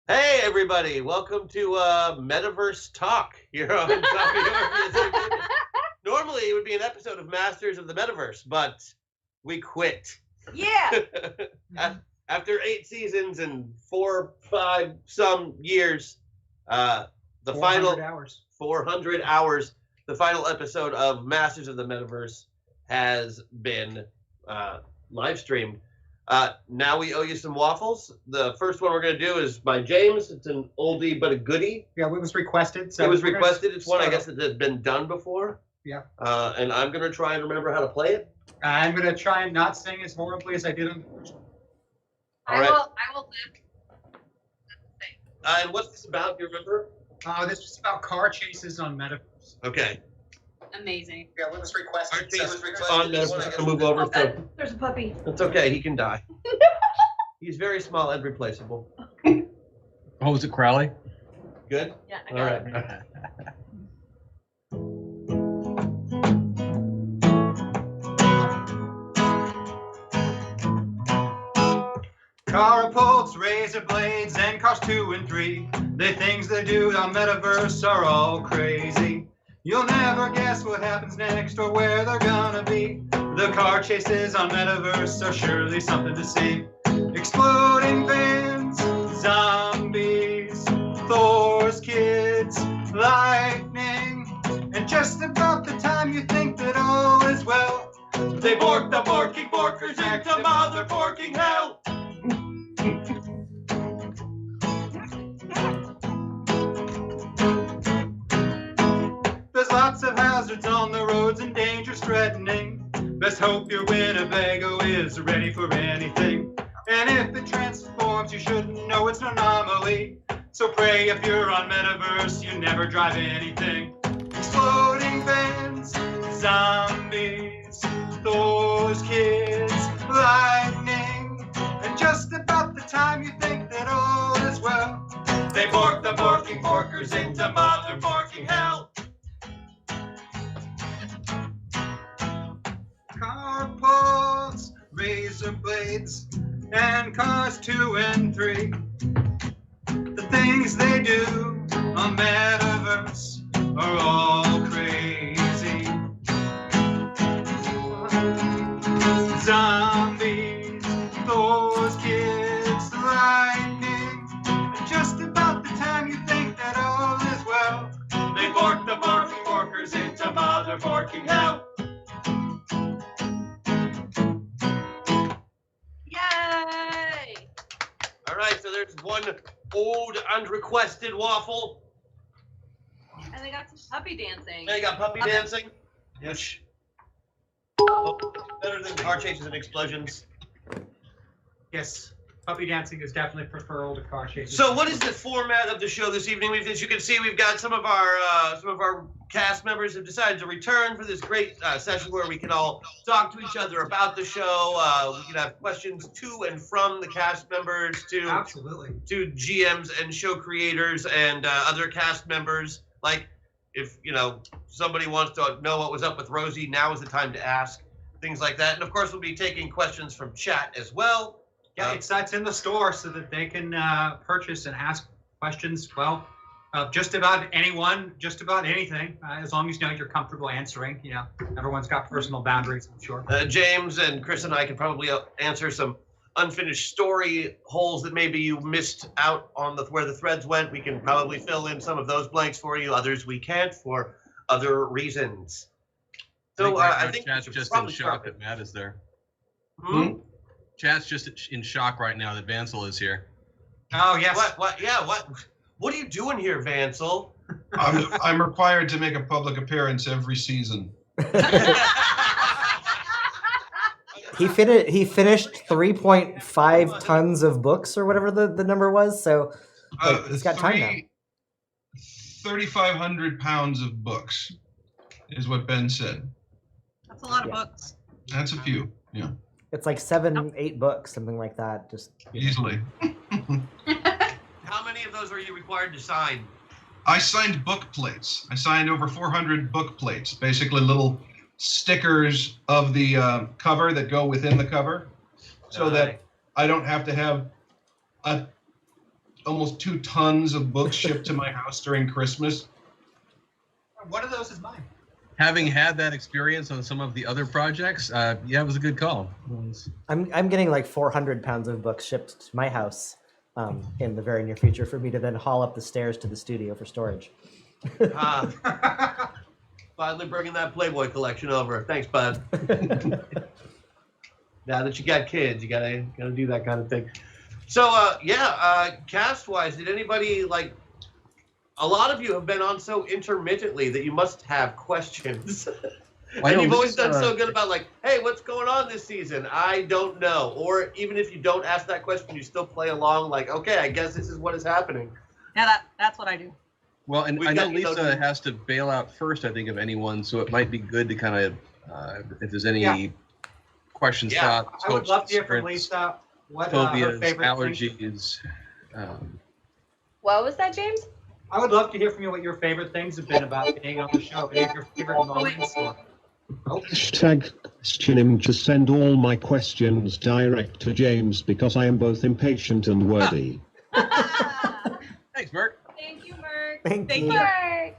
Hey, everybody. Welcome to Metaverse Talk here on WRPS. Normally, it would be an episode of Masters of the Metaverse, but we quit. Yeah. After 8 seasons and 5 some years, the 400 final hours. 400 hours, the final episode of Masters of the Metaverse has been live streamed. Now we owe you some waffles. The first one we're going to do is by James. It's an oldie but a goodie. Yeah, it was requested. So it was requested. It's one, I guess, that has been done before. Yeah. And I'm going to try and remember how to play it. I'm going to try and not sing as horribly as I did on the first one. All right. I will live. And what's this about? Do you remember? This is about car chases on Metaverse. Okay. Amazing. Yeah, it was requested. It was requested. On Metaverse to move over. So There's a puppy. it's okay. He can die. He's very small and replaceable. Oh, is it Crowley? Good? Yeah, I All got right. it. Catapults, razor blades, and cars 2 and 3. The things they do on Metaverse are all crazy. You'll never guess what happens next or where they're gonna be. The car chases on Metaverse are surely something to see. Exploding vans, zombies, Thor's kids, lightning, and just about the time you think that all is well, they bork the borking borkers into mother borking hell. There's lots of hazards on the roads and dangers threatening. Best hope your Winnebago is ready for anything. And if it transforms, you should know it's an anomaly. So pray if you're on Metaverse, you never drive anything. Exploding vans, zombies, Thor's kids, lightning. And just about the time you think that all is well, they bork the borking borkers into mother borking hell. Carpals, razor blades, and cars 2 and 3. The things they do on Metaverse are all crazy. Zombies, Thor's kids, lightning, and just about the time you think that all is well, they bork the barking borkers into mother borking hell. Yay! All right, so there's one old and requested waffle. And they got some puppy dancing. Now you got puppy dancing, which better than car chases and explosions. Yes, puppy dancing is definitely preferable to car chases. So, what is the format of the show this evening? As you can see, we've got some of our cast members have decided to return for this great session where we can all talk to each other about the show. We can have questions to and from the cast members Absolutely. to GMs and show creators and other cast members. Like, if somebody wants to know what was up with Rosie, now is the time to ask. Things like that, and of course, we'll be taking questions from chat as well. Yeah, it's in the store so that they can purchase and ask questions. Well, just about anyone, just about anything, as long as you're comfortable answering. Everyone's got personal boundaries, I'm sure. James and Chris and I can probably answer some unfinished story holes that maybe you missed out on where the threads went. We can probably fill in some of those blanks for you. Others we can't for other reasons. So I think Chat's just in shock that Matt is there. Chat's just in shock right now that Vansel is here. Oh yes. What? Yeah. What are you doing here, Vansel? I'm required to make a public appearance every season. He finished 3.5 tons of books or whatever the number was. So he's got time now. 3,500 pounds of books is what Ben said. That's a lot of books. That's a few. Yeah. It's like 7-8 books, something like that. Just Easily. How many of those are you required to sign? I signed book plates. I signed over 400 book plates, basically little stickers of the cover that go within the cover, so that I don't have to have a almost 2 tons of books shipped to my house during Christmas. One of those is mine. Having had that experience on some of the other projects, yeah, it was a good call. I'm getting like 400 pounds of books shipped to my house in the very near future for me to then haul up the stairs to the studio for storage. Finally bringing that Playboy collection over. Thanks, bud. Now that you got kids, you gotta do that kind of thing. So cast-wise, did anybody like? A lot of you have been on so intermittently that you must have questions. And you've always done so good about like, hey, what's going on this season? I don't know. Or even if you don't ask that question, you still play along like, okay, I guess this is what is happening. Yeah, that's what I do. Well, and I know Lisa has to bail out first, I think, of anyone, so it might be good to kind of, if there's any questions, thoughts, I would love to hear from Lisa. What her phobias, favorite allergies. What was that, James? I would love to hear from you what your favorite things have been about being on the show. Any of your favorite moments? Hashtag question him to send all my questions direct to James because I am both impatient and wordy. Thanks, Bert. Thank you, Merc. Thank you. Yay.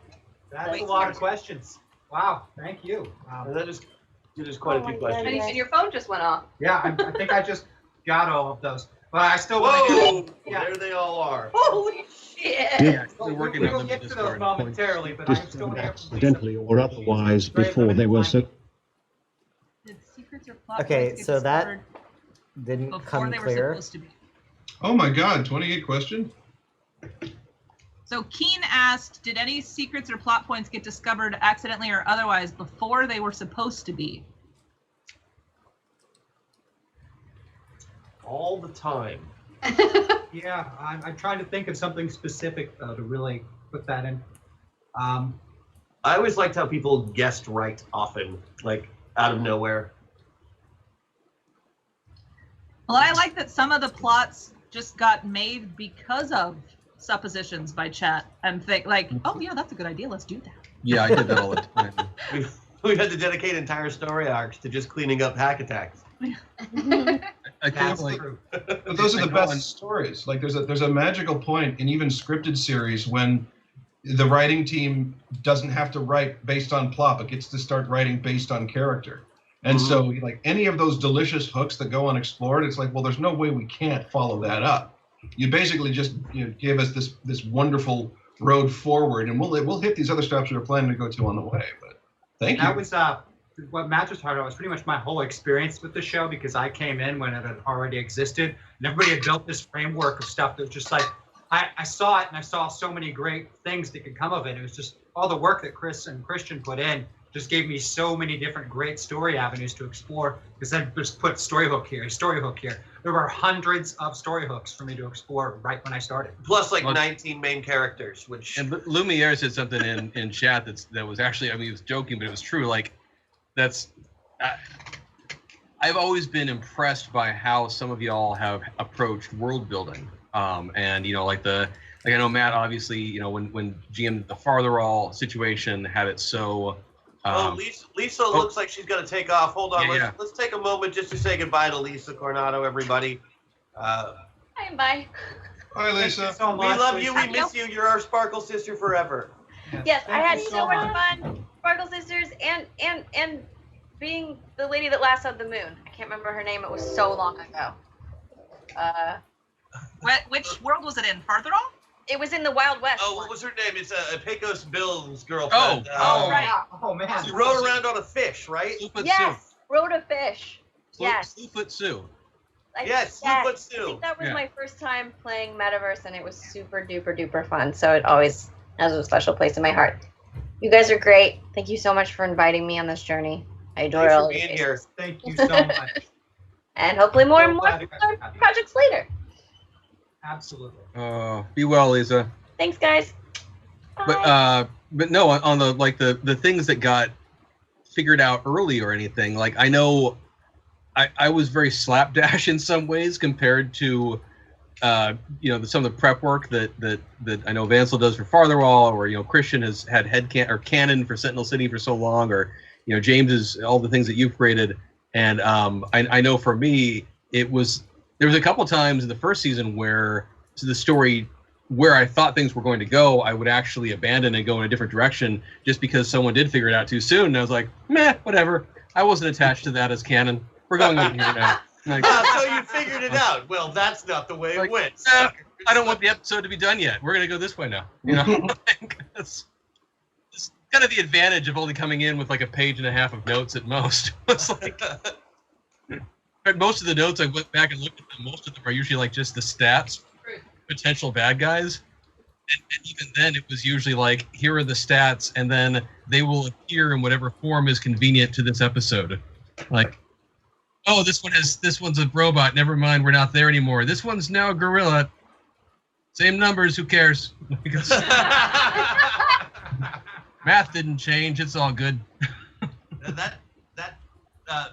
That's a lot of questions. Wow, thank you. And that is quite a few questions. goodness. And your phone just went off. Yeah, I think I just got all of those. But I still want to Whoa! Yeah. There they all are. Holy shit. Yeah, Well, still working we on will them get in to those Discord. momentarily, but I still want to hear from Lisa. Accidentally or otherwise before they were so. Did secrets or plot Okay, points get so that discovered didn't before come they were clear. supposed to be? Oh my God, 28 questions? So Keen asked, did any secrets or plot points get discovered accidentally or otherwise before they were supposed to be? All the time. Yeah, I'm trying to think of something specific though to really put that in. I always liked how people guessed right often, like out of nowhere. Well, I like that some of the plots just got made because of suppositions by chat and think like, oh yeah, that's a good idea. Let's do that. Yeah, I did that all the time. We've had to dedicate entire story arcs to just cleaning up hack attacks. I think That's like true. But those are I the know best in- stories. Like there's a magical point in even scripted series when the writing team doesn't have to write based on plot, but gets to start writing based on character. And so like any of those delicious hooks that go unexplored, it's like, well, there's no way we can't follow that up. You basically just give us this wonderful road forward, and we'll hit these other stops we're planning to go to on the way. But thank you. That was what Masters Hard was pretty much my whole experience with the show because I came in when it had already existed and everybody had built this framework of stuff that was just like I saw it and I saw so many great things that could come of it. It was just all the work that Chris and Christian put in just gave me so many different great story avenues to explore because then just put story hook here. There were hundreds of story hooks for me to explore right when I started. Plus like 19 main characters, which And Lumiere said something in chat that was actually, I mean, he was joking, but it was true. Like, I've always been impressed by how some of y'all have approached world building. And like I know Matt obviously, when GM the Farther All situation had it so. Lisa looks like she's gonna take off. Hold on, Yeah, let's take a moment just to say goodbye to Lisa Coronado, everybody. Bye. Bye. Hi, Lisa. Thank you so We much, love you. Lisa. We miss you. You're our Sparkle sister forever. Yes, I Thank had you so much much. fun. Sparkle Sisters and being the lady that lassoed the moon. I can't remember her name. It was so long ago. Which world was it in? Farther on? It was in the Wild West. Oh, what was her name? It's Pecos Bill's girlfriend. right. Yeah. Oh man. She rode around on a fish, right? Slewfoot Yes, rode a fish. Sue. Yes. Slewfoot Sue. Yes, yes. Slewfoot I Sue. think that was Yeah. my first time playing Metaverse, and it was super duper duper fun. So it always has a special place in my heart. You guys are great. Thank you so much for inviting me on this journey. I adore Thanks all for of you. being here. Thank you so much. And hopefully more and So more glad you guys are happy. projects later. Absolutely. Be well, Lisa. Thanks, guys. Bye. But no, on the things that got figured out early or anything, like I know I was very slapdash in some ways compared to some of the prep work that I know Vansel does for Fartherwall, or Christian has had canon for Sentinel City for so long, or James is all the things that you've created. And I know for me there was a couple times in the first season where the story where I thought things were going to go, I would actually abandon and go in a different direction just because someone did figure it out too soon. And I was like, meh, whatever. I wasn't attached to that as canon. We're going over here now. Like, So you figured it out. Well, that's not the way it went. I don't want the episode to be done yet. We're going to go this way now. You know, that's kind of the advantage of only coming in with like a page and a half of notes at most. It's like, most of the notes I went back and looked at them. Most of them are usually like just the stats, potential bad guys. And even then, it was usually like, here are the stats, and then they will appear in whatever form is convenient to this episode. Like, oh, this one's a robot. Never mind, we're not there anymore. This one's now a gorilla. Same numbers. Who cares? Because math didn't change. It's all good.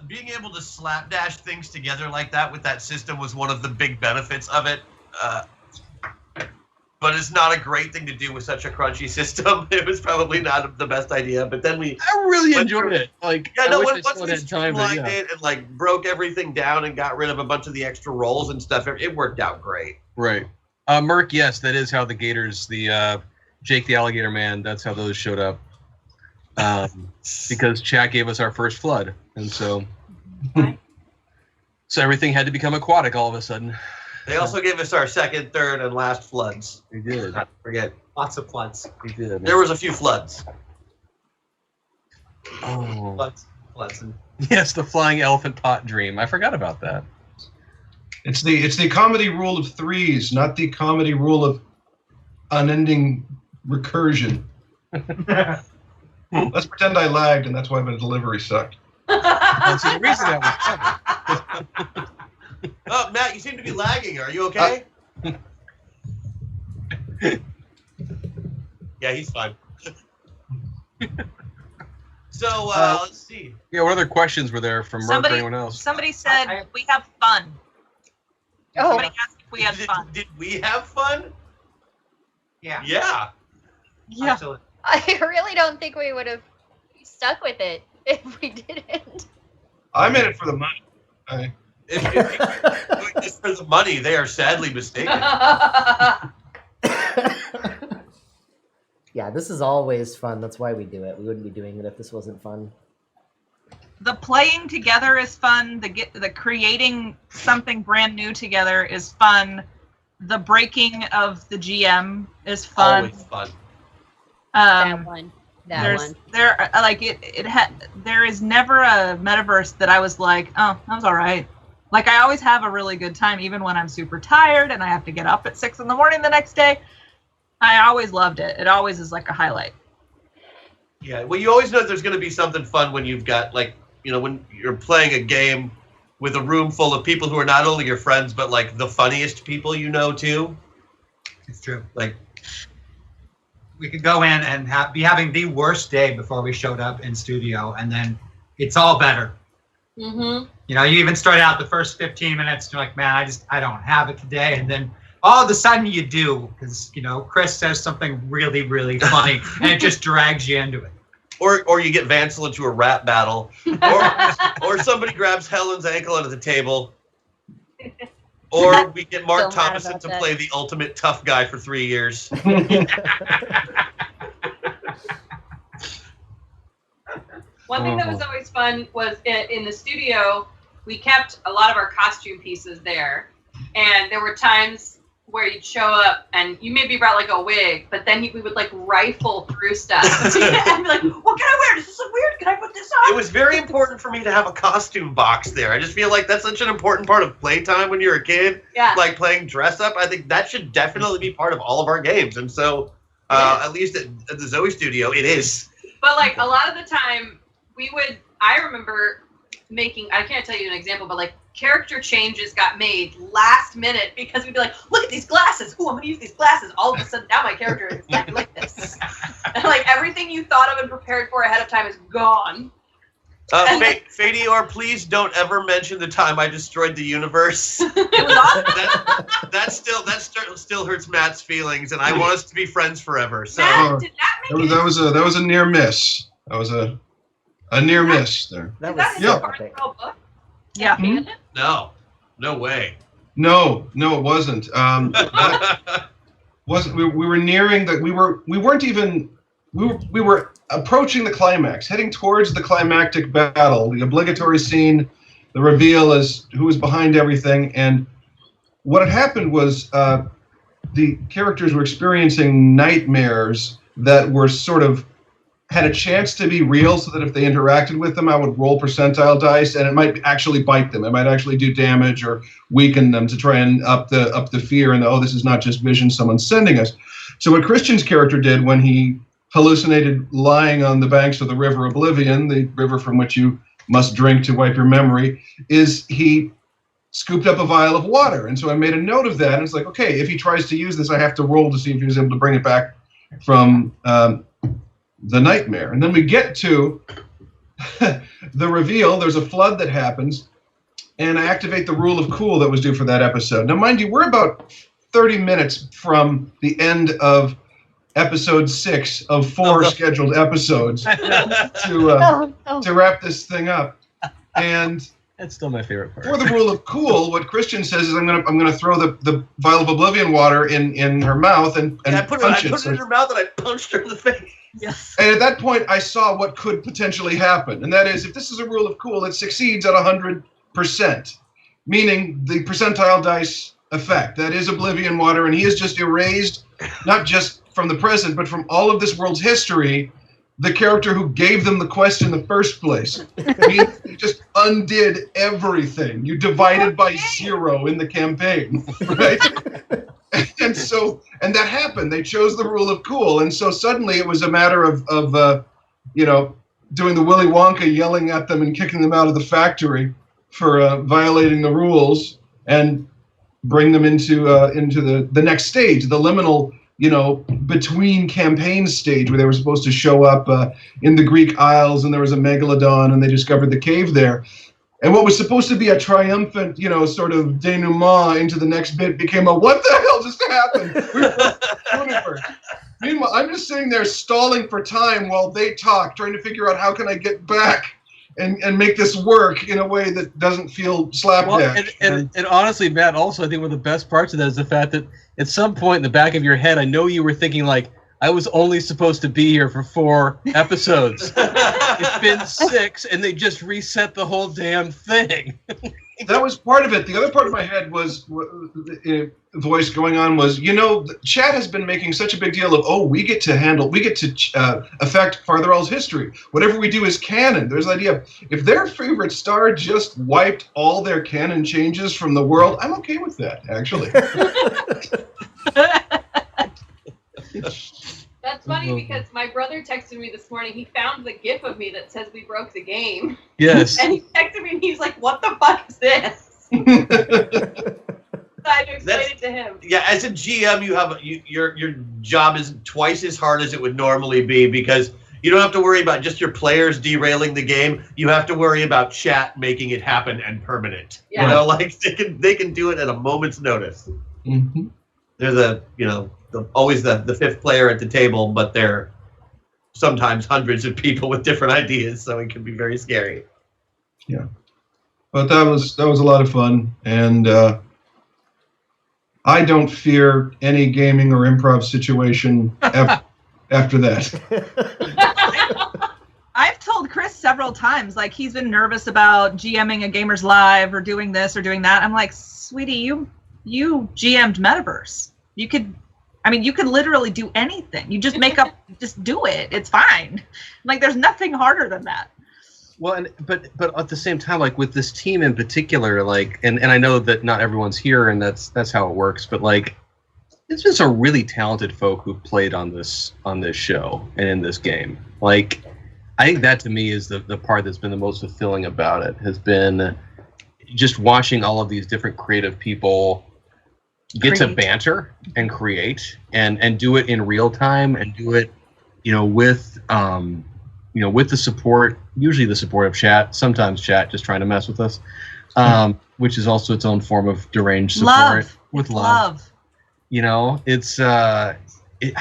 Being able to slapdash things together like that with that system was one of the big benefits of it. But it's not a great thing to do with such a crunchy system. It was probably not the best idea. But then I really enjoyed it. Like, yeah, no, once we streamlined it and like broke everything down and got rid of a bunch of the extra rolls and stuff, it worked out great. Right. Merc, yes, that is how the Gators, the Jake the Alligator Man, that's how those showed up. Because Chat gave us our first flood, and so everything had to become aquatic all of a sudden. They also gave us our second, third, and last floods. They did. Not to forget. Lots of floods. They did. There was a few floods. Oh. Floods. Yes, the flying elephant pot dream. I forgot about that. It's the comedy rule of threes, not the comedy rule of unending recursion. Let's pretend I lagged, and that's why my delivery sucked. Well, see, the reason that was covered. Oh, Matt, you seem to be lagging. Are you okay? Yeah, he's fine. So, let's see. Yeah, what other questions were there from Merc or anyone else? Somebody said we have fun. Oh. Somebody asked if we had fun. Did we have fun? Yeah. Yeah. Yeah. Absolutely. I really don't think we would have stuck with it if we didn't. I'm in it for the money. If you're doing this for the money, they are sadly mistaken. Yeah, this is always fun. That's why we do it. We wouldn't be doing it if this wasn't fun. The playing together is fun. The creating something brand new together is fun. The breaking of the GM is fun. Always fun. That one. There is never a metaverse that I was like, oh, that was all right. Like, I always have a really good time, even when I'm super tired and I have to get up at 6 a.m. the next day. I always loved it. It always is like a highlight. Yeah, well, you always know there's going to be something fun when you've got, like, you know, when you're playing a game with a room full of people who are not only your friends, but, like, the funniest people you know, too. It's true. Like, we could go in and be having the worst day before we showed up in studio, and then it's all better. Mm-hmm. You know, you even start out the first 15 minutes, you're like, man, I don't have it today. And then all of a sudden you do, because, you know, Chris says something really, really funny, and it just drags you into it. Or you get Vansel into a rap battle, or somebody grabs Helen's ankle under the table, or we get Mark So mad Thomason about to that. play the ultimate tough guy for 3 years. One thing that was always fun was in the studio, we kept a lot of our costume pieces there. And there were times where you'd show up and you maybe brought like a wig, but then we would like rifle through stuff and be like, what can I wear? Does this look weird? Can I put this on? It was very important for me to have a costume box there. I just feel like that's such an important part of playtime when you're a kid. Yeah. Like playing dress up. I think that should definitely be part of all of our games. And so, at least at the Zoe studio, it is. But like a lot of the time I remember making, I can't tell you an example, but like character changes got made last minute because we'd be like, look at these glasses. Ooh, I'm going to use these glasses. All of a sudden now my character is exactly like this. And like everything you thought of and prepared for ahead of time is gone. Fadior, please don't ever mention the time I destroyed the universe. It was awesome. that still hurts Matt's feelings, and I want us to be friends forever. So Matt, did that make That was a near miss. That was a near miss there. That Is was that so in the epic. Barnwell book? Yeah. Canon? no way. No, it wasn't. That wasn't. We were nearing that. We were approaching the climax, heading towards the climactic battle, the obligatory scene, the reveal as who was behind everything. And what had happened was the characters were experiencing nightmares that were sort of had a chance to be real, so that if they interacted with them, I would roll percentile dice, and it might actually bite them. It might actually do damage or weaken them to try and up the fear and this is not just vision someone's sending us. So what Christian's character did when he hallucinated lying on the banks of the River Oblivion, the river from which you must drink to wipe your memory, is he scooped up a vial of water. And so I made a note of that, and it's like, okay, if he tries to use this, I have to roll to see if he was able to bring it back from the nightmare. And then we get to the reveal. There's a flood that happens, and I activate the rule of cool that was due for that episode. Now, mind you, we're about 30 minutes from the end of episode 6 of 4 scheduled episodes to wrap this thing up. And that's still my favorite part. For the rule of cool, what Christian says is, I'm gonna throw the vial of oblivion water in her mouth and I put it in her mouth and I punched her in the face. Yes. And at that point, I saw what could potentially happen, and that is, if this is a rule of cool, it succeeds at 100%, meaning the percentile dice effect. That is oblivion water, and he has just erased, not just from the present, but from all of this world's history, the character who gave them the quest in the first place. You just undid everything. You divided by 0 in the campaign, right? And that happened. They chose the rule of cool, and so suddenly it was a matter of doing the Willy Wonka, yelling at them and kicking them out of the factory for violating the rules, and bring them into the next stage, the liminal, between campaign stage, where they were supposed to show up in the Greek Isles, and there was a megalodon, and they discovered the cave there. And what was supposed to be a triumphant, sort of denouement into the next bit became a what the hell just happened? Universe. Meanwhile, I'm just sitting there stalling for time while they talk, trying to figure out how can I get back and make this work in a way that doesn't feel slapdash. Well, and honestly, Matt, also I think one of the best parts of that is the fact that at some point in the back of your head, I know you were thinking like, I was only supposed to be here for 4 episodes. It's been 6, and they just reset the whole damn thing. That was part of it. The other part of my head was voice going on was, chat has been making such a big deal of, we get to affect Fartherall's history. Whatever we do is canon. There's the idea of, if their favorite star just wiped all their canon changes from the world, I'm okay with that, actually. That's funny because my brother texted me this morning. He found the GIF of me that says we broke the game. Yes. And he texted me and he's like, "What the fuck is this?" I had to explain it to him. Yeah, as a GM, your job is twice as hard as it would normally be, because you don't have to worry about just your players derailing the game. You have to worry about chat making it happen and permanent. Yeah. They can do it at a moment's notice. Mm-hmm. There's always the fifth player at the table, but they're sometimes hundreds of people with different ideas, so it can be very scary. Yeah, but that was a lot of fun, and I don't fear any gaming or improv situation after that. I've told Chris several times, like, he's been nervous about GMing a Gamers Live or doing this or doing that. I'm like, sweetie, you GM'd Metaverse. You could literally do anything. You just just do it. It's fine. Like, there's nothing harder than that. Well, but at the same time, like with this team in particular, like, and I know that not everyone's here, and that's how it works. But like, it's just a really talented folk who've played on this show and in this game. Like, I think that to me is the part that's been the most fulfilling about it, has been just watching all of these different creative people get to banter and create and do it in real time, and do it, with the support, usually the support of chat, sometimes chat just trying to mess with us, which is also its own form of deranged support. With love. It's I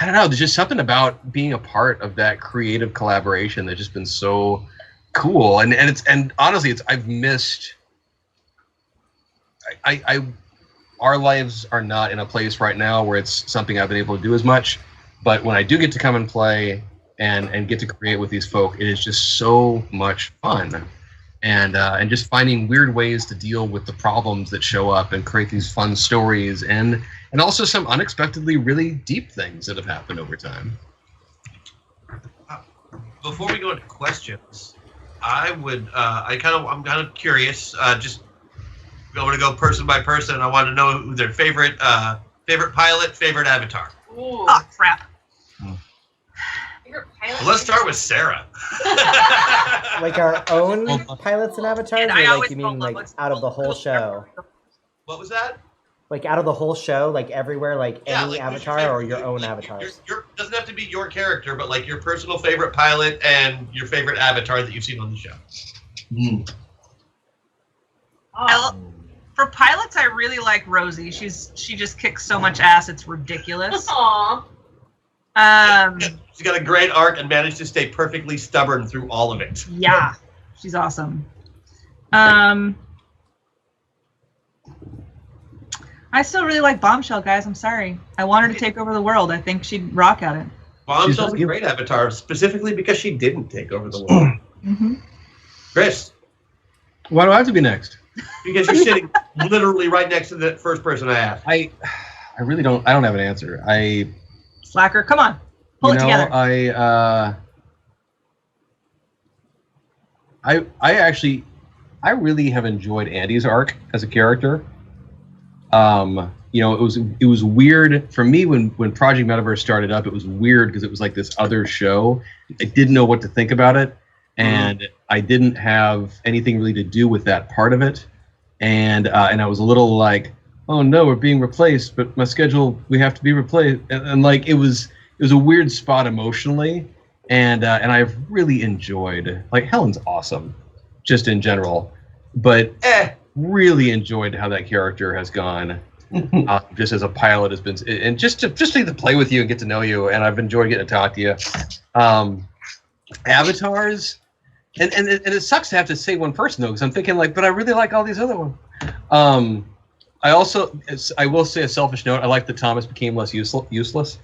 don't know, there's just something about being a part of that creative collaboration that's just been so cool, and honestly, I've missed. our lives are not in a place right now where it's something I've been able to do as much. But when I do get to come and play and get to create with these folk, it is just so much fun. And just finding weird ways to deal with the problems that show up and create these fun stories and also some unexpectedly really deep things that have happened over time. Before we go into questions, I'm kind of curious. Just I'm going to go person by person. I want to know who their favorite pilot, favorite avatar. Ooh. Oh crap! Favorite pilot? Well, let's start with Sarah. Like our own pilots and avatars, And or I like always you felt mean like like it's out of the whole show? What was that? Like out of the whole show, like everywhere, like Yeah, any like, who's avatar or your own like, avatars? Doesn't have to be your character, but like your personal favorite pilot and your favorite avatar that you've seen on the show. Oh. For pilots, I really like Rosie. She just kicks so much ass, it's ridiculous. Aw. She's got a great arc and managed to stay perfectly stubborn through all of it. Yeah, she's awesome. I still really like Bombshell, guys. I'm sorry. I want her to take over the world. I think she'd rock at it. Bombshell's a great avatar, specifically because she didn't take over the world. Mm-hmm. Chris, Why do I have to be next? because you're sitting literally right next to the first person I asked. I really don't. I don't have an answer. Slacker, come on, pull it together. I really have enjoyed Andy's arc as a character. It was weird for me when Project Metaverse started up. It was weird because it was like this other show. I didn't know what to think about it, and I didn't have anything really to do with that part of it. And I was a little like, oh no, we're being replaced, but my schedule, we have to be replaced, and like it was a weird spot emotionally, and I've really enjoyed, like, Helen's awesome, just in general, but really enjoyed how that character has gone. Just as a pilot has been, and just to play with you and get to know you, and I've enjoyed getting to talk to you. Avatars, and it sucks to have to say one person though, because I'm thinking like, but I really like all these other ones. I will say a selfish note. I like that Thomas became less useless.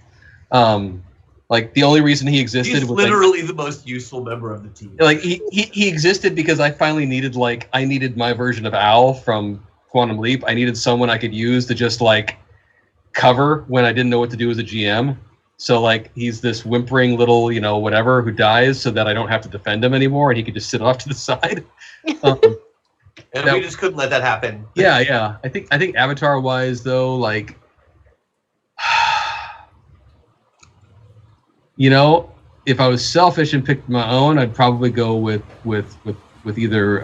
Like the only reason he existed He's was literally the most useful member of the team. like he existed because I finally needed my version of Al from Quantum Leap. I needed someone I could use to just like cover when I didn't know what to do as a GM. So like he's this whimpering little, whatever who dies so that I don't have to defend him anymore and he could just sit off to the side. And we just couldn't let that happen. Yeah. I think Avatar wise though, like if I was selfish and picked my own, I'd probably go with either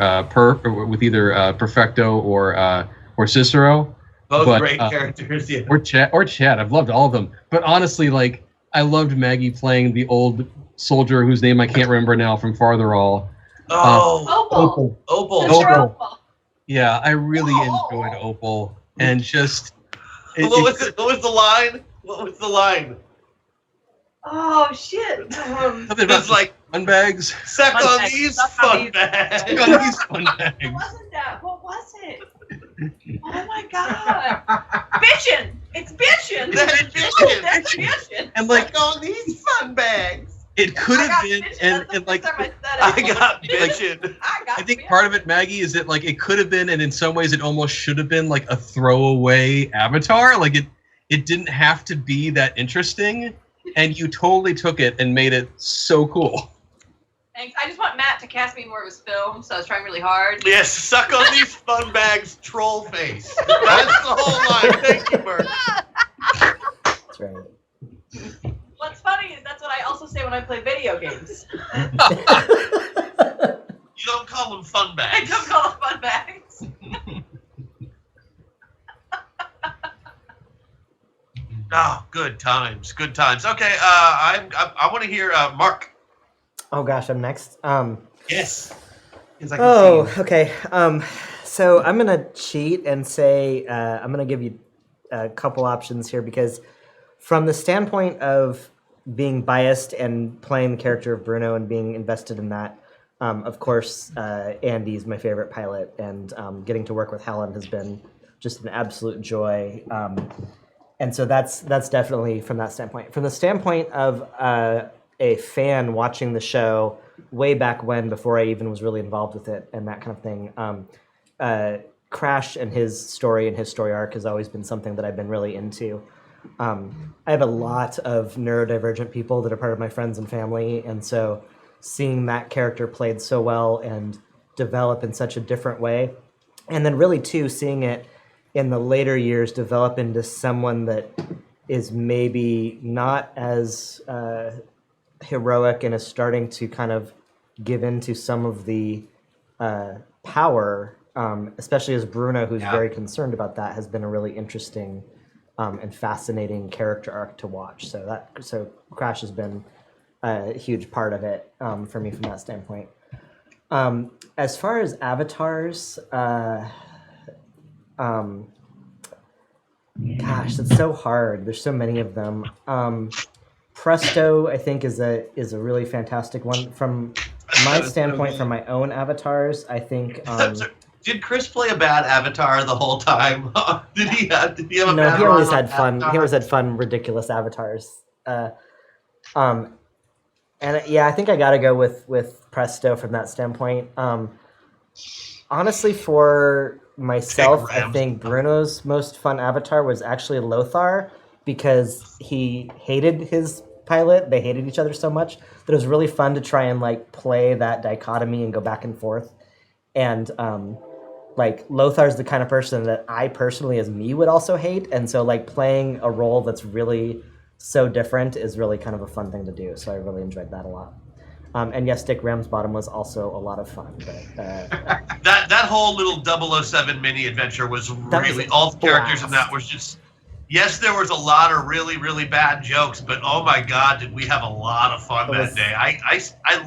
Perfecto or Cicero. Both great characters, yeah. Or Chad. I've loved all of them. But honestly, like I loved Maggie playing the old soldier whose name I can't remember now from Farther All. Opal. Opal. Yeah, I really enjoyed Opal, and just. What was the line? Oh shit! Something about It's like fun bags. Suck on these fun bags. Suck on these fun What bags. wasn't that? What was it? Oh my god! Bitchin'! It's bitchin'! That's bitchin'. That's bitchin'! And like Suck on these fun bags. it could I have got been, bitchin'. and That's like the first time I I said it. got bitchin'. I think part of it, Maggie, is that like it could have been, and in some ways it almost should have been like a throwaway avatar. Like it didn't have to be that interesting, and you totally took it and made it so cool. Thanks. I just want Matt to cast me more of his film, so I was trying really hard. Yes, suck on these fun bags, troll face. That's the whole line. Thank you, Bert. That's right. What's funny is that's what I also say when I play video games. You don't call them fun I bags. don't call them fun bags. Oh, good times. Good times. Okay, I want to hear Mark. Oh gosh, I'm next. Yes. Yes, I can see you. Okay. So I'm gonna cheat and say I'm gonna give you a couple options here because, from the standpoint of being biased and playing the character of Bruno and being invested in that, of course, Andy's my favorite pilot, and getting to work with Helen has been just an absolute joy. And so that's definitely from that standpoint. From the standpoint of a fan watching the show way back when, before I even was really involved with it and that kind of thing, Crash and his story arc has always been something that I've been really into. I have a lot of neurodivergent people that are part of my friends and family, and so seeing that character played so well and develop in such a different way, and then really too seeing it in the later years develop into someone that is maybe not as heroic and is starting to kind of give into some of the power, especially as Bruno, who's very concerned about that, has been a really interesting and fascinating character arc to watch. So Crash has been a huge part of it for me from that standpoint. As far as avatars, gosh, that's so hard. There's so many of them. Presto, I think, is a really fantastic one. From my standpoint, from my own avatars, I think. Did Chris play a bad avatar the whole time? Did he have a No, bad he always run had on fun. Avatar? He always had fun, ridiculous avatars. And yeah, I think I got to go with Presto from that standpoint. Honestly, for myself, I think Bruno's most fun avatar was actually Lothar, because he hated his pilot. They hated each other so much that it was really fun to try and like play that dichotomy and go back and forth. And like Lothar's the kind of person that I personally, as me, would also hate, and so like playing a role that's really so different is really kind of a fun thing to do. So I really enjoyed that a lot. And yes, Dick Ramsbottom was also a lot of fun. But that whole little 007 mini adventure was really, all the characters in that was just, yes, there was a lot of really, really bad jokes, but oh my God, did we have a lot of fun that day. I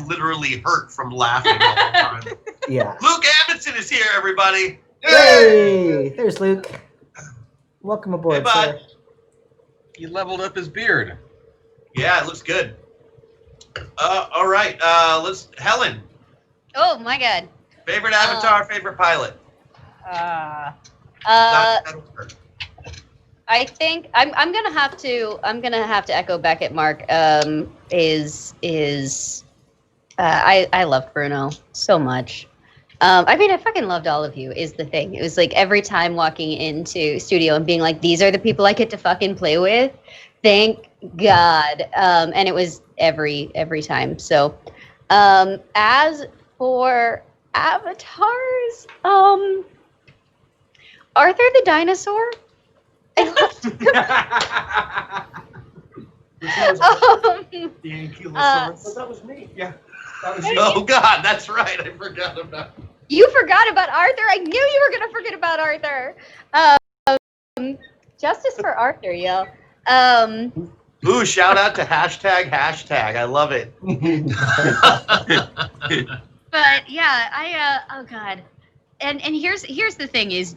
literally hurt from laughing all the time. Yeah. Luke Amundsen is here, everybody. Hey, there's Luke. Welcome aboard, Hey, bud. sir. He leveled up his beard. Yeah, it looks good. All right, Helen, Oh my god. favorite avatar, favorite pilot. That'll work. I think I'm gonna have to echo back at Mark. I love Bruno so much. I mean, I fucking loved all of you, is the thing. It was like every time walking into studio and being like, these are the people I get to fucking play with. Thank God. And it was every time. So, as for avatars, Arthur the dinosaur. I loved him. The ankylosaurus. That was me. Yeah, that was you. Oh God, that's right. I forgot about. You forgot about Arthur. I knew you were gonna forget about Arthur. Justice for Arthur, yo. Ooh, shout out to hashtag. I love it. But yeah, oh God. And here's the thing is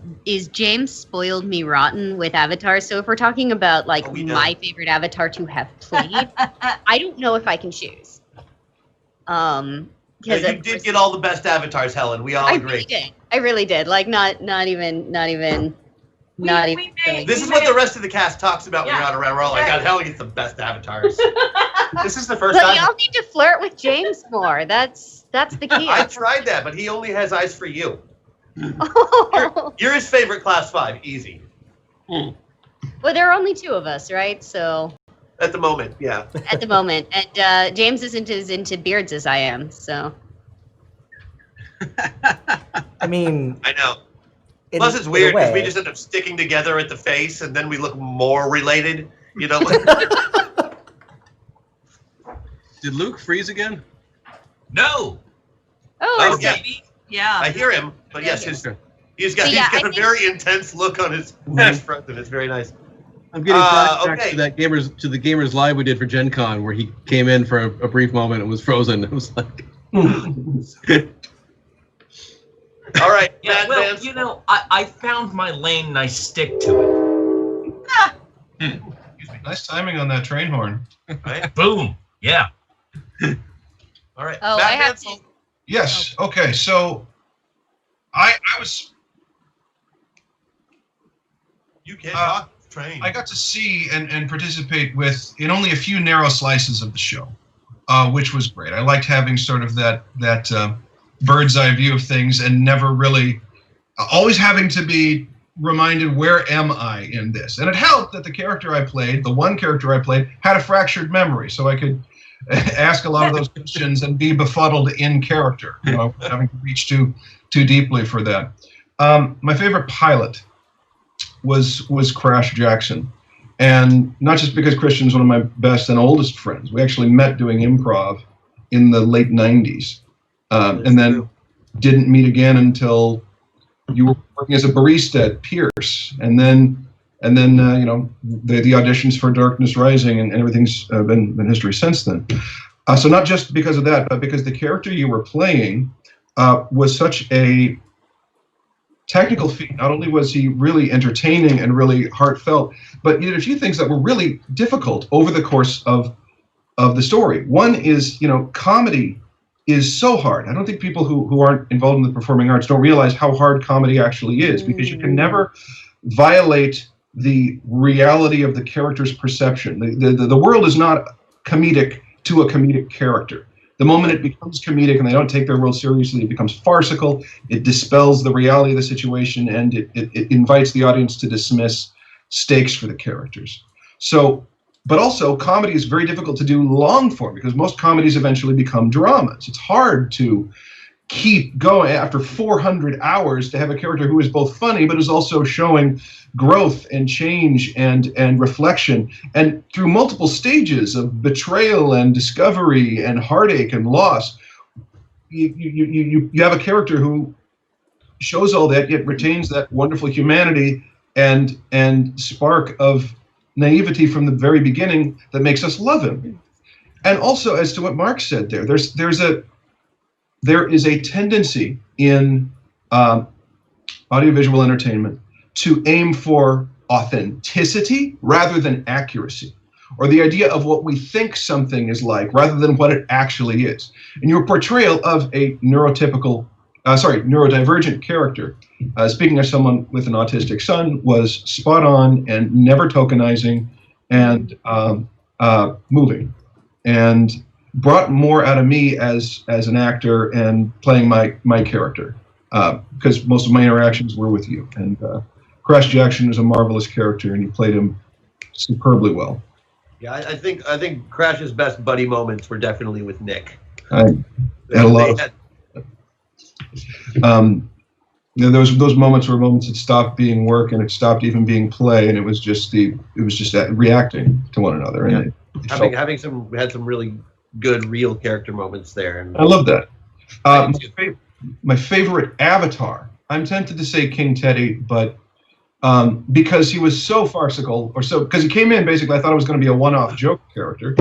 James spoiled me rotten with Avatar. So if we're talking about like my favorite Avatar to have played, I don't know if I can choose. You did get all the best avatars, Helen. We all agree. I really did. Like not even. This is what the rest of the cast talks about when you're out around. We're all like, God, Helen gets the best avatars. This is the first But time. y'all need to flirt with James more. That's the key. I tried that, but he only has eyes for you. Oh. You're his favorite class 5, easy. Well, there are only 2 of us, right? So at the moment, yeah. At the moment, and James isn't as into beards as I am. So I mean, I know. Plus, it's weird because we just end up sticking together at the face, and then we look more related. You know. Did Luke freeze again? No. Oh, yeah. Yeah. I hear him, but yes, he's got a very intense look on his front, and it's very nice. I'm getting flashbacks to that the gamers live we did for Gen Con, where he came in for a brief moment and was frozen. It was like. All right. Yeah, well, you know, I found my lane and I stick to it. Nice timing on that train horn. Right? Boom. Yeah. All right. Oh, I have to. Yes. Okay. So, I was. You can't talk train. I got to see and participate in only a few narrow slices of the show, which was great. I liked having sort of that bird's eye view of things and never really always having to be reminded, where am I in this? And it helped that the one character I played, had a fractured memory, so I could ask a lot of those questions and be befuddled in character, having to reach too deeply for that. My favorite pilot was Crash Jackson, and not just because Christian's one of my best and oldest friends. We actually met doing improv in the late '90s, and then didn't meet again until you were working as a barista at Pierce, and then the auditions for Darkness Rising, and everything's been history since then. So not just because of that, but because the character you were playing was such a technical feat. Not only was he really entertaining and really heartfelt, but he did a few things that were really difficult over the course of the story. One is, comedy is so hard. I don't think people who aren't involved in the performing arts don't realize how hard comedy actually is, because you can never violate the reality of the character's perception. The world is not comedic to a comedic character. The moment it becomes comedic and they don't take their world seriously, it becomes farcical, it dispels the reality of the situation, and it invites the audience to dismiss stakes for the characters. So, but also, comedy is very difficult to do long form, because most comedies eventually become dramas. It's hard to keep going after 400 hours to have a character who is both funny but is also showing growth and change and reflection, and through multiple stages of betrayal and discovery and heartache and loss. You have a character who shows all that, yet retains that wonderful humanity and spark of naivety from the very beginning that makes us love him. And also, as to what Mark said there is a tendency in audiovisual entertainment to aim for authenticity rather than accuracy, or the idea of what we think something is like rather than what it actually is. And your portrayal of a neurodivergent character, speaking as someone with an autistic son, was spot on and never tokenizing and moving, and brought more out of me as an actor and playing my character, because most of my interactions were with you. And Crash Jackson is a marvelous character, and you played him superbly well. Yeah, I think Crash's best buddy moments were definitely with Nick. I had a lot of those moments were moments that stopped being work and it stopped even being play, and it was just reacting to one another. And we had some really good real character moments there. And I love that. My favorite avatar, I'm tempted to say King Teddy, but because he was so farcical, because he came in basically, I thought it was going to be a one-off joke character,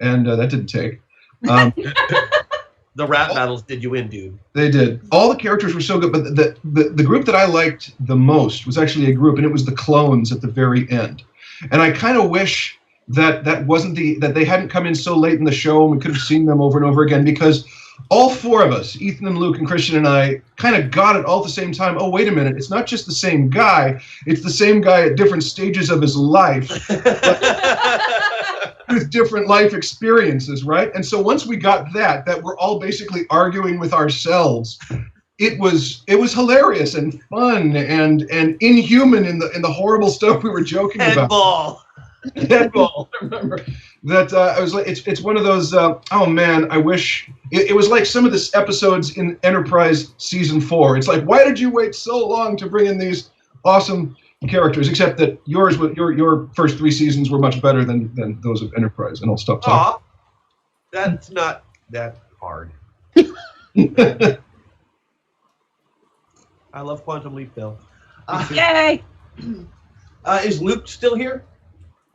and that didn't take. The rap battles did you in, dude. They did. All the characters were so good, but the group that I liked the most was actually a group, and it was the clones at the very end. And I kind of wish that wasn't that they hadn't come in so late in the show and we could have seen them over and over again, because all four of us, Ethan and Luke and Christian and I, kind of got it all at the same time. Oh, wait a minute. It's not just the same guy. It's the same guy at different stages of his life with different life experiences, right? And so once we got that we're all basically arguing with ourselves, it was hilarious and fun and inhuman in the horrible stuff we were joking about. Headball. I remember that. I was like, it's one of those. Oh man, I wish it was like some of the episodes in Enterprise season 4. It's like, why did you wait so long to bring in these awesome characters? Except that your first 3 seasons were much better than those of Enterprise. And I'll stop talking. That's not that hard. I love Quantum Leap, Bill. Yay! Is Luke still here?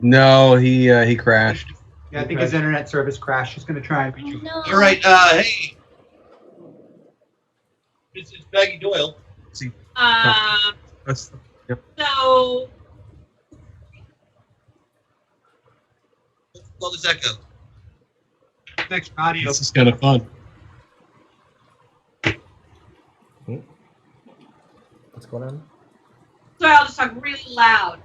No, he crashed. Yeah, I think his internet service crashed. He's going to try and reach you. All right. Hey, it's Maggie Doyle. So Well, does that go? Thanks, audio. This is kind of fun. What's going on? I'll just talk really loud.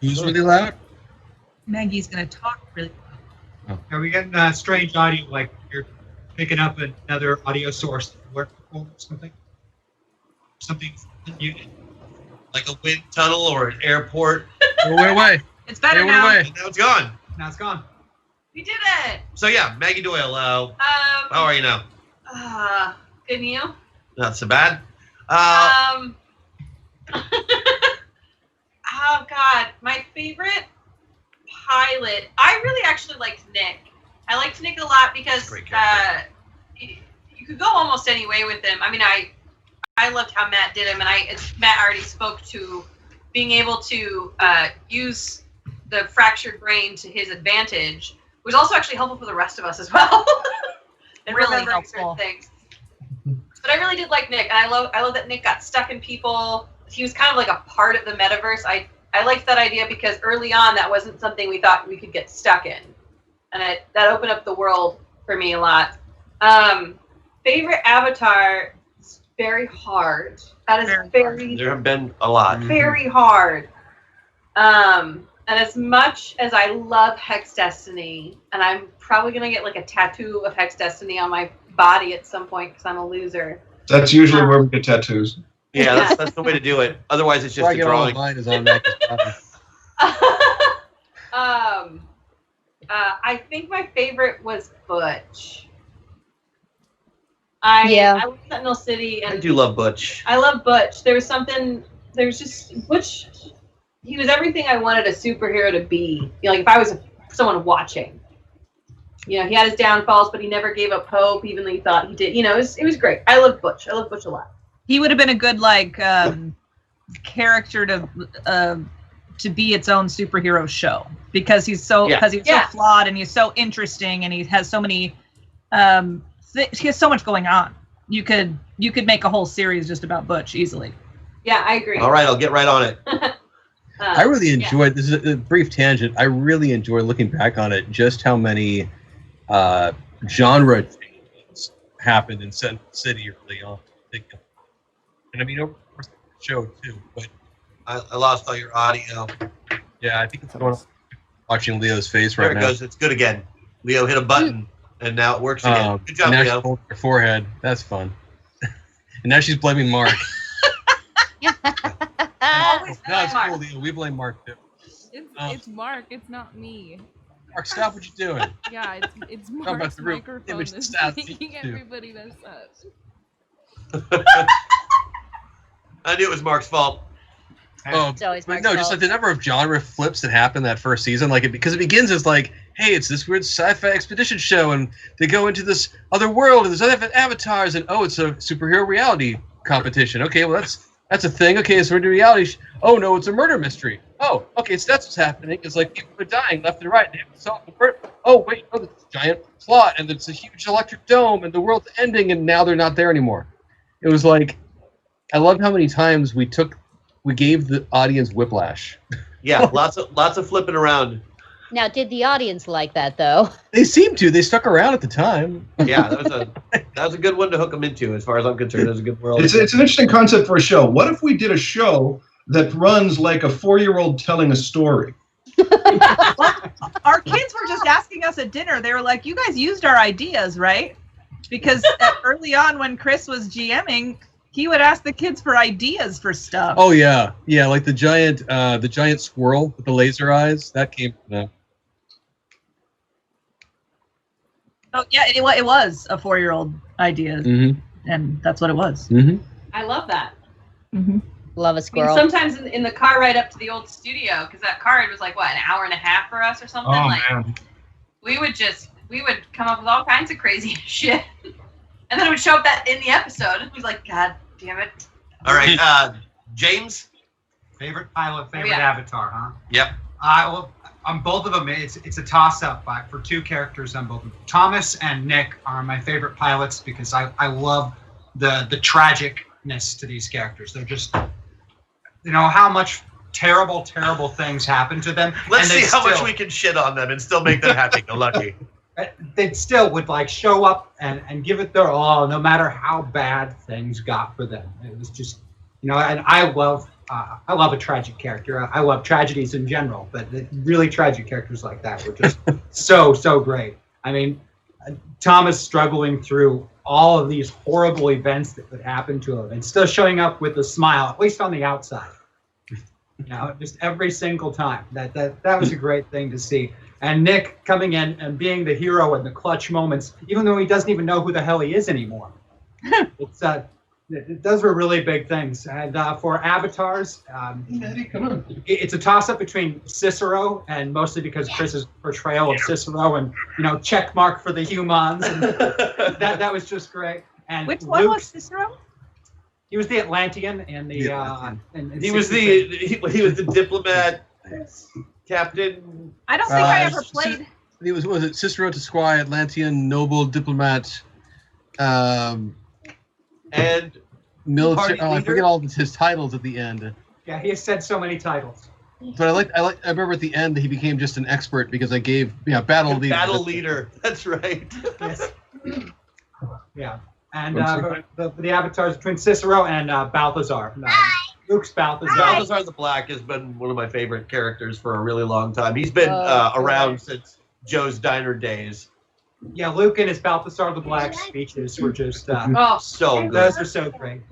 Who's really loud? Maggie's gonna talk really. Are we getting strange audio, like you're picking up another audio source or something? Something muted. Like a wind tunnel or an airport. Wait away. It's better Wait now. away. And now it's gone. Now it's gone. We did it. So yeah, Maggie Doyle. How are you now? Good, and you? Not so bad. Oh God, my favorite pilot. I really actually liked Nick. I liked Nick a lot because Great character. you could go almost any way with him. I mean, I loved how Matt did him, and Matt already spoke to being able to use the fractured brain to his advantage, was also actually helpful for the rest of us as well. And Really remembering helpful. certain things. But I really did like Nick, and I love that Nick got stuck in people. He was kind of like a part of the metaverse. I liked that idea because early on that wasn't something we thought we could get stuck in, and that opened up the world for me a lot. Favorite avatar is very hard. That is very There have been a lot. very hard. And as much as I love Hex Destiny, and I'm probably gonna get like a tattoo of Hex Destiny on my body at some point because I'm a loser. That's usually where we get tattoos. Yeah, that's the way to do it. Otherwise, it's just a drawing. Mine is on Maggie's body. I think my favorite was Butch. Yeah. I love Sentinel City, and I do love Butch. I love Butch. There was just Butch. He was everything I wanted a superhero to be. You know, like if I was someone watching. You know, he had his downfalls, but he never gave up hope, even though he thought he did. You know, it was great. I love Butch. I love Butch a lot. He would have been a good character to be its own superhero show because he's so flawed and he's so interesting and he has so many he has so much going on. You could make a whole series just about Butch easily. Yeah, I agree. All right, I'll get right on it. I really enjoyed, this is a brief tangent, I really enjoy looking back on it, just how many genre changes happened in Central City early on. And I mean, over the course of the show too, but I lost all your audio. yeah, I think it's going on. Watching Leo's face There right it now. goes. It's good again. Leo hit a button, and now it works again. Good job, now Leo. she's holding her forehead. That's fun. And now she's blaming Mark. Always No, it's Mark. cool, Leo. We blame Mark too. It's Mark. It's not me. Mark, stop what you're doing. Yeah, it's Talking about Mark's the real microphone image that's stats making too. everybody mess up. I knew it was Mark's fault. Oh, It's always but Mark's no, just fault. like the number of genre flips that happened that first season, like because it begins as like, hey, it's this weird sci-fi expedition show, and they go into this other world, and there's other avatars, and oh, it's a superhero reality competition. Okay, well that's a thing. Okay, so we're doing reality. Oh no, it's a murder mystery. Oh, okay, so that's what's happening. It's like people are dying left and right. And they have to solve the murder. Oh wait, oh, there's a giant plot, and there's a huge electric dome, and the world's ending, and now they're not there anymore. It was like, I loved how many times we gave the audience whiplash. Yeah, lots of flipping around. Now, did the audience like that though? They seemed to. They stuck around at the time. Yeah, that was a good one to hook them into, as far as I'm concerned. It was a good world. It's an interesting concept for a show. What if we did a show that runs like a 4-year-old telling a story? Our kids were just asking us at dinner. They were like, "You guys used our ideas, right?" Because early on, when Chris was GMing, he would ask the kids for ideas for stuff. Oh yeah, like the giant squirrel with the laser eyes that came from them. Oh yeah, it was a 4-year-old idea, Mm-hmm. and that's what it was. Mm-hmm. I love that. Mm-hmm. Love a I mean, squirrel. sometimes in the car ride up to the old studio, because that car ride was like what, an hour and a half for us or something. Oh like man. we would come up with all kinds of crazy shit, and then it would show up that in the episode. It was like, God damn it. All right, James. Favorite pilot, favorite yeah. avatar, huh? Yep. Well, on both of them, it's a toss-up for two characters on both of them. Thomas and Nick are my favorite pilots because I love the tragicness to these characters. They're just, how much terrible things happen to them. Let's and see how much we can shit on them and still make them happy-go-lucky. They still would show up and give it their all, no matter how bad things got for them. It was just, and I love I love a tragic character. I love tragedies in general, but really tragic characters like that were just so great. I mean, Thomas struggling through all of these horrible events that would happen to him and still showing up with a smile, at least on the outside. You know, just every single time. That was a great thing to see. And Nick coming in and being the hero in the clutch moments, even though he doesn't even know who the hell he is anymore. Those were really big things. And for avatars, Eddie, come on. it's a toss-up between Cicero, and mostly because Chris's portrayal of Cicero, and check mark for the humans, and that was just great. And Which one was Cicero? He was the Atlantean, and the He was the diplomat captain. I don't think I ever played. He was it Cicero to Squire, Atlantean, noble, diplomat, And military. Party Oh, I leader? forget all of his titles at the end. Yeah, he has said so many titles. But I remember at the end that he became just an expert because I gave battle leader. Battle leader. That's right. Yes. Yeah. And the avatars between Cicero and Balthazar. Luke's Balthazar. Balthazar the Black has been one of my favorite characters for a really long time. He's been around since Joe's Diner days. Yeah, Luke and his Balthazar the Black speeches were just So good. those are so great.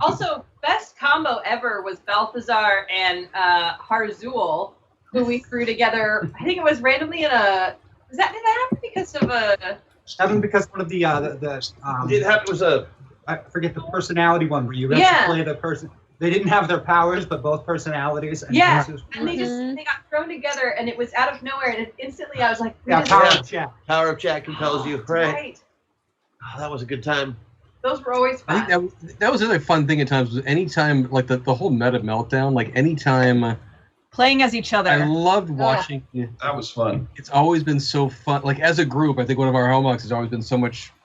Also, best combo ever was Balthazar and Harzul, who we threw together. I think it was randomly in a. Did that happen because of a? Happened because one of the It happened was a. I forget the personality one where you have to play the person. They didn't have their powers, but both personalities. And Yeah, this is- and they got thrown together, and it was out of nowhere, and instantly I was like, yeah, "This is power it." of chat. Power of chat compels you. Right. Right. Oh, that was a good time. Those were always I fun. think that was another fun thing at times. Was anytime like the whole meta meltdown, like anytime. Playing as each other. I loved watching. That was fun. It's always been so fun. Like as a group, I think one of our hallmarks has always been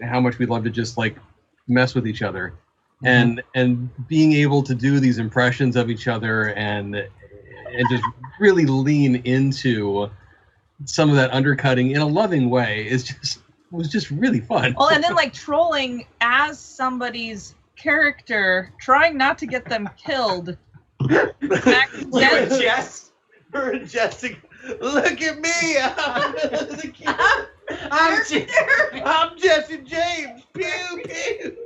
how much we love to just like mess with each other, and being able to do these impressions of each other and just really lean into some of that undercutting in a loving way was just really fun. Well, and then like trolling as somebody's character, trying not to get them killed. We're ingesting. Look at me! I'm Jesse James. Pew pew.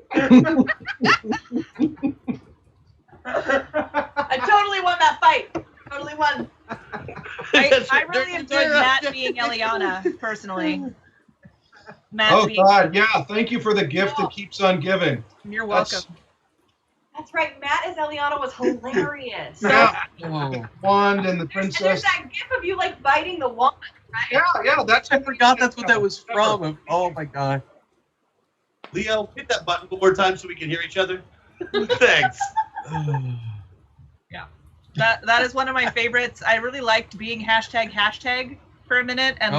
I totally won that fight. Totally won. I really enjoyed Matt being Eliana, personally. Matt being, God, yeah. Thank you for the gift that keeps on giving. You're welcome. That's right. Matt as Eliana was hilarious. Yeah. Oh. The wand and the And there's princess. that gif of you like biting the wand, right? Yeah, that's. I forgot that's what that was from. Oh my god. Leo, hit that button one more time so we can hear each other. Thanks. That is one of my favorites. I really liked being hashtag for a minute and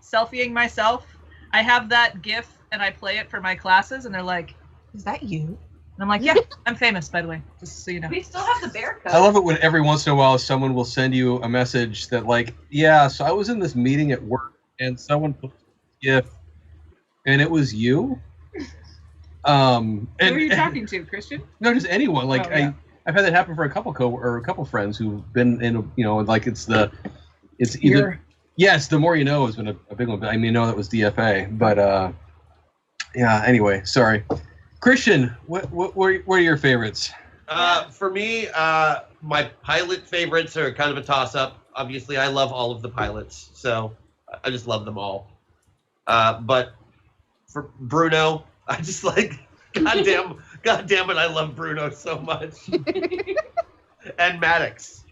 selfieing myself. I have that GIF and I play it for my classes and they're like, "Is that you?" And I'm like, "Yeah, I'm famous, by the way, just so you know." We still have the bear code. I love it when every once in a while someone will send you a message that like, yeah, so I was in this meeting at work and someone put a GIF and it was you. Who And are you talking to, Christian? no, just anyone. Like Oh, yeah. I've had that happen for a couple friends who've been in, like it's either yes, the more you know has been a big one. But I mean, no, that was DFA. But yeah. Anyway, sorry, Christian. What are your favorites? For me, my pilot favorites are kind of a toss-up. Obviously, I love all of the pilots, so I just love them all. But for Bruno, I just like, God damn it, I love Bruno so much. And Maddox.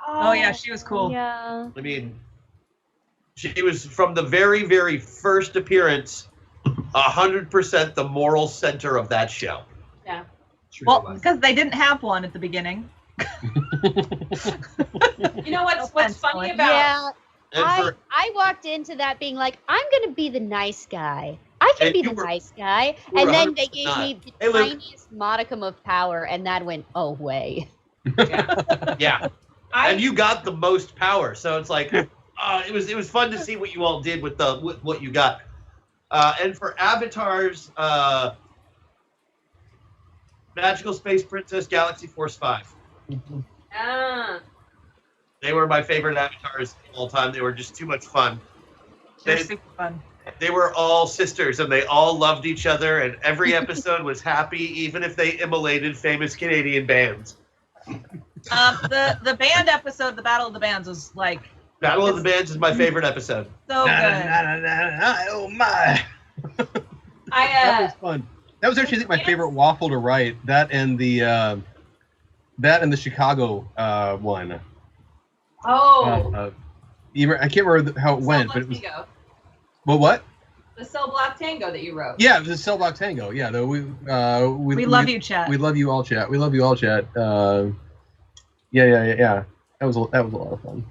Oh yeah, she was cool. Yeah. I mean, she was from the very, very first appearance, 100% the moral center of that show. Yeah. Well, because they didn't have one at the beginning. You know what's funny Ellen. about? Yeah. I walked into that being like, I'm gonna be the nice guy. I can And be you the were- nice guy. you And were then they 100% gave not. me the Hey, Luke. tiniest modicum of power, and that went away. Yeah. And you got the most power, so it's like, it was fun to see what you all did with what you got. And for avatars, Magical Space Princess Galaxy Force 5. Ah. They were my favorite avatars of all time. They were just too much fun. They're They, super fun. they were all sisters, and they all loved each other, and every episode was happy, even if they immolated famous Canadian bands. The band episode, the Battle of the Bands, was like Battle of the Bands is my favorite episode. so good. Oh my! That was fun. That was actually, I think, my favorite waffle to write. That and the Chicago one. Oh. I can't remember how it went, but it was. Well, what? The Cell Block Tango that you wrote. Yeah, it was a Cell Block Tango. Yeah, though we love you, chat. We love you all, chat. We love you all, chat. Yeah. That was a lot of fun.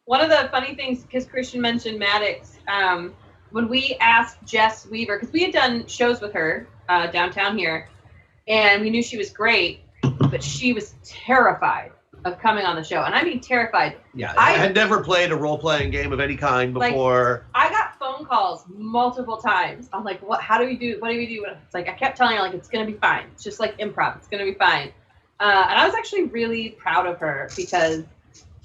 One of the funny things, because Christian mentioned Maddox, when we asked Jess Weaver, because we had done shows with her downtown here, and we knew she was great, but she was terrified of coming on the show, and I mean terrified. Yeah, I had never played a role-playing game of any kind before. I got phone calls multiple times. I'm like, what? How do we do? What do we do? It's like I kept telling her, like, it's gonna be fine. It's just like improv. It's gonna be fine. And I was actually really proud of her because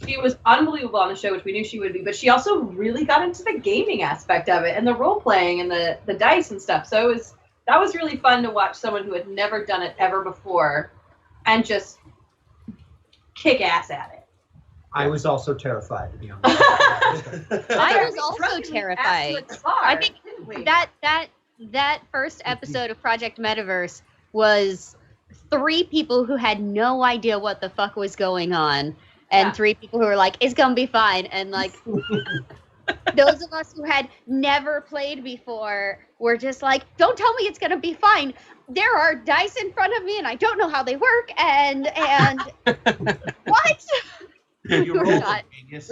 she was unbelievable on the show, which we knew she would be. But she also really got into the gaming aspect of it and the role-playing and the dice and stuff. So that was really fun to watch someone who had never done it ever before and just kick ass at it. I was also terrified, to be honest. I was also terrified. I think that first episode of Project Metaverse was 3 people who had no idea what the fuck was going on, and 3 people who were like, "It's gonna be fine," and like those of us who had never played before were just like, "Don't tell me it's gonna be fine. There are dice in front of me, and I don't know how they work." And what? You rolled genius.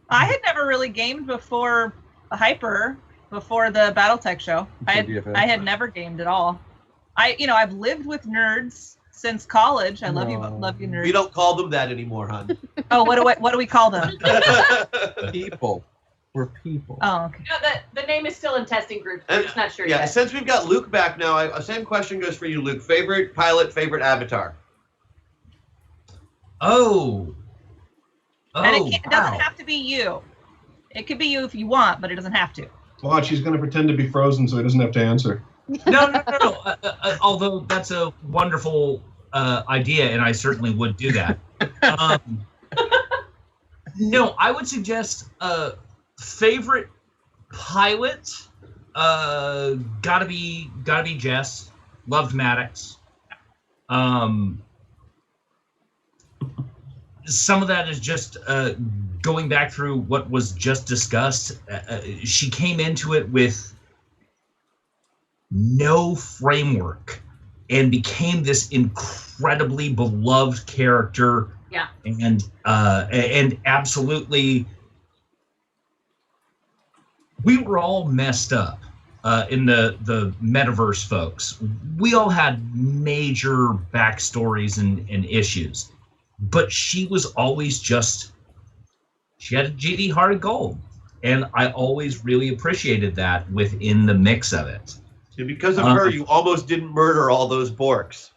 I had never really gamed before before the BattleTech show. I had never gamed at all. I've lived with nerds since college. I love you nerds. We don't call them that anymore, hon. Oh, what do we call them? People. We're people. Oh, okay. No, the name is still in testing groups. We're just not sure Yeah, yet. since we've got Luke back now, same question goes for you, Luke. Favorite pilot, favorite avatar? Oh. And it doesn't have to be you. It could be you if you want, but it doesn't have to. Watch, he's going to pretend to be frozen so he doesn't have to answer. No. Although that's a wonderful idea, and I certainly would do that. No, I would suggest favorite pilot. Gotta be Jess. Loved Maddox. Some of that is just going back through what was just discussed. She came into it with no framework and became this incredibly beloved character. Yeah. And absolutely, we were all messed up in the metaverse folks. We all had major backstories and issues, but she was always she had a GD heart of gold, and I always really appreciated that within the mix of it. And because of her, you almost didn't murder all those Borks.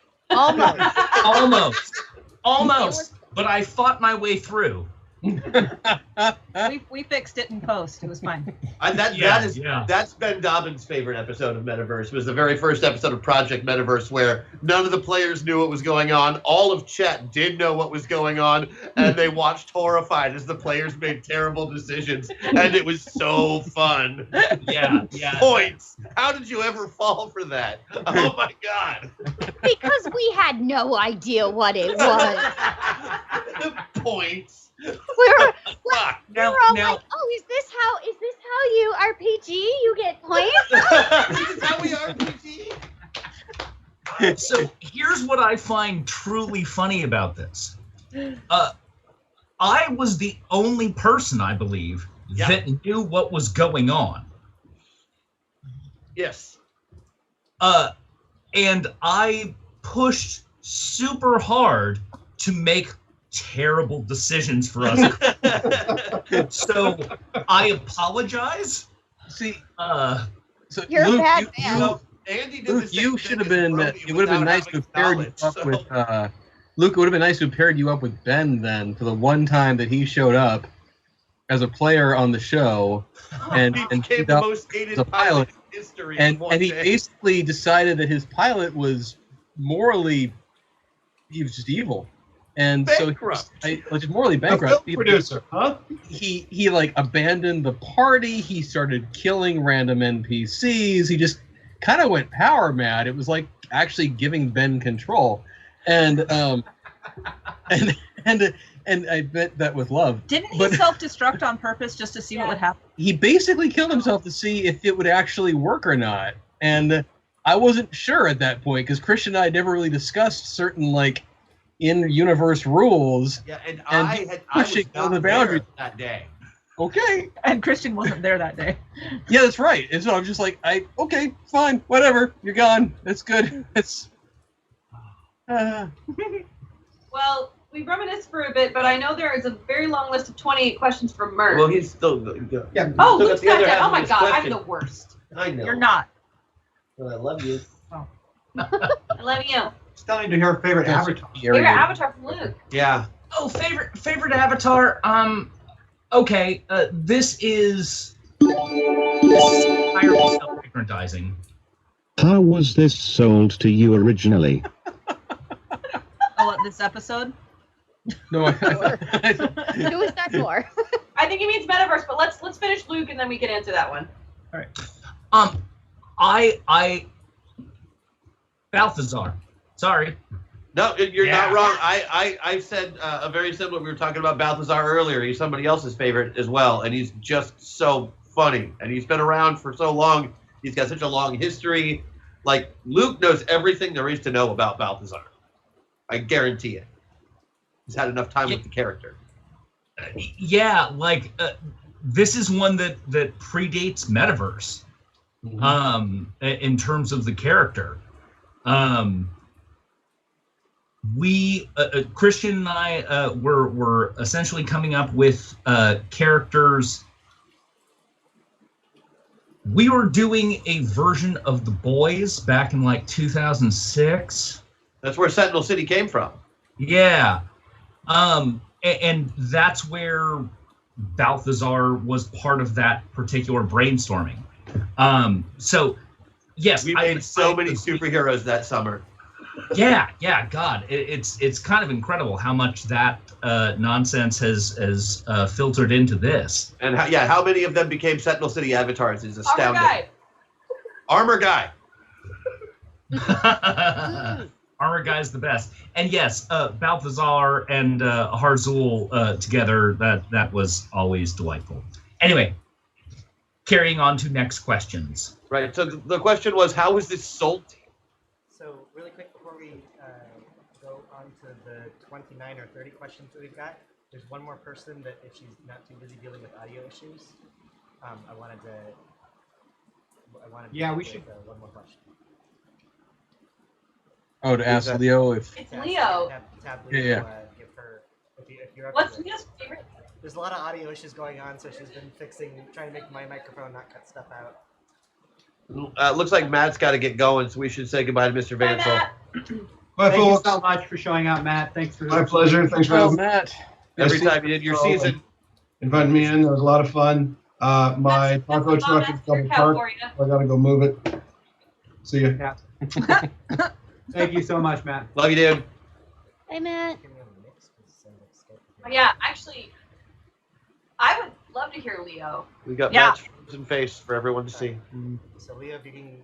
Almost. But I fought my way through. We fixed it in post. It was fine. That's Ben Dobbins' favorite episode of Metaverse. Was the very first episode of Project Metaverse where none of the players knew what was going on. All of chat did know what was going on, and they watched horrified as the players made terrible decisions, and it was so fun. Yeah. Points. How did you ever fall for that? Oh my god. Because we had no idea what it was. Points. We were all Now, like, "Oh, is this how you RPG? You get points?" This is how we RPG. So here's what I find truly funny about this. I was the only person, I believe, that knew what was going on. Yes. And I pushed super hard to make terrible decisions for us. So I apologize. See, so You're Luke, a bad man. Andy did the Luke, same you thing should have as been. Brody It would have been without nice to having have paired you knowledge, up so- with. Luke, it would have been nice to have paired you up with Ben then for the one time that he showed up as a player on the show, and He and became teamed the up most as hated a pilot, in history in one and he day. basically decided that his pilot was morally, he was just evil, and Bankrupt. so he was just morally A bankrupt. film producer, huh? He like abandoned the party. He started killing random NPCs. He just kind of went power mad. It was like actually giving Ben control, and and I bet that with love. Didn't he But self-destruct on purpose just to see what would happen? he basically killed himself to see if it would actually work or not. And I wasn't sure at that point because Christian and I never really discussed certain like in-universe rules. Yeah, and he I was pushing not the boundaries there that day. Okay. And Christian wasn't there that day. Yeah, that's right. And so I'm just like, okay, fine, whatever. You're gone. That's good. It's. Well, we reminisced for a bit, but I know there is a very long list of 28 questions from Mert. Well, he's still. Yeah. Oh, still Luke's got the got other that. half Oh of my his god, I'm question. the worst. I know. You're not. Well, I love you. I love you. Still need to hear favorite avatar. Favorite avatar from Luke. Yeah. Oh, favorite avatar. Okay. This is entirely self-aggrandizing. How was this sold to you originally? Oh, what, this episode? No, Who is that for? I think he means metaverse, but let's finish Luke and then we can answer that one. All right. I Balthazar. Sorry. No, you're Yeah. not wrong. I said a very similar. We were talking about Balthazar earlier. He's somebody else's favorite as well, and he's just so funny. And he's been around for so long. He's got such a long history. Like Luke knows everything there is to know about Balthazar. I guarantee it. He's had enough time with the character. Yeah, like this is one that predates Metaverse. In terms of the character. We Christian and I were essentially coming up with characters. We were doing a version of The Boys back in like 2006. That's where Sentinel City came from. Yeah. And that's where Balthazar was part of that particular brainstorming. So yes, We made so many superheroes that summer. Yeah, God, it's kind of incredible how much that nonsense has filtered into this. And how many of them became Sentinel City avatars is astounding. Armor guy. Armor Guy's the best. And yes, Balthazar and Harzul together, that was always delightful. Anyway, carrying on to next questions. Right. So the question was, how was this sold? So really quick before we go on to the 29 or 30 questions that we've got, there's one more person that if she's not too busy dealing with audio issues, I wanted to. Yeah, we with, should. one more question. Oh, to ask Leo if. It's Leo. Tab Leo, Yeah. Give her, if you're up What's to it. Leo's favorite? There's a lot of audio issues going on, so she's been trying to make my microphone not cut stuff out. Looks like Matt's got to get going, so we should say goodbye to Mr. Bye, Vansel. Matt. Bye, Thank you folks. so much for showing up, Matt. Thanks for My pleasure. Thanks for Well, having me. Matt. Every Yes, time you did your season. Inviting me in. It was a lot of fun. My That's taco the truck mom is double cow parked. for you. I gotta go move it. See ya. Yeah. Thank you so much, Matt. Love you, dude. Hey, Matt. Yeah, actually, I would love to hear Leo. We got Yeah. Matt's frozen face for everyone to see. So Leo, if you can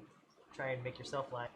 try and make yourself live.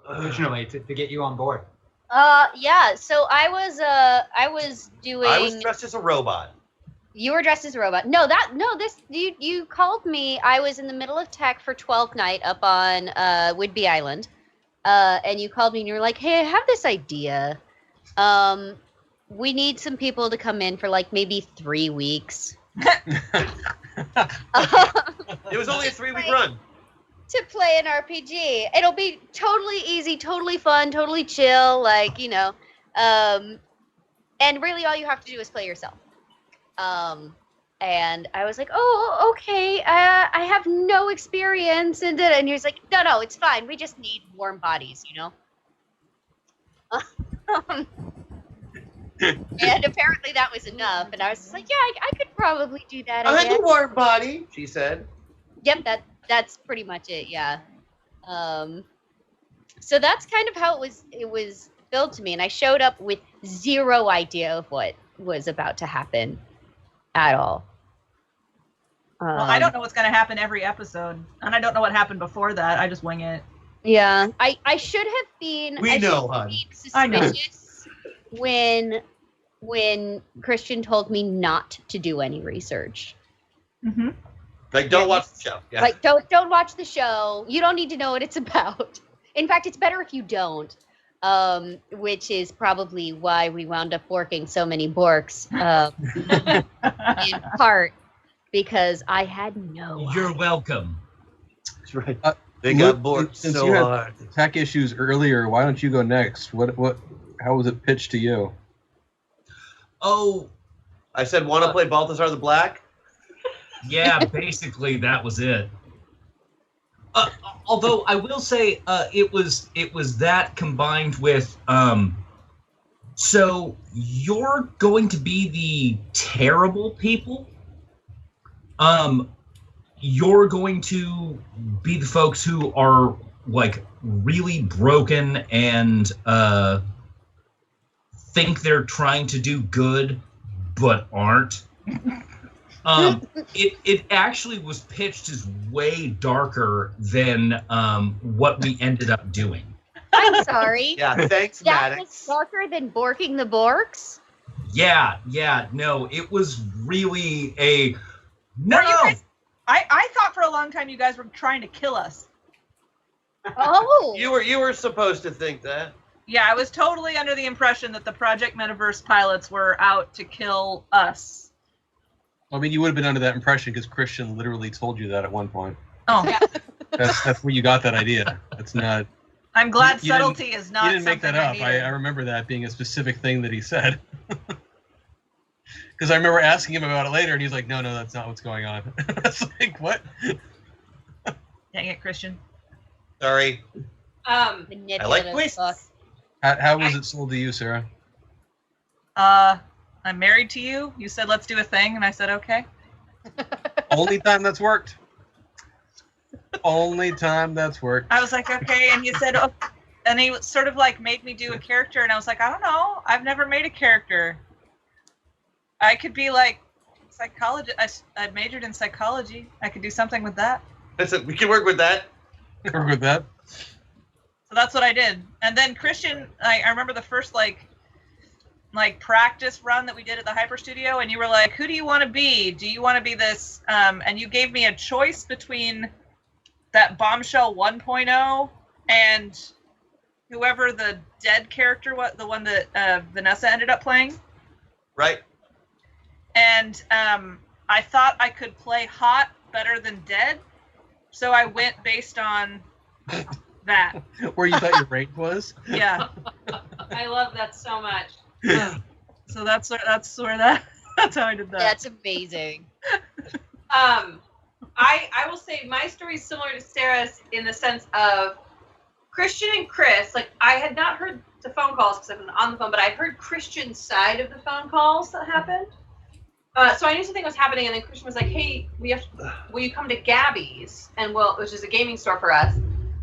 originally to get you on board? Yeah. So I was doing. I was dressed as a robot. You were dressed as a robot. You called me. I was in the middle of tech for 12th night up on Whidbey Island. And you called me and you were like, "Hey, I have this idea. We need some people to come in for like maybe 3 weeks." It was only a 3-week run. To play an RPG. It'll be totally easy, totally fun, totally chill, like, you know. And really all you have to do is play yourself. And I was like, "Oh, okay. I have no experience." And he was like, No, it's fine. We just need warm bodies, you know? And apparently that was enough. And I was just like, yeah, I could probably do that. I I had guess. a warm body, she said. Yep, that's pretty much it, yeah. So that's kind of how it was billed to me, and I showed up with zero idea of what was about to happen at all. Well, I don't know what's going to happen every episode, and I don't know what happened before that. I just wing it. Yeah, I should have been. We know, hon. I know. Suspicious when Christian told me not to do any research. Mm-hmm. Like, don't watch the show. Yeah. Like, don't watch the show. You don't need to know what it's about. In fact, it's better if you don't. Which is probably why we wound up working so many borks. In part because I had no. You're welcome. That's right. They got bored since so you had hard. Tech issues earlier. Why don't you go next? What? How was it pitched to you? Oh, I said, want to play Balthazar the Black? yeah, basically that was it. Although I will say it was that combined with so you're going to be the terrible people. You're going to be the folks who are like really broken and think they're trying to do good but aren't. It actually was pitched as way darker than what we ended up doing. I'm sorry. Yeah, thanks, That Maddox. was darker than Borking the Borks? Yeah, no, it was really a no. Were you guys- I thought for a long time you guys were trying to kill us. Oh. You were supposed to think that. Yeah, I was totally under the impression that the Project Metaverse pilots were out to kill us. I mean, you would have been under that impression because Christian literally told you that at one point. Oh, That's where you got that idea. That's not. I'm glad You didn't- subtlety is not. He didn't make that something up. I I needed. remember that being a specific thing that he said. Because I remember asking him about it later, and he's like, "No, that's not what's going on." It's like, what? Dang it, Christian. Sorry. I like twists. How was it sold to you, Sarah? I'm married to you. You said let's do a thing, and I said okay. Only time that's worked. Only time that's worked. I was like okay, and you said, oh, and he sort of like made me do a character, and I was like, I don't know, I've never made a character. I could be like psychology. I majored in psychology. I could do something with that. We can work with that. Work with that. So that's what I did. And then Christian, I remember the first like practice run that we did at the Hyper Studio, and you were like, "Who do you want to be? Do you want to be this?" And you gave me a choice between that Bombshell 1.0 and whoever the dead character was, the one that Vanessa ended up playing. Right. And I thought I could play hot better than dead, so I went based on that. Where you thought your rank was? Yeah. I love that so much. So that's how I did that. That's amazing. I will say my story is similar to Sarah's in the sense of Christian and Chris. Like, I had not heard the phone calls because I've been on the phone, but I heard Christian's side of the phone calls that happened. So I knew something was happening, and then Christian was like, "Hey, will you come to Gabby's, which is a gaming store for us,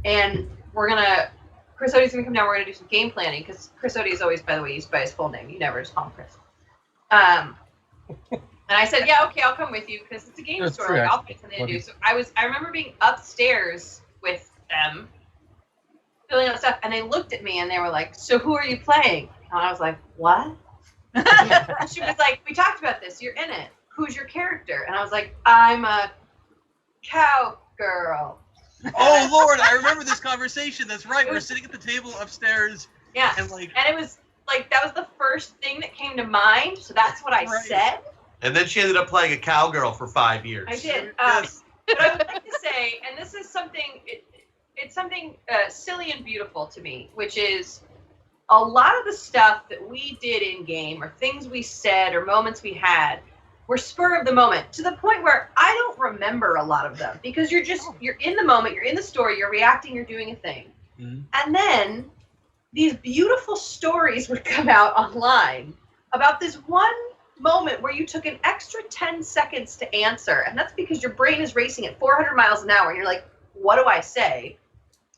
and Chris Odie's gonna come down. We're gonna do some game planning because Chris Odie is always, by the way, used by his full name. You never just call him Chris." And I said, "Yeah, okay, I'll come with you because it's a gaming store. Like, I'll find something to do." So I remember being upstairs with them, filling out stuff, and they looked at me and they were like, "So who are you playing?" And I was like, "What?" She was like, "We talked about this. You're in it. Who's your character?" And I was like, "I'm a cowgirl." Oh Lord, I remember this conversation. That's right. We're sitting at the table upstairs. Yeah. And like, and it was like that was the first thing that came to mind. So that's what I said. And then she ended up playing a cowgirl for 5 years. I did. Yes. But I would like to say, and this is something, it's something silly and beautiful to me, which is a lot of the stuff that we did in game, or things we said, or moments we had, were spur of the moment, to the point where I don't remember a lot of them, because you're in the moment, you're in the story, you're reacting, you're doing a thing. Mhm. And then these beautiful stories would come out online about this one moment where you took an extra 10 seconds to answer, and that's because your brain is racing at 400 miles an hour, and you're like, what do I say?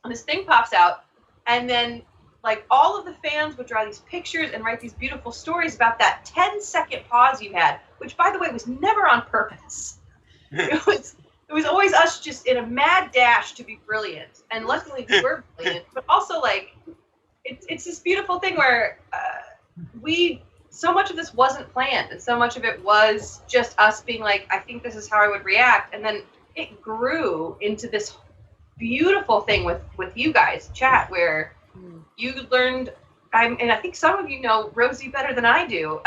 And this thing pops out, and then like all of the fans would draw these pictures and write these beautiful stories about that 10-second pause you had, which by the way was never on purpose. It was always us just in a mad dash to be brilliant, and luckily we were brilliant, but also like it's this beautiful thing where so much of this wasn't planned, and so much of it was just us being like, I think this is how I would react, and then it grew into this beautiful thing with you guys, chat, where you learned, and I think some of you know Rosie better than I do.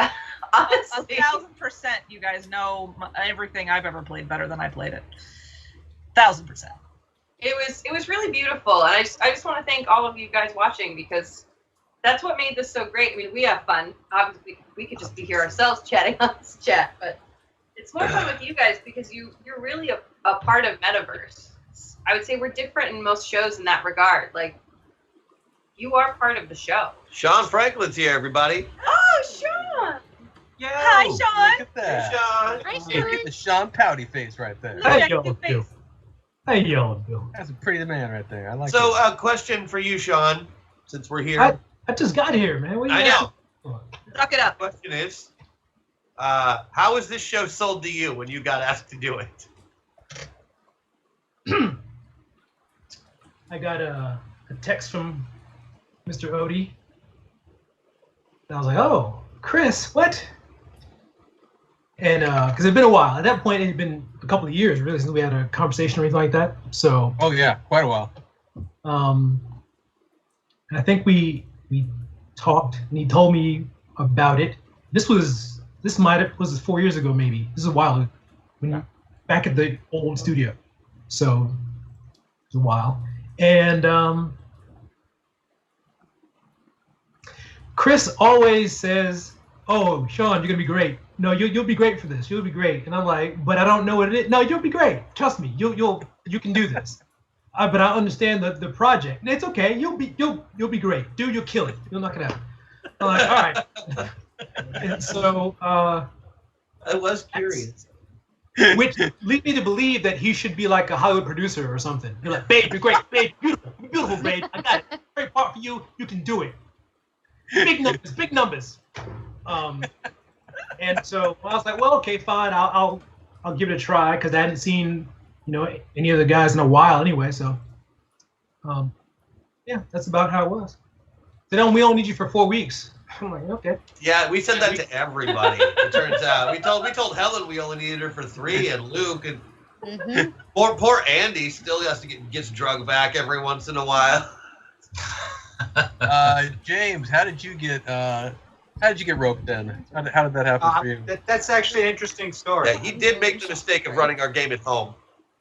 Honestly, 1,000%, you guys know everything I've ever played better than I played it. 1,000%. It was really beautiful, and I just want to thank all of you guys watching, because that's what made this so great. I mean, we have fun. Obviously, we could just be here ourselves chatting on this chat, but it's more fun with you guys because you're really a part of Metaverse. I would say we're different in most shows in that regard. Like, you are part of the show. Sean Franklin's here, everybody. Oh, Sean! Yeah. Hi, Sean. Look at that. Hey, Sean. Hi, Look at the Sean Pouty face right there. Look How at y'all your do? face. How y'all do? That's a pretty man right there. I like So, it. a question for you, Sean, since we're here. I just got here, man. What you I know. Suck it up. The question is, how was this show sold to you when you got asked to do it? I got a text from Mr. Odie. And I was like, oh, Chris, what? And because it'd been a while. At that point, it had been a couple of years, really, since we had a conversation or anything like that. So, Oh yeah, quite a while. and I think we talked, and he told me about it. This was 4 years ago, maybe. This is a while, back at the old studio. So it was a while. And Chris always says, "Oh, Sean, you're gonna be great. No, you'll be great for this. You'll be great." And I'm like, "But I don't know what it is." "No, you'll be great. Trust me. You can do this." But I understand the project. And it's okay. You'll be great. Dude, you'll kill it. You'll knock it out. I'm like, all right. And so I was curious. which leads me to believe that he should be like a Hollywood producer or something. You're like, "Babe, you're great. Babe, beautiful, babe. I got it. Great part for you. You can do it." Big numbers. And so I was like, well, okay, fine. I'll give it a try, because I hadn't seen, any of the guys in a while anyway. So, yeah, that's about how it was. They don't. We don't need you for 4 weeks. I'm like, okay. Yeah, we said that to everybody. It turns out we told Helen we only needed her for 3, and Luke, and poor Andy still has to gets drugged back every once in a while. James, how did you get roped in? How did that happen for you? That's actually an interesting story. Yeah, he did make the mistake of running our game at home.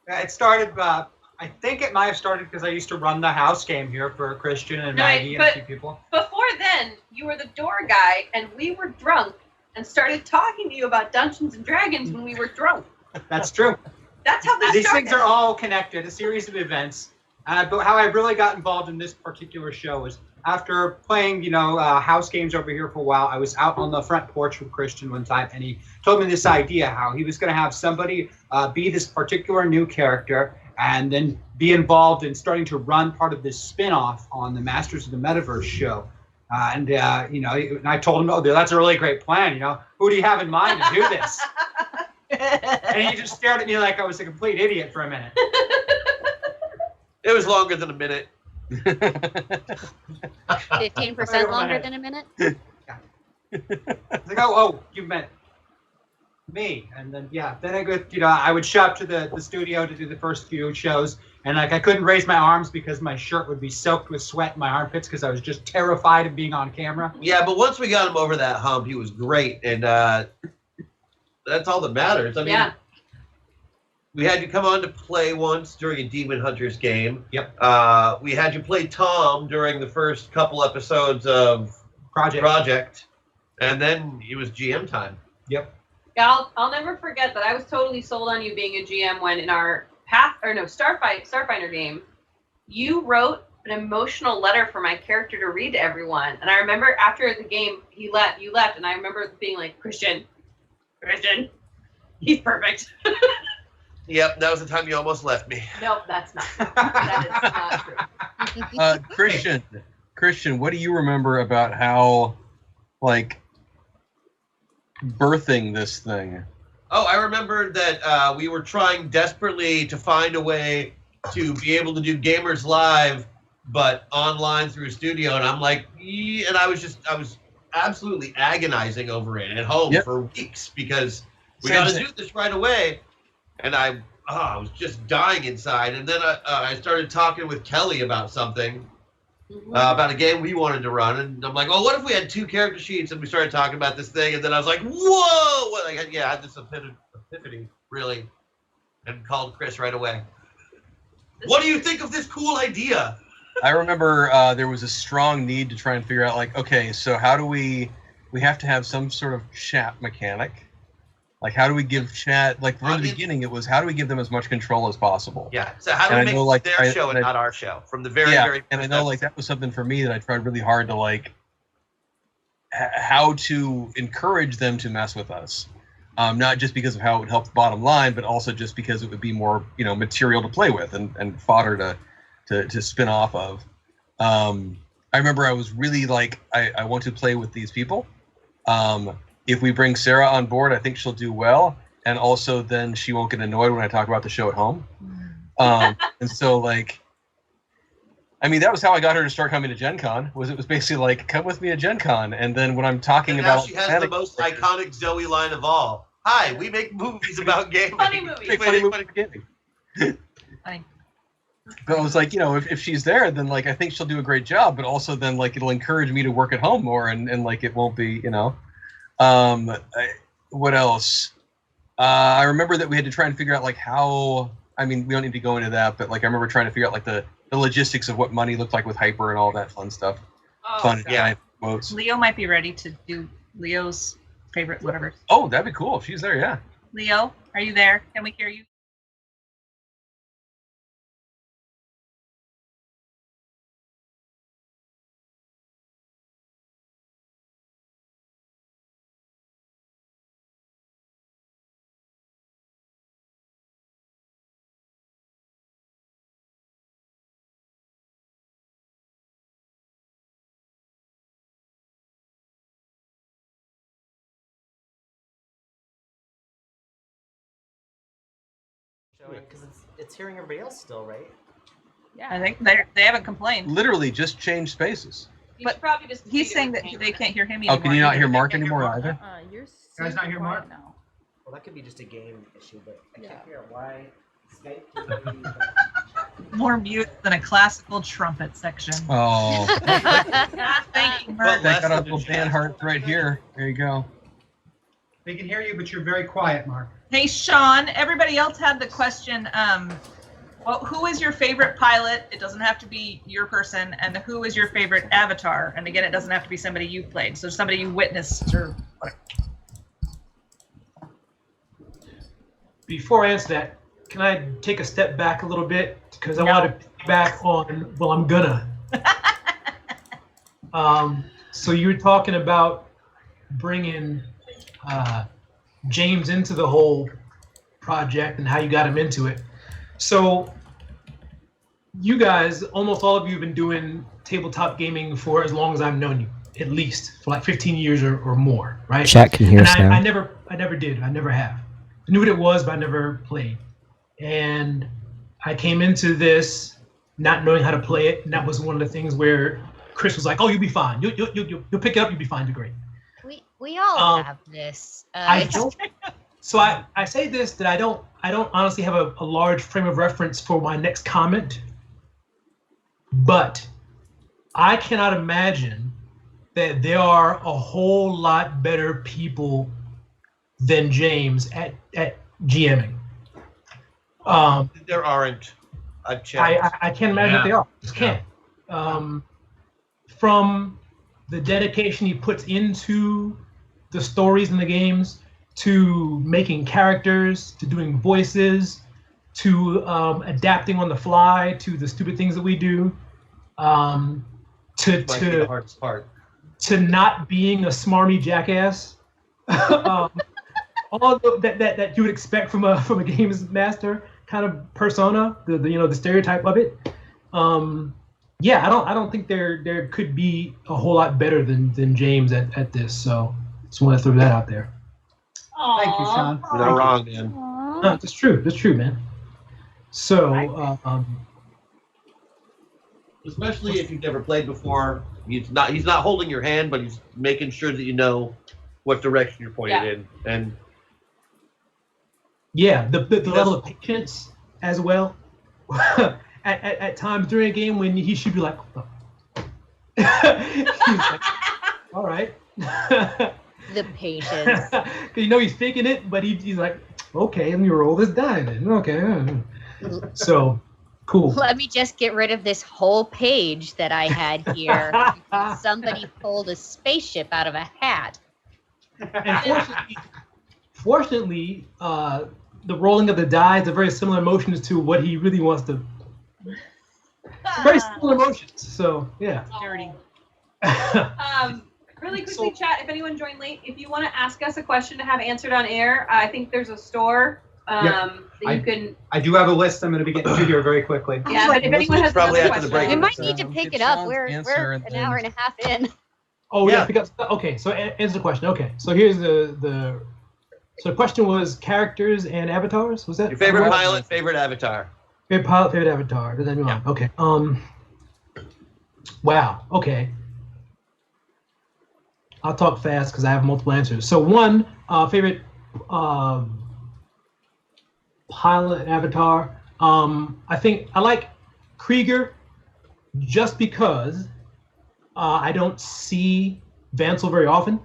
It started, I think it might have started because I used to run the house game here for Christian and Maggie and a few people. Before then, you were the door guy, and we were drunk and started talking to you about Dungeons and Dragons when we were drunk. That's true. That's how this These started. things are all connected, a series of events. But how I really got involved in this particular show was after playing, house games over here for a while. I was out on the front porch with Christian one time, and he told me this idea how he was going to have somebody be this particular new character, and then be involved in starting to run part of this spin-off on the Masters of the Metaverse show. And I told him, "Oh, that's a really great plan. Who do you have in mind to do this?" And he just stared at me like I was a complete idiot for a minute. It was longer than a minute. 15% longer than a minute. It's like, oh, you meant me. And then, then I go, I would show up to the studio to do the first few shows. And like, I couldn't raise my arms because my shirt would be soaked with sweat in my armpits because I was just terrified of being on camera. Yeah, but once we got him over that hump, he was great. And that's all that matters. I mean, we had you come on to play once during a Demon Hunters game. Yep. We had you play Tom during the first couple episodes of Project. And then it was GM time. Yep. Yeah, I'll never forget that I was totally sold on you being a GM when in our Starfinder game, you wrote an emotional letter for my character to read to everyone. And I remember after the game you left, and I remember being like, Christian, he's perfect. Yep, that was the time you almost left me. Nope, that's not true. That is not true. Christian, what do you remember about how, like, birthing this thing? Oh, I remember that we were trying desperately to find a way to be able to do Gamers Live, but online through a studio, and I'm like, and I was absolutely agonizing over it at home for weeks because we got to do this right away, and I was just dying inside. And then I started talking with Kelly about something. About a game we wanted to run, and I'm like, oh, what if we had 2 character sheets? And we started talking about this thing, and then I was like, whoa! I had this epiphany, really, and called Chris right away. What do you think of this cool idea? I remember there was a strong need to try and figure out, like, okay, so how do we have to have some sort of chat mechanic. Like, how do we give chat, like, from the beginning, it was, how do we give them as much control as possible? Yeah, so how do we make their show and not our show? From the very and I know, like, that was something for me that I tried really hard to, like, how to encourage them to mess with us. Not just because of how it would help the bottom line, but also just because it would be more, material to play with and fodder to spin off of. I remember I was really, like, I want to play with these people. If we bring Sarah on board, I think she'll do well, and also then she won't get annoyed when I talk about the show at home. And so, like, I mean, that was how I got her to start coming to Gen Con. It was basically like, come with me at Gen Con, and then when I'm talking and now about, she has the most iconic Zoe line of all. Hi, we make movies about gaming. Funny movies. Funny gaming. Funny. But I was like, if she's there, then, like, I think she'll do a great job, but also then, like, it'll encourage me to work at home more, and like, it won't be, what else? I remember that we had to try and figure out, like, how, I mean, we don't need to go into that, but, like, I remember trying to figure out, like, the logistics of what money looked like with Hyper and all that fun stuff. Quotes. Leo might be ready to do Leo's favorite whatever. Oh, that'd be cool if she's there, yeah. Leo, are you there? Can we hear you? Because it's hearing everybody else still, right? Yeah, I think they haven't complained. Literally just change spaces. But probably just he's saying that they can't hear him anymore. Oh, can you not hear Mark anymore either? You're guys not hear Mark? now. Well, that could be just a game issue, but I can't hear why Skype can't hear you, but More mute than a classical trumpet section. Oh. Thank you, Mark. They got a little band heart right here. There you go. They can hear you, but you're very quiet, Mark. Hey, Sean, everybody else had the question, who is your favorite pilot? It doesn't have to be your person. And who is your favorite avatar? And again, it doesn't have to be somebody you played. So somebody you witnessed or whatever. Before I answer that, can I take a step back a little bit? Because I want to back on, well, I'm gonna. So you were talking about bringing James into the whole project and how you got him into it. So you guys, almost all of you have been doing tabletop gaming for as long as I've known you, at least for like 15 years or more, right? Chat can hear us now. I never did. I never have. I knew what it was, but I never played. And I came into this not knowing how to play it, and that was one of the things where Chris was like, "Oh, you'll be fine. You'll pick it up. You'll be fine. You're great." We all have this. I don't. So I say this that I don't honestly have a large frame of reference for my next comment, but I cannot imagine that there are a whole lot better people than James at GMing. There aren't. I can't imagine that they are. Just can't. From the dedication he puts into the stories in the games, to making characters, to doing voices, to adapting on the fly to the stupid things that we do, Might be the hardest part. to not being a smarmy jackass. All that you would expect from a games master kind of persona, the stereotype of it. Yeah, I don't think there could be a whole lot better than James at this. So just want to throw that out there. Thank you, Sean. You're not wrong, man. No, that's true. That's true, man. So, Especially if you've never played before, he's not holding your hand, but he's making sure that you know what direction you're pointed in, and yeah, the level of patience as well. at times during a game when he should be like, oh. He's like, all right. The patience. He's faking it, but he's like, okay, let me roll this die then. Okay. So, cool. Let me just get rid of this whole page that I had here. Somebody pulled a spaceship out of a hat. And fortunately, the rolling of the die is a very similar emotions to what he really wants to. Very similar emotions. So, yeah. Dirty. Really quickly, chat, if anyone joined late, if you want to ask us a question to have answered on air, I think there's a store that you can... I do have a list I'm going to be getting to here very quickly. Yeah, but if anyone has another question... We might need to pick it up. We're an hour and a half in. Oh, yeah. Okay, so answer the question. Okay, so here's the question was characters and avatars? Was that? Your favorite pilot, favorite avatar. Favorite pilot, favorite avatar. Does that mean okay. Wow, okay. I'll talk fast because I have multiple answers. So one, favorite pilot avatar. I think I like Krieger just because I don't see Vansel very often.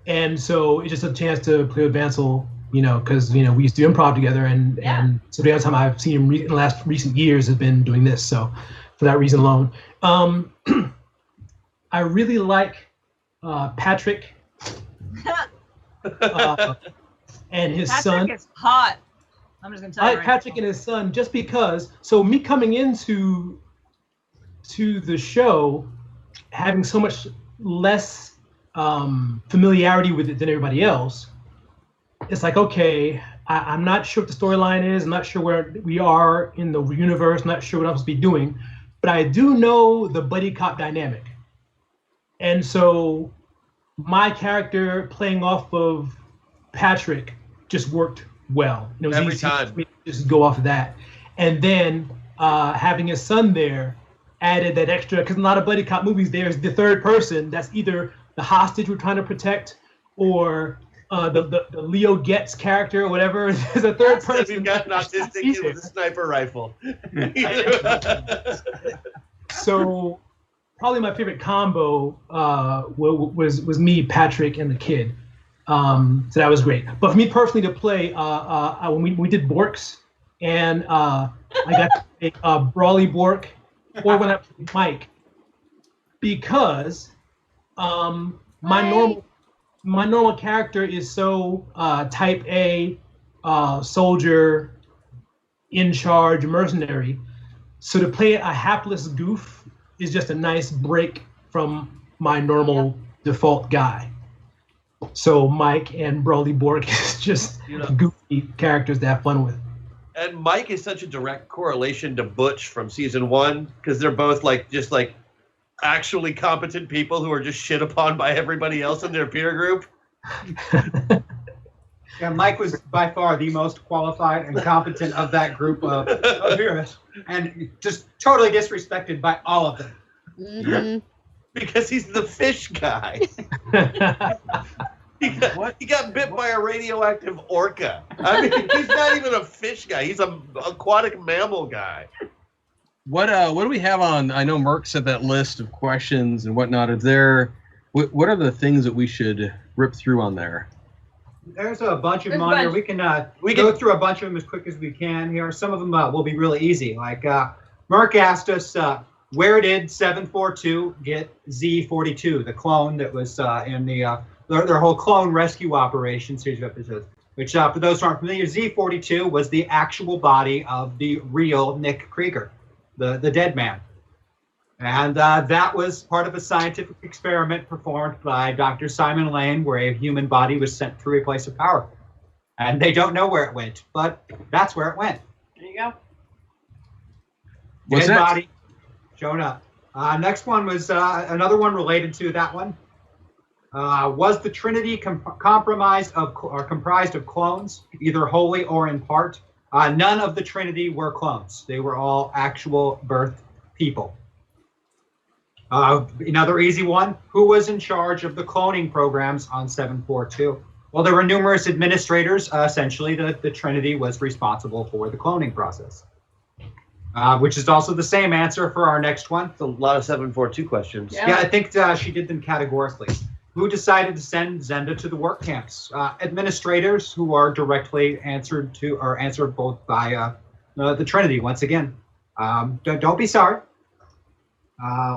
And so it's just a chance to play with Vansel, because, we used to do improv together. And so the other time I've seen him in the recent years has been doing this. So for that reason alone. I really like Patrick and his son. Patrick is hot. I'm just gonna tell you. I like Patrick and his son just because. So me coming into the show, having so much less familiarity with it than everybody else, it's like, okay, I'm not sure what the storyline is. I'm not sure where we are in the universe. I'm not sure what I'm supposed to be doing, but I do know the buddy cop dynamic. And so my character playing off of Patrick just worked well. It was Every easy time. for me to just go off of that. And then having his son there added that extra, because in a lot of buddy cop movies, there's the third person that's either the hostage we're trying to protect or the Leo Getz character or whatever. There's a third person. We've got an autistic kid with a sniper rifle. So probably my favorite combo was me, Patrick, and the kid. So that was great. But for me personally to play, when we did Borks, and I got to play Brawly Bork, or when I played Mike, because my normal character is so type A, soldier, in charge, mercenary. So to play a hapless goof is just a nice break from my normal default guy. So Mike and Brawly Bork is just goofy characters to have fun with. And Mike is such a direct correlation to Butch from season 1, because they're both just actually competent people who are just shit upon by everybody else in their peer group. Yeah, Mike was by far the most qualified and competent of that group of heroes. and just totally disrespected by all of them. Mhm. Because he's the fish guy. He got bit by a radioactive orca. I mean, he's not even a fish guy. He's an aquatic mammal guy. What do we have on? I know Merck said that list of questions and whatnot. Is there? What are the things that we should rip through on there? There's a bunch of them There's a on here. bunch. We can go through a bunch of them as quick as we can here. Some of them will be really easy. Like Merck asked us, where did 742 get Z42, the clone that was in the their whole clone rescue operation series of episodes? Which, for those who aren't familiar, Z42 was the actual body of the real Nick Krieger, the dead man. And that was part of a scientific experiment performed by Dr. Simon Lane, where a human body was sent to replace a power. And they don't know where it went, but that's where it went. There you go. What's Dead that? body showing up. Next one was another one related to that one. Was the Trinity comprised of clones, either wholly or in part? None of the Trinity were clones. They were all actual birth people. Another easy one. Who was in charge of the cloning programs on 742? Well, there were numerous administrators. Essentially, the Trinity was responsible for the cloning process. Which is also the same answer for our next one. It's a lot of 742 questions. Yeah, I think she did them categorically. Who decided to send Zenda to the work camps? Administrators who are directly answered both by the Trinity, once again. Don't be sorry.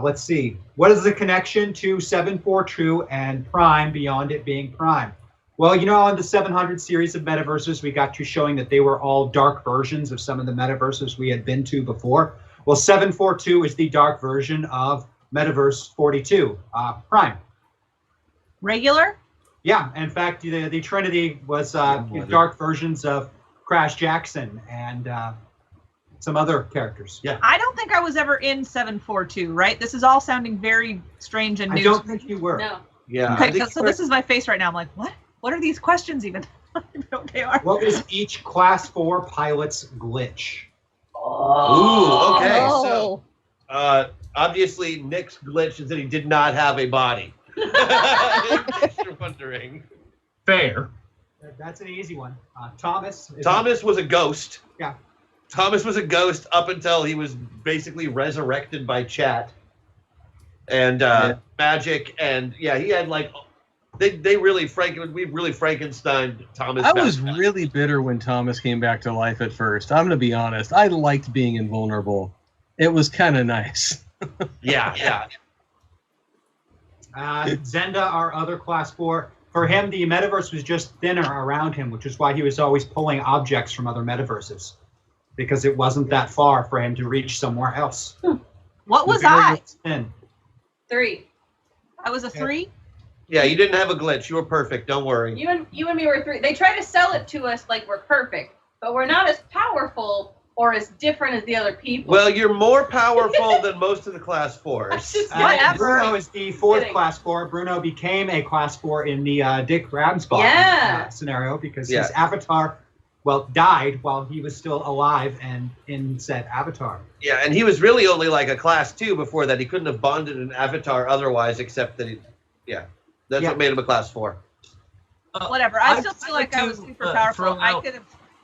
Let's see. What is the connection to 742 and Prime beyond it being Prime? Well, you know, in the 700 series of metaverses, we got to showing that they were all dark versions of some of the metaverses we had been to before. Well, 742 is the dark version of Metaverse 42, Prime. Regular? Yeah, in fact, the Trinity was dark versions of Crash Jackson and some other characters. Yeah. I don't think I was ever in 742, right? This is all sounding very strange and new. I don't think you were. No. Yeah. Okay, so this is my face right now. I'm like, what? What are these questions even? I don't even know what they are. What was each Class 4 pilot's glitch? Ooh, okay. Oh. So, obviously, Nick's glitch is that he did not have a body. In case you're wondering. Fair. That's an easy one. Thomas. Thomas was a ghost. Yeah. Thomas was a ghost up until he was basically resurrected by chat and magic, and yeah, he had like we really Frankensteined Thomas. I was back. really bitter when Thomas came back to life at first. I'm gonna be honest. I liked being invulnerable. It was kind of nice. Yeah. Zenda, our other Class 4. For him, the metaverse was just thinner around him, which is why he was always pulling objects from other metaverses, because it wasn't that far for him to reach somewhere else. What was The bigger I? it was thin. 3. I was a 3? Yeah, you didn't have a glitch. You were perfect. Don't worry. You and me were 3. They try to sell it to us like we're perfect, but we're not as powerful or as different as the other people. Well, you're more powerful than most of the Class 4s. Bruno is the fourth Kidding. Class 4. Bruno became a Class 4 in the Dick Ramsbottom scenario because his avatar, died while he was still alive and in said avatar. Yeah, and he was really only like a Class 2 before that. He couldn't have bonded an avatar otherwise, except that that's what made him a Class 4. Whatever. I I'd still feel like like I to, was super powerful. throw out-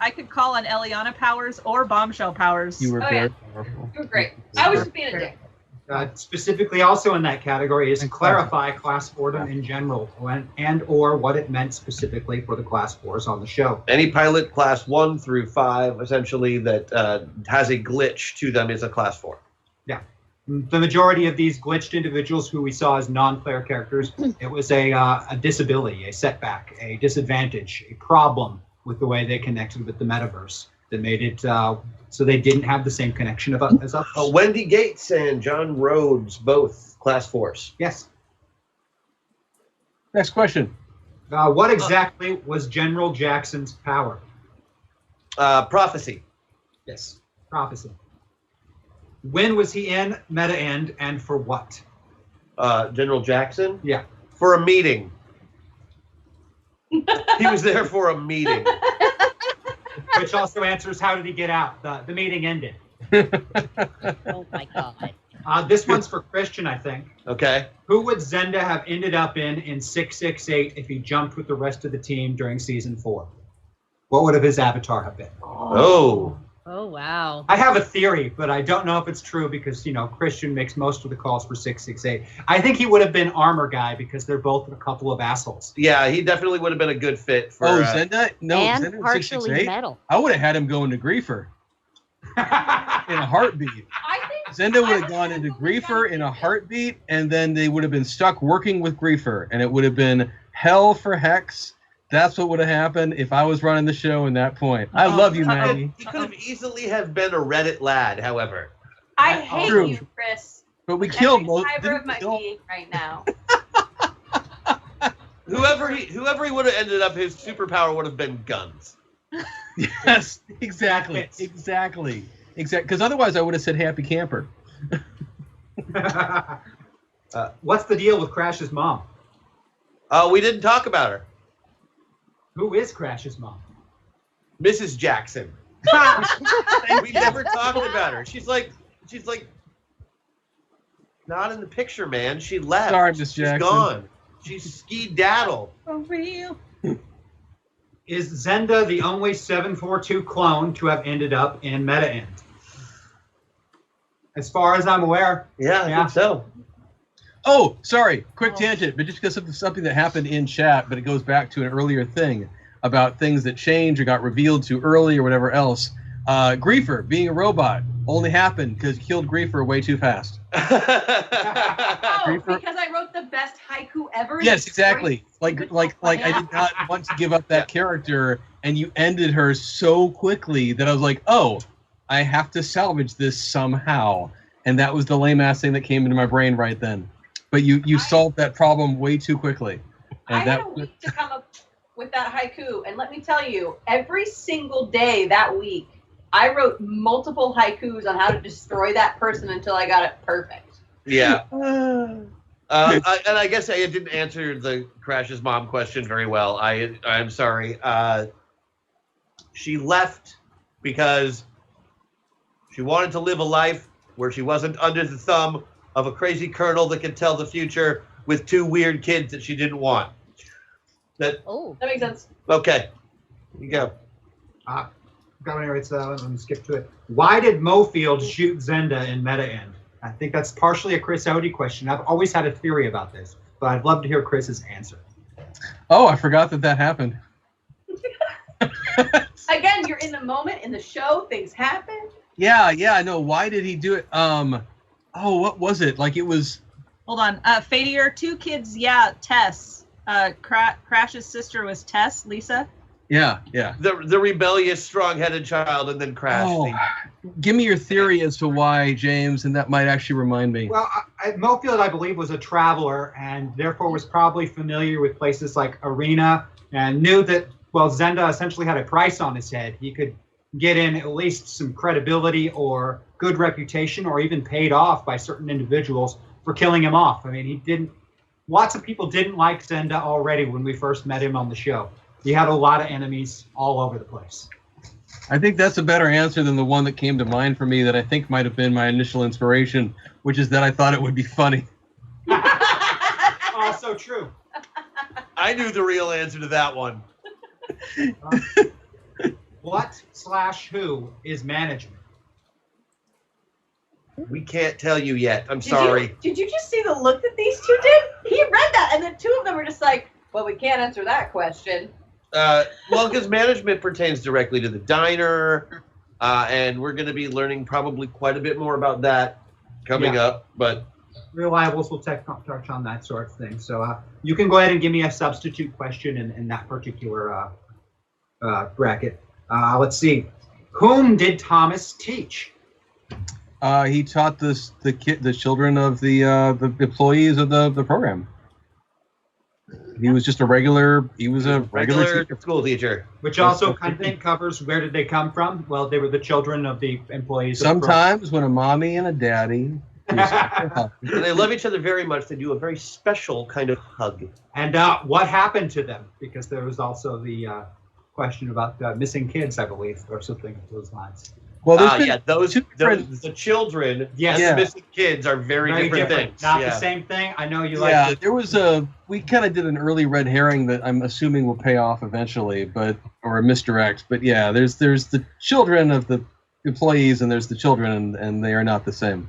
I could call on Eliana powers or bombshell powers. You were Oh, very yeah. powerful. You're great. I was just being a dick. Specifically also in that category is clarify Class 4 in general and or what it meant specifically for the Class 4s on the show. Any pilot Class 1 through 5, essentially, that has a glitch to them is a Class 4. Yeah. The majority of these glitched individuals who we saw as non-player characters, it was a disability, a setback, a disadvantage, a problem with the way they connected with the metaverse that made it so they didn't have the same connection as others. Wendy Gates and John Rhodes, both Class 4s. Yes. Next question. What exactly was General Jackson's power? Prophecy. Yes, prophecy. When was he in Meta End and for what? General Jackson? Yeah. For a meeting. He was there for a meeting. Which also answers how did he get out? The meeting ended. Oh my god. This one's for Christian, I think. Okay. Who would Zenda have ended up in 668 if he jumped with the rest of the team during season 4? What would his avatar have been? Oh. Oh wow. I have a theory, but I don't know if it's true because, Christian makes most of the calls for 668. I think he would have been Armor Guy because they're both a couple of assholes. Yeah, he definitely would have been a good fit for. Zenda? No, And Zenda in partially 668? metal. I would have had him go into Griefer in a heartbeat. I think Zenda would have gone into Griefer in a heartbeat, and then they would have been stuck working with Griefer, and it would have been hell for Hex. That's what would have happened if I was running the show in that point. I love you, Maggie. He could have easily have been a Reddit lad, however. I hate True. you, Chris. But we killed Every most. fiber of Didn't my kill, being right now. Whoever he would have ended up, his superpower would have been guns. yes, exactly. Because otherwise I would have said happy camper. What's the deal with Crash's mom? We didn't talk about her. Who is Crash's mom? Mrs. Jackson. We never talked about her. She's like not in the picture, man. She left. Sorry, Miss She's Jackson. gone. She's ski-daddled. For real. Is Zenda the only 742 clone to have ended up in Meta End? As far as I'm aware. Yeah, I think so. Oh, sorry. Quick tangent, but just because of something that happened in chat, but it goes back to an earlier thing about things that changed or got revealed too early or whatever else. Griefer being a robot only happened because you killed Griefer way too fast. Oh, because I wrote the best haiku ever. Yes, exactly. Like I did not want to give up that character, and you ended her so quickly that I was like, oh, I have to salvage this somehow. And that was the lame ass thing that came into my brain right then. But you solved that problem way too quickly. And I had a week to come up with that haiku, and let me tell you, every single day that week, I wrote multiple haikus on how to destroy that person until I got it perfect. Yeah. And I guess I didn't answer the Crash's mom question very well. I'm sorry. She left because she wanted to live a life where she wasn't under the thumb of a crazy colonel that could tell the future with 2 weird kids that she didn't want. That makes sense. Okay. You go. Let me skip to it. Why did Mofield shoot Zenda in Meta End? I think that's partially a Chris Odie question. I've always had a theory about this, but I'd love to hear Chris's answer. Oh, I forgot that happened. Again, you're in the moment, in the show, things happen. Yeah, I know. Why did he do it? Oh, what was it? Like it was. Hold on. Fadier, 2 kids. Yeah, Tess. Crash's sister was Tess, Lisa. Yeah. The rebellious, strong-headed child, and then Crash. Oh, give me your theory as to why, James, and that might actually remind me. Well, Mofield, I believe, was a traveler and therefore was probably familiar with places like Arena and knew that, Zenda essentially had a price on his head. He could get in at least some credibility or good reputation or even paid off by certain individuals for killing him off. I mean, lots of people didn't like Zenda already when we first met him on the show. He had a lot of enemies all over the place. I think that's a better answer than the one that came to mind for me that I think might have been my initial inspiration, which is that I thought it would be funny. Also true. I knew the real answer to that one. What/who is management? We can't tell you yet. I'm sorry. Did you just see the look that these 2 did? He read that, and then 2 of them were just like, well, we can't answer that question. Because management pertains directly to the diner, and we're going to be learning probably quite a bit more about that coming up. But Reliables will touch on that sort of thing. So you can go ahead and give me a substitute question in that particular bracket. Let's see. Whom did Thomas teach? He taught the children of the employees of the program. He was just a regular. He was a regular school teacher. Which also kind of covers where did they come from? Well, they were the children of the employees. Sometimes when a mommy and a daddy. And they love each other very much. They do a very special kind of hug. And what happened to them? Because there was also the question about missing kids, I believe, or something of those lines. Well, there's been yeah, those different- the children Yes. and Yeah. the missing kids are very, different things. Not yeah. the same thing. I know you yeah, like. there was we kind of did an early red herring that I'm assuming will pay off eventually, or a misdirect. But yeah, there's the children of the employees and there's the children, and they are not the same.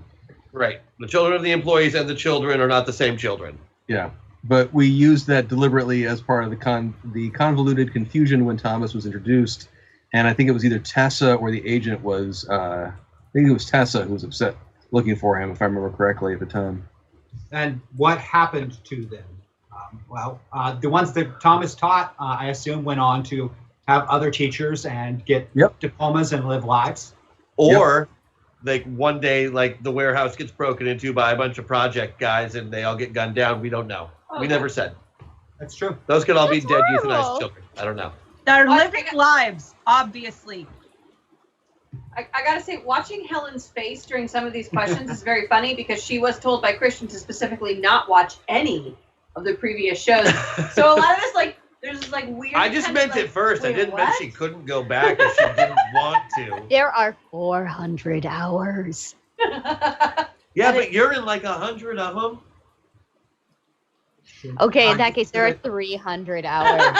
Right. The children of the employees and the children are not the same children. Yeah, but we used that deliberately as part of the convoluted confusion when Thomas was introduced, and I think it was either Tessa or the agent was. I think it was Tessa who was upset looking for him, if I remember correctly at the time. And what happened to them? The ones that Thomas taught, I assume, went on to have other teachers and get diplomas and live lives. Or, like, one day, like, the warehouse gets broken into by a bunch of project guys and they all get gunned down. We don't know. We never said. That's true. Those could all be That's dead horrible. euthanized children. I don't know. They're living lives, obviously. I gotta say, watching Helen's face during some of these questions is very funny because she was told by Christian to specifically not watch any of the previous shows. So a lot of this, like, there's this, like, weird. I just kind meant of, like, it first. I wait, didn't mean what? she couldn't go back if she didn't want to. There are 400 hours. Yeah, but you're in like 100 of them. Okay, in that case, there are 300 hours.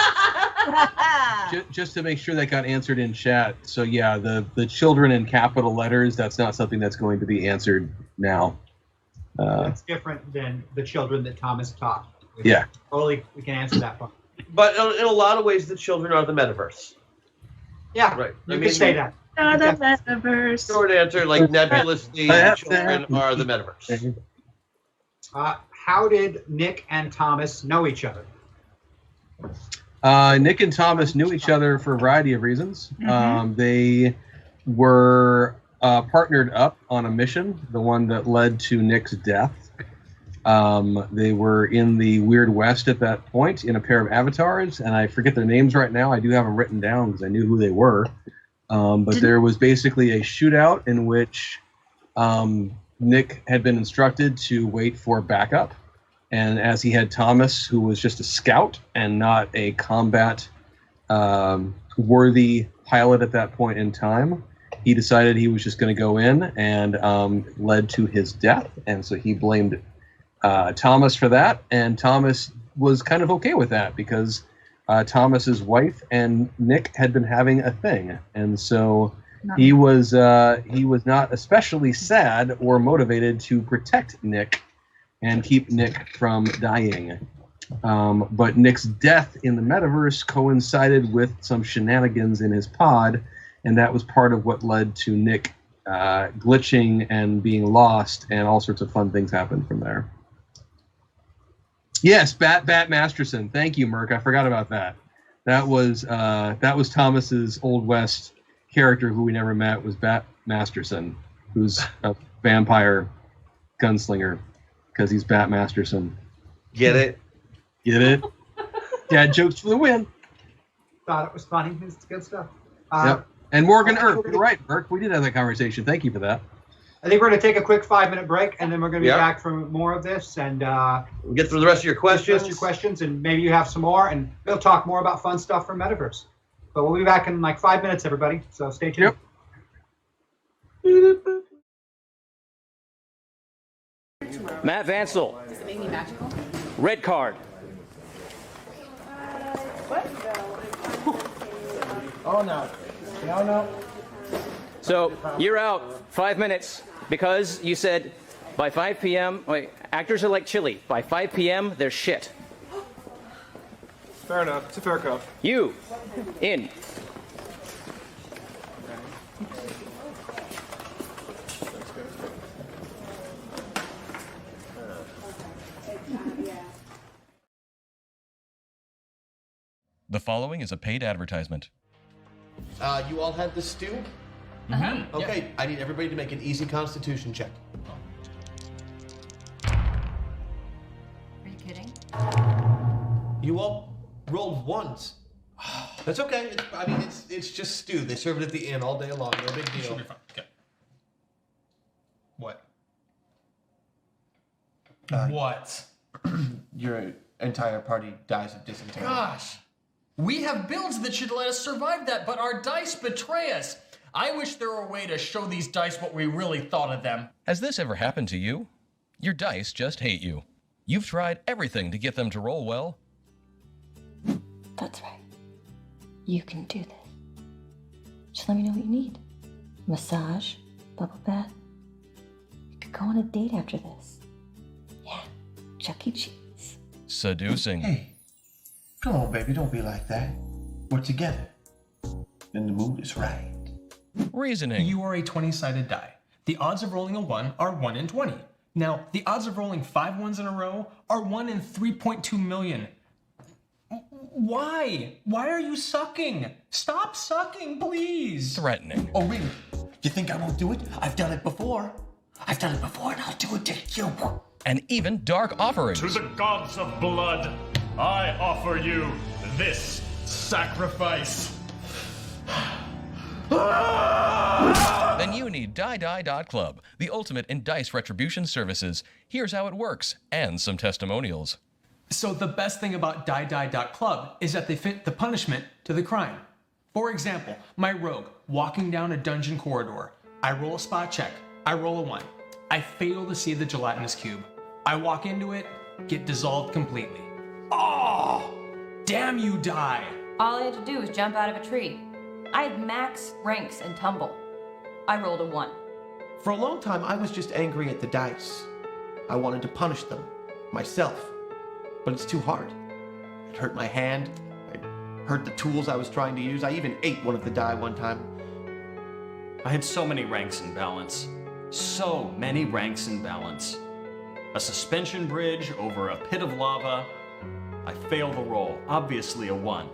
Just to make sure that got answered in chat. So yeah, the children in capital letters, that's not something that's going to be answered now. That's different than the children that Thomas taught. Yeah. Totally, we can answer that part. But in a lot of ways, the children are the metaverse. Yeah, right. You can say that. Not a metaverse. Short answer, like nebulously, the children are the metaverse. How did Nick and Thomas know each other? Nick and Thomas knew each other for a variety of reasons. They were partnered up on a mission, the one that led to Nick's death. They were in the Weird West at that point in a pair of avatars, and I forget their names right now. I do have them written down because I knew who they were. But there was basically a shootout in which Nick had been instructed to wait for backup. And as he had Thomas, who was just a scout and not a combat worthy pilot at that point in time, he decided he was just going to go in, and led to his death. And so he blamed Thomas for that. And Thomas was kind of okay with that because Thomas's wife and Nick had been having a thing. And so he was not especially sad or motivated to protect Nick and keep Nick from dying. But Nick's death in the metaverse coincided with some shenanigans in his pod, and that was part of what led to Nick glitching and being lost, and all sorts of fun things happened from there. Yes, Bat Masterson. Thank you, Merc. I forgot about that. That was Thomas's Old West character who we never met, was Bat Masterson, who's a vampire gunslinger. Because he's Bat Masterson. Get it? Get it? Dad jokes for the win. Thought it was funny. It's good stuff. Yep. And Morgan Earp. You're right, Burke. We did have that conversation. Thank you for that. I think we're going to take a quick 5-minute break, and then we're going to be back for more of this. And we'll get through the rest of your questions. And maybe you have some more, and we'll talk more about fun stuff from Metaverse. But we'll be back in like 5 minutes, everybody. So stay tuned. Yep. Matt Vansel. Does it make me magical? Red card. Oh no. No. So you're out 5 minutes because you said by 5 p.m. Wait, actors are like chili. By 5 p.m. they're shit. Fair enough. It's a fair cup. You in. The following is a paid advertisement. You all had the stew? Mm-hmm. Okay, Yeah. I need everybody to make an easy constitution check. Are you kidding? You all rolled ones. That's okay. It's just stew. They serve it at the inn all day long. No big deal. Should be fine. Okay. What? What? Your entire party dies of dysentery. Gosh. We have builds that should let us survive that, but our dice betray us. I wish there were a way to show these dice what we really thought of them. Has this ever happened to you? Your dice just hate you. You've tried everything to get them to roll well. That's right. You can do this. Just let me know what you need. Massage, bubble bath. You could go on a date after this. Yeah, Chuck E. Cheese. Seducing. Hey, come on, baby, don't be like that. We're together. And the mood is right. Reasoning. You are a 20-sided die. The odds of rolling a 1 are 1 in 20. Now, the odds of rolling 5 ones in a row are 1 in 3.2 million. Why? Why are you sucking? Stop sucking, please. Threatening. Oh, really? You think I won't do it? I've done it before. I've done it before, and I'll do it to you. And even dark offerings. To the gods of blood, I offer you this sacrifice. Then you need Die.Club, the ultimate in dice retribution services. Here's how it works, and some testimonials. So the best thing about Die.Club is that they fit the punishment to the crime. For example, my rogue walking down a dungeon corridor. I roll a spot check. I roll a 1. I fail to see the gelatinous cube. I walk into it, get dissolved completely. Oh! Damn you, Die! All I had to do was jump out of a tree. I had max ranks and tumble. I rolled a 1. For a long time, I was just angry at the dice. I wanted to punish them, myself. But it's too hard. It hurt my hand. It hurt the tools I was trying to use. I even ate one of the die one time. I had so many ranks in balance. So many ranks in balance. A suspension bridge over a pit of lava. I failed the roll, obviously a 1.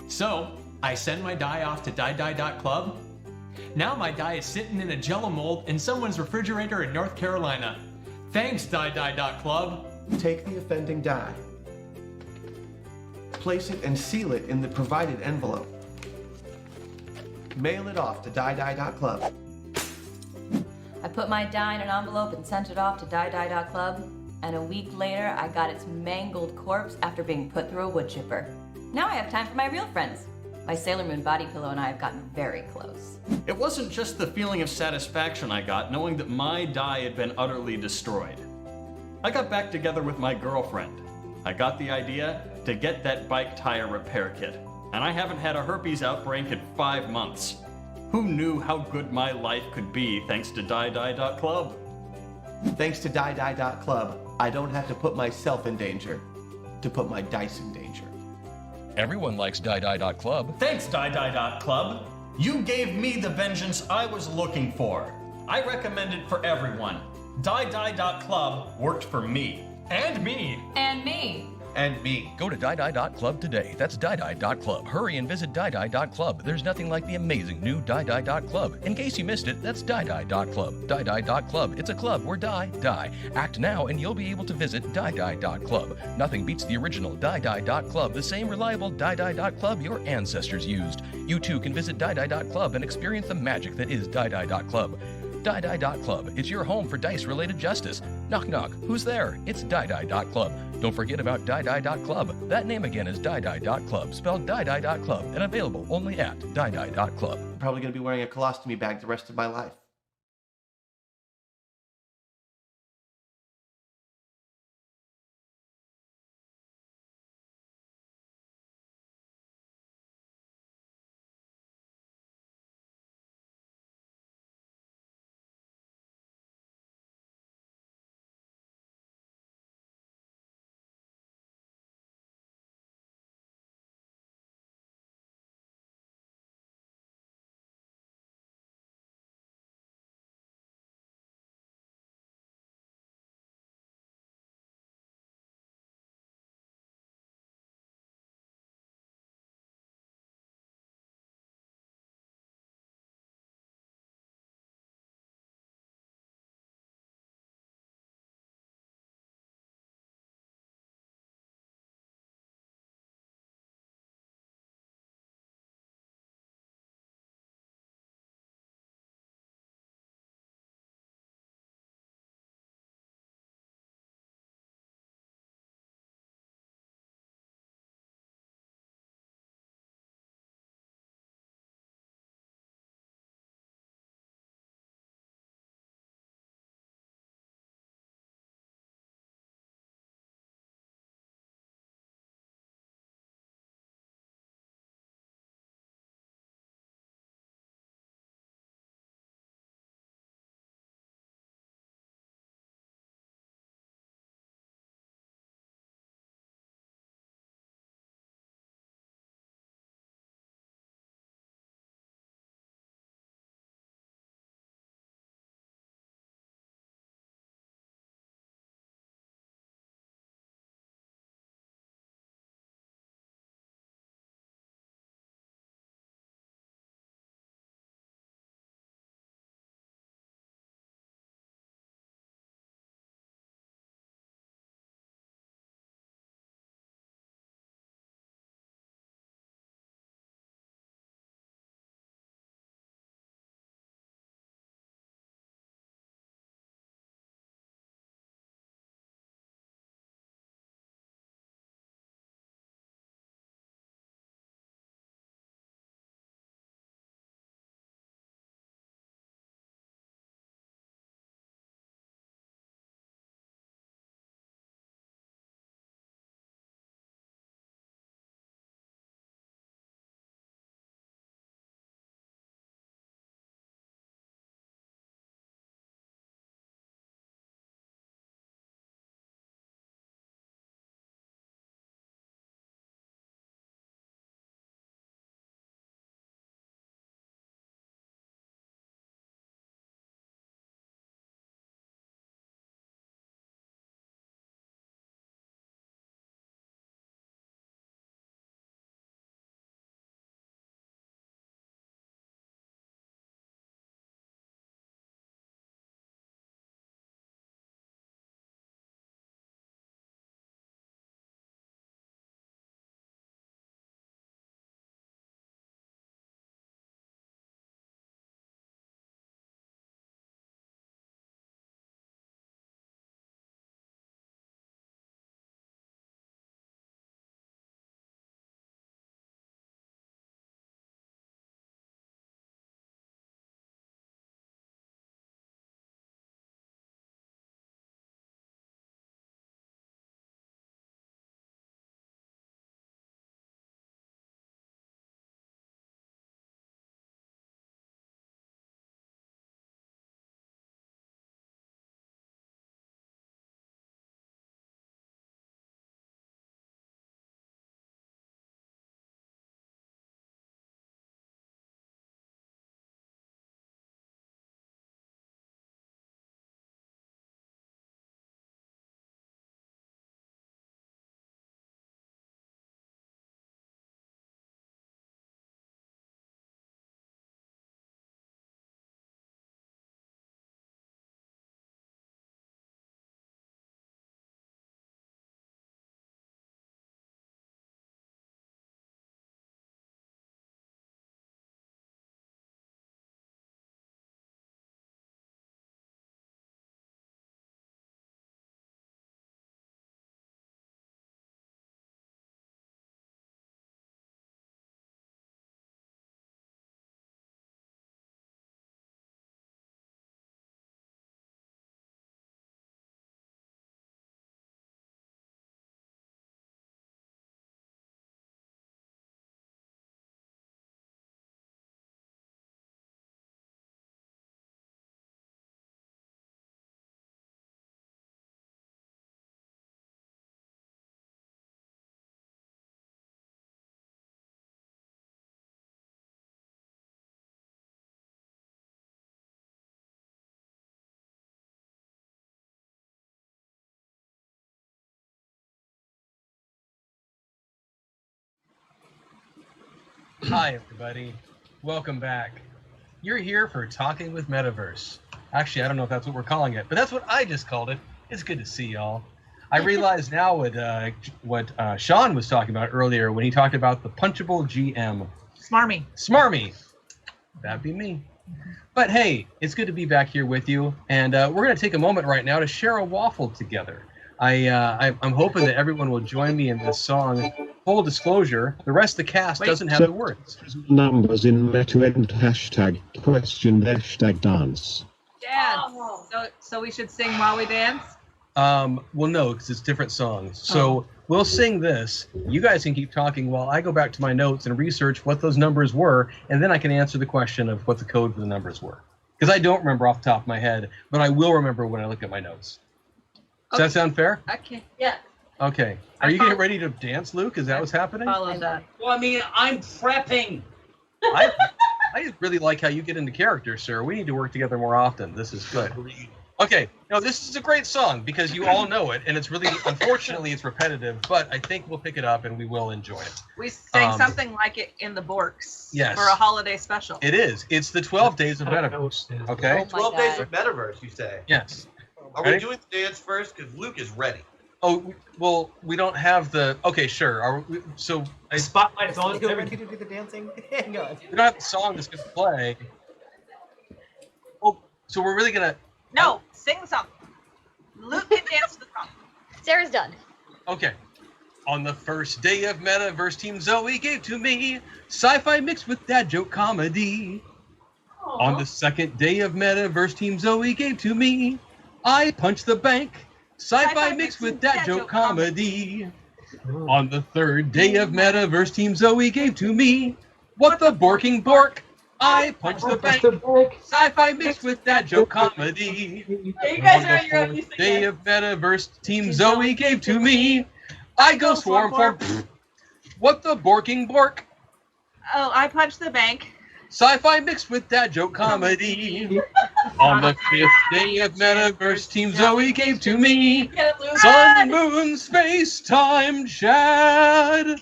So, I send my die off to Die.Club. Now my die is sitting in a jello mold in someone's refrigerator in North Carolina. Thanks, Die.Club. Take the offending die. Place it and seal it in the provided envelope. Mail it off to Die.Club. I put my die in an envelope and sent it off to Die.Club, and a week later I got its mangled corpse after being put through a wood chipper. Now I have time for my real friends. My Sailor Moon body pillow and I have gotten very close. It wasn't just the feeling of satisfaction I got knowing that my die had been utterly destroyed. I got back together with my girlfriend. I got the idea to get that bike tire repair kit, and I haven't had a herpes outbreak in 5 months. Who knew how good my life could be thanks to Die.Club? Thanks to Die.Club, I don't have to put myself in danger to put my dice in danger. Everyone likes Die.Club. Thanks, Die.Club. You gave me the vengeance I was looking for. I recommend it for everyone. Die.Club worked for me. And me. And me. And me. Go to Die.Club today. That's Die.Club. Hurry and visit Die.Club. There's nothing like the amazing new Die.Club. In case you missed it, that's Die.Club. Die.Club. It's a club where die. Act now and you'll be able to visit Die.Club. Nothing beats the original Die.Club, the same reliable Die.Club your ancestors used. You too can visit Die.Club and experience the magic that is Die.Club. Die.Club. It's your home for dice-related justice. Knock knock. Who's there? It's Die.Club. Don't forget about Die.Club. That name again is Die.Club, spelled Die.Club, and available only at Die.Club. I'm probably going to be wearing a colostomy bag the rest of my life. Hi, everybody. Welcome back. You're here for Talking with Metaverse. Actually, I don't know if that's what we're calling it, but that's what I just called it. It's good to see y'all. I realize now what Sean was talking about earlier when he talked about the punchable GM. Smarmy. Smarmy. That'd be me. But hey, it's good to be back here with you, and we're going to take a moment right now to share a waffle together. I'm hoping that everyone will join me in this song. Full disclosure, the rest of the cast doesn't have the words. Numbers in meta end hashtag question hashtag dance. Dance. So we should sing while we dance? Well, no, because it's different songs. So we'll sing this. You guys can keep talking while I go back to my notes and research what those numbers were, and then I can answer the question of what the code for the numbers were. Because I don't remember off the top of my head, but I will remember when I look at my notes. Does that sound fair? Okay. Yeah. Okay. Are you getting ready to dance, Luke? Is that what's happening? Follow that. Well, I mean, I'm prepping. I really like how you get into character, sir. We need to work together more often. This is good. Okay. No, this is a great song because you all know it, and it's really, unfortunately, it's repetitive, but I think we'll pick it up and we will enjoy it. We sang something like it in the Borks Yes. for a holiday special. It is. It's the 12 Days of Metaverse. Okay? 12 Days of Metaverse, you say? Yes. Are we doing the dance first? Because Luke is ready. Oh, well, we don't have the... Okay, sure. Spotlight's on. Ready to do the dancing? Hang on. We don't have the song that's going to play. Oh, so we're really going to... No, sing something. Luke can dance to the song. Sarah's done. Okay. On the first day of Metaverse, Team Zoe gave to me sci-fi mixed with dad joke comedy. Aww. On the second day of Metaverse, Team Zoe gave to me I Punch the Bank, sci-fi mixed with dad joke comedy. On the third day of Metaverse, Team Zoe gave to me What the Borking Bork, I Punch the Bank, sci-fi mixed with dad joke comedy. Hey, you guys On are the on your own. fourth day of Metaverse, Team Zoe gave to me I Go Swarm for What the Borking Bork, Oh, I punched the bank. sci-fi mixed with dad joke comedy. On the fifth day of Metaverse, Team Zoe gave to me Sun, Moon, Space, Time, Chad.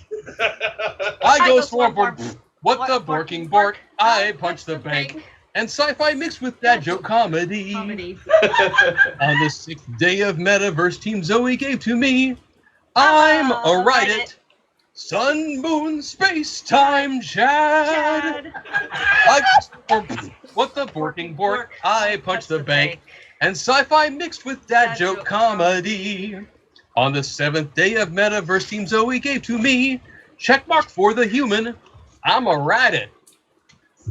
I Go Swarm for What the Borking Bork, I Punch the Bank, and sci-fi mixed with dad joke comedy. On the sixth day of Metaverse, Team Zoe gave to me I'm a Write It. Sun, Moon, Space, Time, Chad. I What the Borking Bork, I Punch the Bank, and sci-fi mixed with dad joke comedy. On the seventh day of Metaverse, Team Zoe gave to me checkmark for the human, I'm a Write It.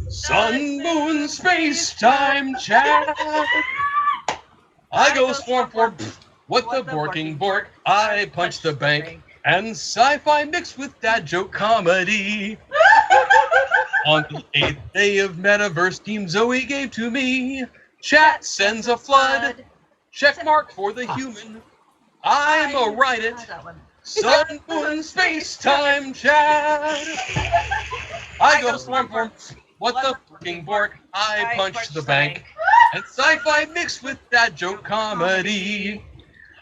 Sun, Moon, Space, Time, Chad. I Go Swarm for What the Borking Bork, I Punch the Bank, and sci-fi mixed with dad joke comedy. On the eighth day of Metaverse, Team Zoe gave to me Chat Sends a Flood, checkmark for the human, I'm a Write It. Sun, Moon, Space, Time, Chad. I Go Swarm for What the Borking Bork, I Punch the Bank, and sci-fi mixed with dad joke comedy.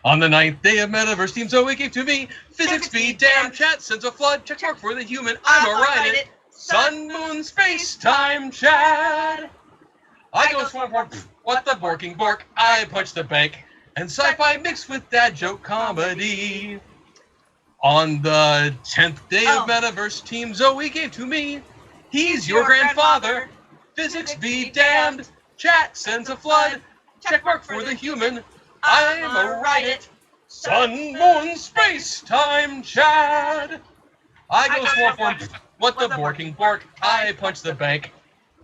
On the ninth day of Metaverse, Team Zoe gave to me Physics be damned, Chat Sends a Flood, checkmark for the human, I'm a Write It. Sun, Moon, Space, Time, Chad. I Go Swarm for What the Borking Bork, I Punch the Bank, and sci-fi mixed with dad joke comedy. On the 10th day of Metaverse, Team Zoe gave to me He's Your Grandfather, Physics be damned, Chat Sends a Flood, checkmark for the human, I'm a Write It. Sun, Moon, Space, Time, Chad. I Go Swarm for What the Borking Bork, I Punch the Bank,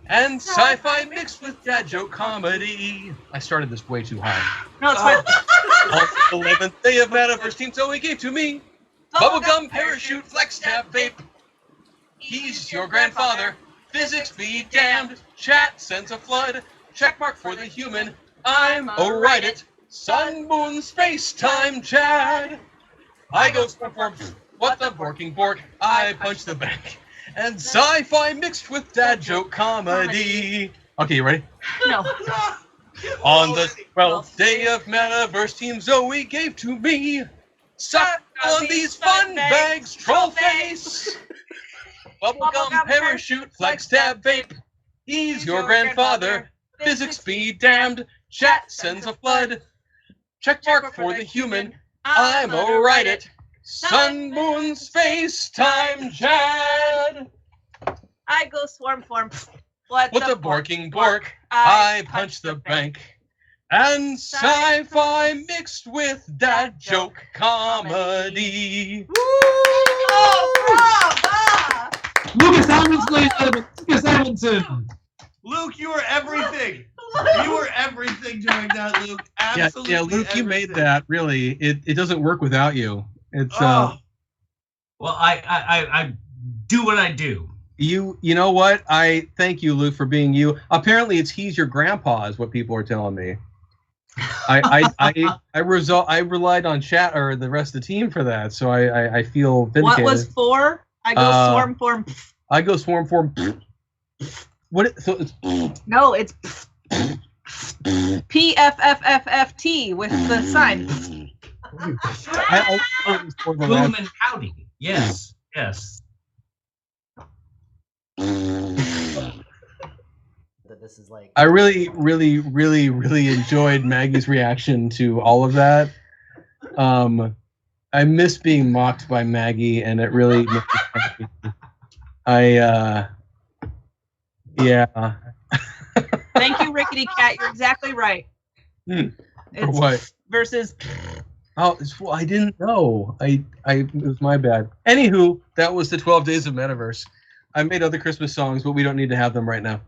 and sci-fi mixed with dad joke comedy. I started this way too high. No, it's fine. On the 11th day of Metaverse, Team Zoe gave to me Bubblegum, Parachute, Flex Tab, Vape. He's Your Grandfather, Physics be damned, Chat Sends a Flood, checkmark for the human, I'm a Write It. Sun, Moon, Space, Time, Chad. I Go Swarm for What the Borking Bork, I Punch the Bank, and sci-fi mixed with dad joke comedy. Okay, you ready? No. On the 12th day of Metaverse, Team Zoe gave to me Suck on these fun bags, troll face. Bubblegum parachute, flex tab vape. He's your grandfather. Physics be damned. Chat sends a flood. Check mark for the human. I'm alright it. Sun, moon, space, time, Chad. I go swarm form. What the borking bork? I punch the bank. And sci-fi mixed with that joke comedy. Lucas Edmondson, ladies and gentlemen. Lucas Edmondson. Luke, you were everything. You were everything during that, Luke. Absolutely. Yeah, Luke, you made that. Really, it doesn't work without you. It's Well, I do what I do. You know what? I thank you, Luke, for being you. Apparently, he's your grandpa, is what people are telling me. I relied on chat or the rest of the team for that, so I feel vindicated. What was 4? I go swarm form. I go swarm form. What? So it's No, it's PFFFFT with the sign. Boom and howdy. Yes, yes. This is like. I really enjoyed Maggie's reaction to all of that. I miss being mocked by Maggie, and it really made me happy. Yeah. Thank you, Rickety Cat. You're exactly right. For what? Versus. Oh, well, I didn't know. It was my bad. Anywho, that was the 12 Days of Metaverse. I made other Christmas songs, but we don't need to have them right now.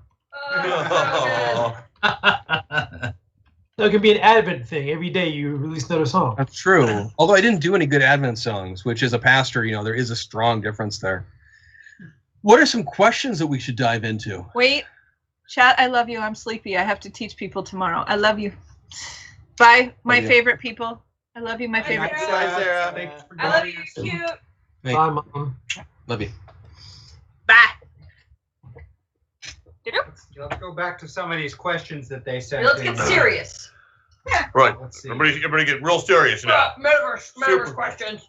So it could be an Advent thing. Every day you release another song. That's true. Although I didn't do any good Advent songs, which as a pastor, there is a strong difference there. What are some questions that we should dive into? Wait, chat. I love you. I'm sleepy. I have to teach people tomorrow. I love you. Bye, my favorite people. I love you, my favorite. Bye, Sarah. I love you. You're cute. Hey. Bye, Mom. Love you. Bye. Let's go back to some of these questions that they sent. Let's get serious. Right. Everybody get real serious now. Metaverse questions.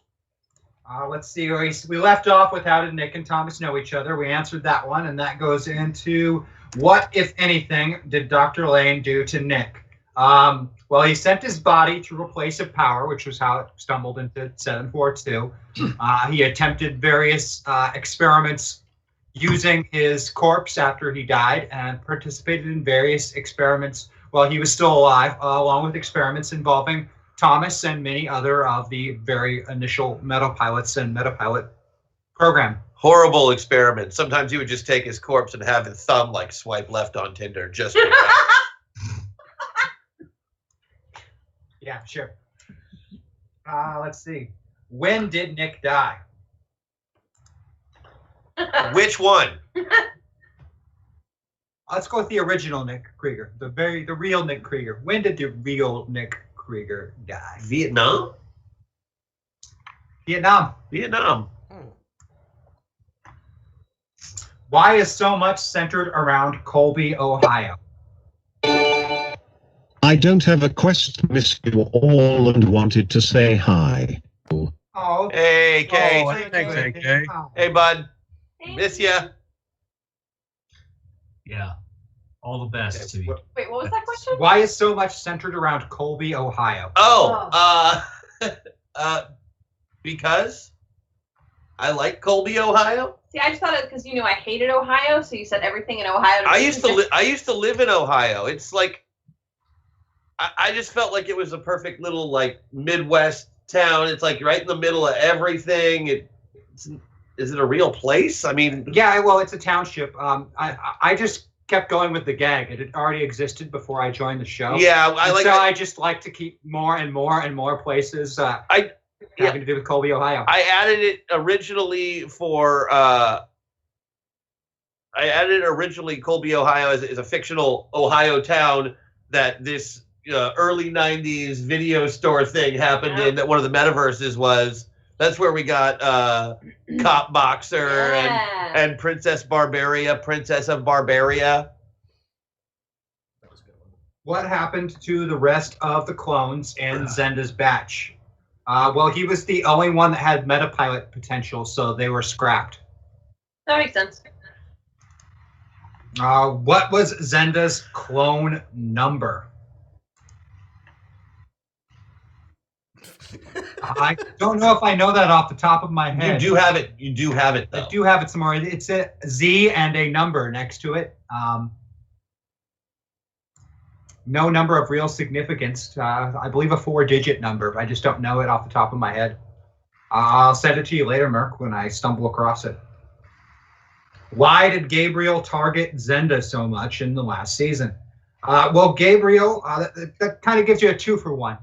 Let's see. We left off with how did Nick and Thomas know each other? We answered that one, and that goes into what, if anything, did Dr. Lane do to Nick? Well, he sent his body through a place of power, which was how it stumbled into 742. He attempted various experiments using his corpse after he died and participated in various experiments while he was still alive, along with experiments involving Thomas and many other of the very initial metapilots and metapilot program. Horrible experiment. Sometimes he would just take his corpse and have his thumb swipe left on Tinder. Just Yeah, sure. Let's see. When did Nick die? Which one? Let's go with the original Nick Krieger, the real Nick Krieger. When did the real Nick Krieger die? Vietnam. Vietnam. Why is so much centered around Colby, Ohio? I don't have a question, miss you all, and wanted to say hi. Oh. Hey, Kay. Thanks, Kay. Hey, bud. Miss ya. Yeah. All the best to you. Wait, what was that question? Why is so much centered around Colby, Ohio? Because I like Colby, Ohio. See, I just thought it because you knew I hated Ohio, so you said everything in Ohio. I used to live in Ohio. It's like I just felt like it was a perfect little Midwest town. It's right in the middle of everything. Is it a real place? I mean, yeah. Well, it's a township. I just kept going with the gag. It had already existed before I joined the show. Yeah, I just like to keep more and more and more places. Having to do with Colby, Ohio. I added it originally Colby, Ohio is a fictional Ohio town that this early 90s video store thing happened in, that one of the metaverses was. That's where we got Cop Boxer and Princess Barbaria, Princess of Barbaria. What happened to the rest of the clones in Zenda's batch? Well, he was the only one that had metapilot potential, so they were scrapped. That makes sense. What was Zenda's clone number? I don't know if I know that off the top of my head. You do have it. You do have it, though. I do have it somewhere. It's a Z and a number next to it. No number of real significance. I believe a 4-digit number. I just don't know it off the top of my head. I'll send it to you later, Merc, when I stumble across it. Why did Gabriel target Zenda so much in the last season? Well, Gabriel, that kind of gives you a 2-for-1.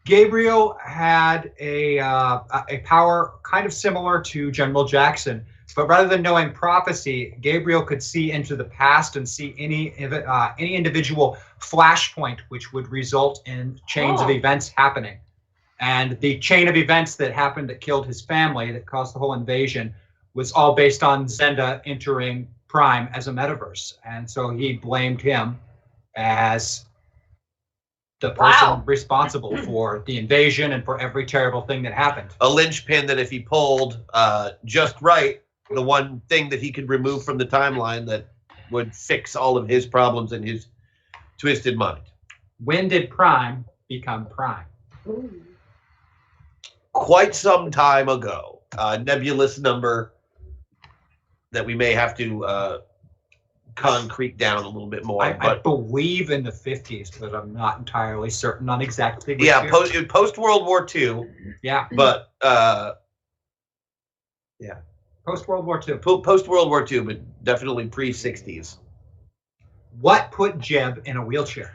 Gabriel had a power kind of similar to General Jackson, but rather than knowing prophecy, Gabriel could see into the past and see any individual flashpoint which would result in chains of events happening. And the chain of events that happened that killed his family, that caused the whole invasion, was all based on Zenda entering Prime as a metaverse. And so he blamed him as the person responsible for the invasion and for every terrible thing that happened. A linchpin that if he pulled just right, the one thing that he could remove from the timeline that would fix all of his problems in his twisted mind. When did Prime become Prime? Quite some time ago. Nebulous number that we may have to concrete down a little bit more. I believe in the 50s, but I'm not entirely certain on exactly which yeah, year. post World War II. Yeah. But yeah. Post World War II. Post World War II, but definitely pre-60s. What put Jeb in a wheelchair?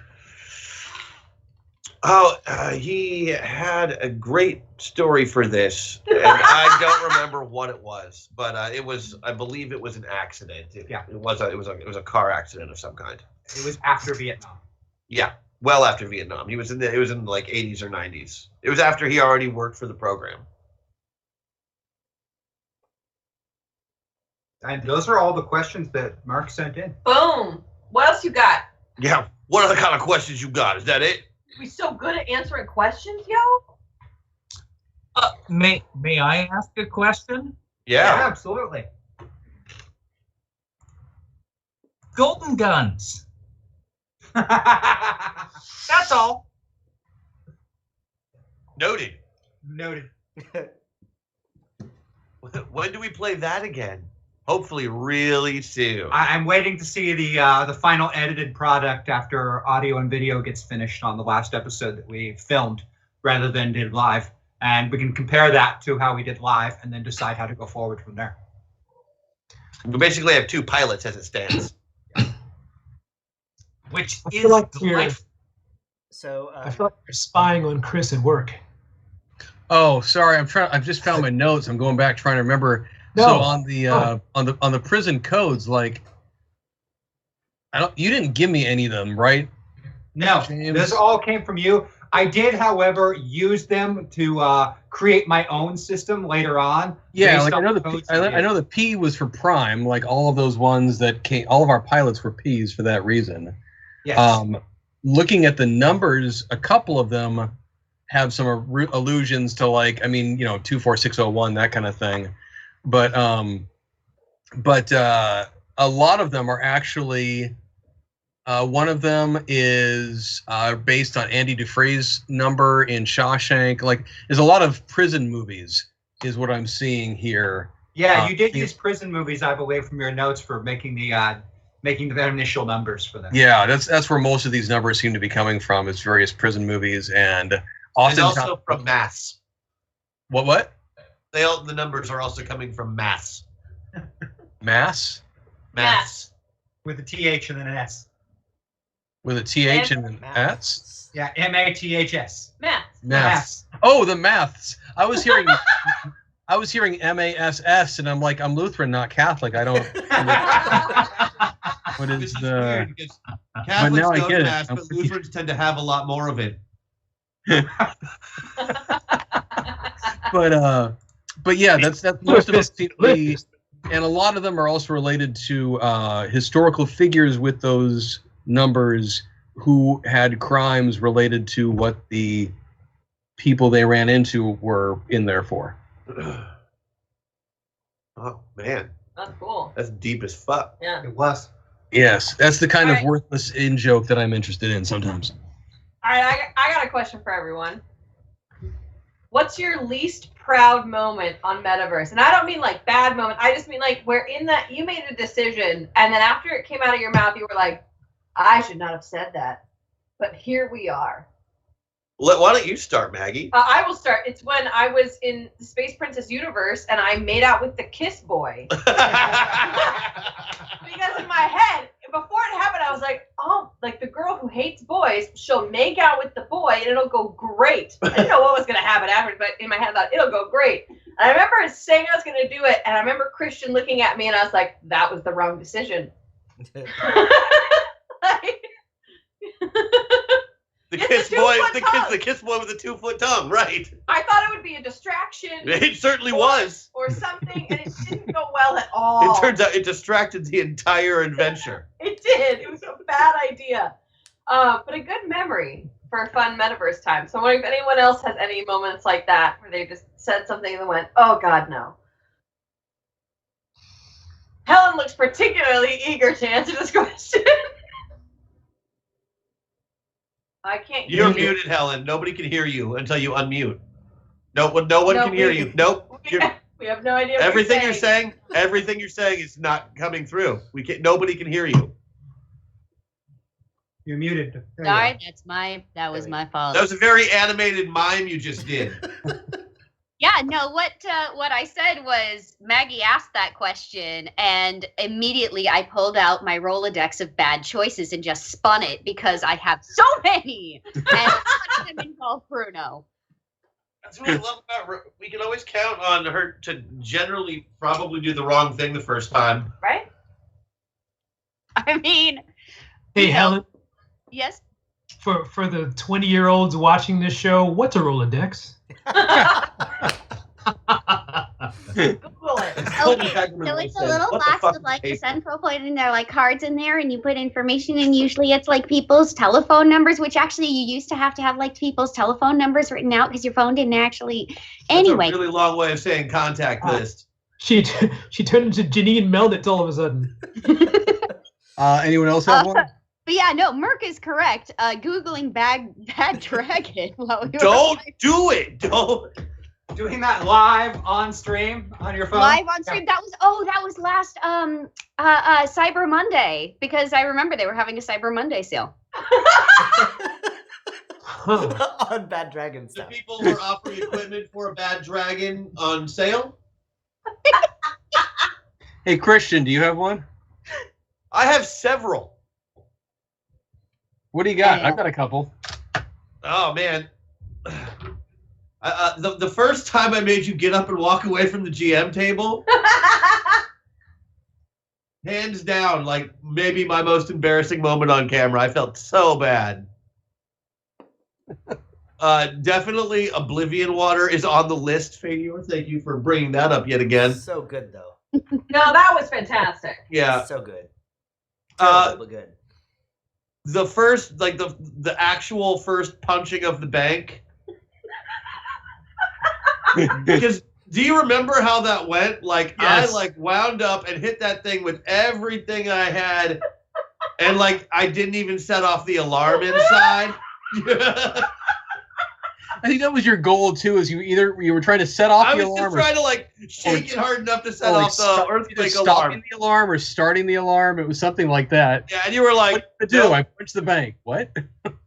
Oh, he had a great story for this, and I don't remember what it was, but it was, I believe it was an accident. It was a car accident of some kind. It was after Vietnam. Yeah, well after Vietnam. It was in like 80s or 90s. It was after he already worked for the program. And those are all the questions that Mark sent in. Boom. What else you got? Yeah. What other kind of questions you got? Is that it? We so good at answering questions, yo. May I ask a question? Yeah, absolutely. Golden guns. That's all. Noted. Noted. When do we play that again? Hopefully really soon. I'm waiting to see the final edited product after audio and video gets finished on the last episode that we filmed rather than did live. And we can compare that to how we did live and then decide how to go forward from there. We basically have 2 pilots as it stands. Which I is feel like delightful. So I feel like you're spying on Chris at work. Oh, sorry. I've just found my notes. I'm going back trying to remember. No. So on the prison codes, like, you didn't give me any of them, right? No, James? this all came from you. I did, however, use them to create my own system later on. Yeah, based like I on know codes I know the P was for Prime, like all of those ones that came. All of our pilots were P's for that reason. Yes. Looking at the numbers, a couple of them have some allusions to, like, I mean, 24601, that kind of thing. But a lot of them are actually, one of them is based on Andy Dufresne's number in Shawshank. Like, there's a lot of prison movies, is what I'm seeing here. Yeah, you did use prison movies, I believe, from your notes for making the initial numbers for them. Yeah, that's where most of these numbers seem to be coming from. Is various prison movies and also from maths. What? The numbers are also coming from maths. Mass? Maths. With a TH and then an S. With a TH and an S? Yeah, MATHS. Maths. Oh, the maths. I was hearing MASS, and I'm like, I'm Lutheran, not Catholic. I don't. What is the? Catholics now I don't get it. mass, but Lutherans tend to have a lot more of it. But yeah, that's most of us seem to be, and a lot of them are also related to historical figures with those numbers who had crimes related to what the people they ran into were in there for. Oh man, That's cool. That's deep as fuck. Yeah. It was. Yes, that's the kind All of right. worthless in joke that I'm interested in sometimes. All right, I got a question for everyone. What's your least proud moment on Metaverse? And I don't mean like bad moment. I just mean like where in that you made a decision and then after it came out of your mouth, you were like, I should not have said that. But here we are. Why don't you start, Maggie? I will start. It's when I was in the Space Princess universe and I made out with the Kiss Boy. Because in my head, before it happened, I was like, oh, like the girl who hates boys, she'll make out with the boy and it'll go great. I didn't know what was going to happen after, but in my head, I thought, it'll go great. And I remember saying I was going to do it, and I remember Christian looking at me and I was like, that was the wrong decision. The kiss boy, the kiss boy with the 2-foot tongue, right? I thought it would be a distraction. It certainly was. Or something, and it didn't go well at all. It turns out it distracted the entire adventure. It did. It was a bad idea. But a good memory for a fun Metaverse time. So I'm wondering if anyone else has any moments like that where they just said something and went, oh God, no. Helen looks particularly eager to answer this question. I can't hear You're you. muted, Helen. Nobody can hear you until you unmute. No one can hear you. Nope. We have no idea what Everything you're saying. everything you're saying is not coming through. Nobody can hear you. You're muted. There you Sorry, that was my fault. That was a very animated mime you just did. Yeah, no, what I said was Maggie asked that question and immediately I pulled out my Rolodex of bad choices and just spun it because I have so many. And none of them involve Bruno. That's what I love about we can always count on her to generally probably do the wrong thing the first time. Right? I mean, Hey, Helen, yes. for the 20-year-olds watching this show, what's a Rolodex? Okay, so it's a little box with like a central point and there are like cards in there and you put information and usually it's like people's telephone numbers, which actually you used to have like people's telephone numbers written out because your phone didn't actually. Anyway. That's a really long way of saying contact list. She turned into Janine Melnitz all of a sudden. Anyone else have one? But yeah, no, Merc is correct. Googling bad dragon while we were Don't do it. Don't. Doing that live on stream on your phone. live on stream. That was last Cyber Monday because I remember they were having a Cyber Monday sale. On Bad Dragon stuff. People were offering equipment for a bad dragon on sale. Hey, Christian, do you have one? I have several. What do you got? I've got a couple. Oh man. The first time I made you get up and walk away from the GM table, hands down, like maybe my most embarrassing moment on camera. I felt so bad. Definitely Oblivion Water is on the list, Fadior. Thank you for bringing that up yet again. So good though. No, that was fantastic. Yeah. So good. Terrible, but good. The first, like the actual first punching of the bank. Because do you remember how that went? Like Yes. I wound up and hit that thing with everything I had, and I didn't even set off the alarm inside. I think that was your goal too. Is you were trying to set off I the was alarm, just trying to shake it hard enough to set off the earthquake stopping alarm. the alarm or starting the alarm. It was something like that. Yeah, and you were like, "What do I do? I punched the bank." What?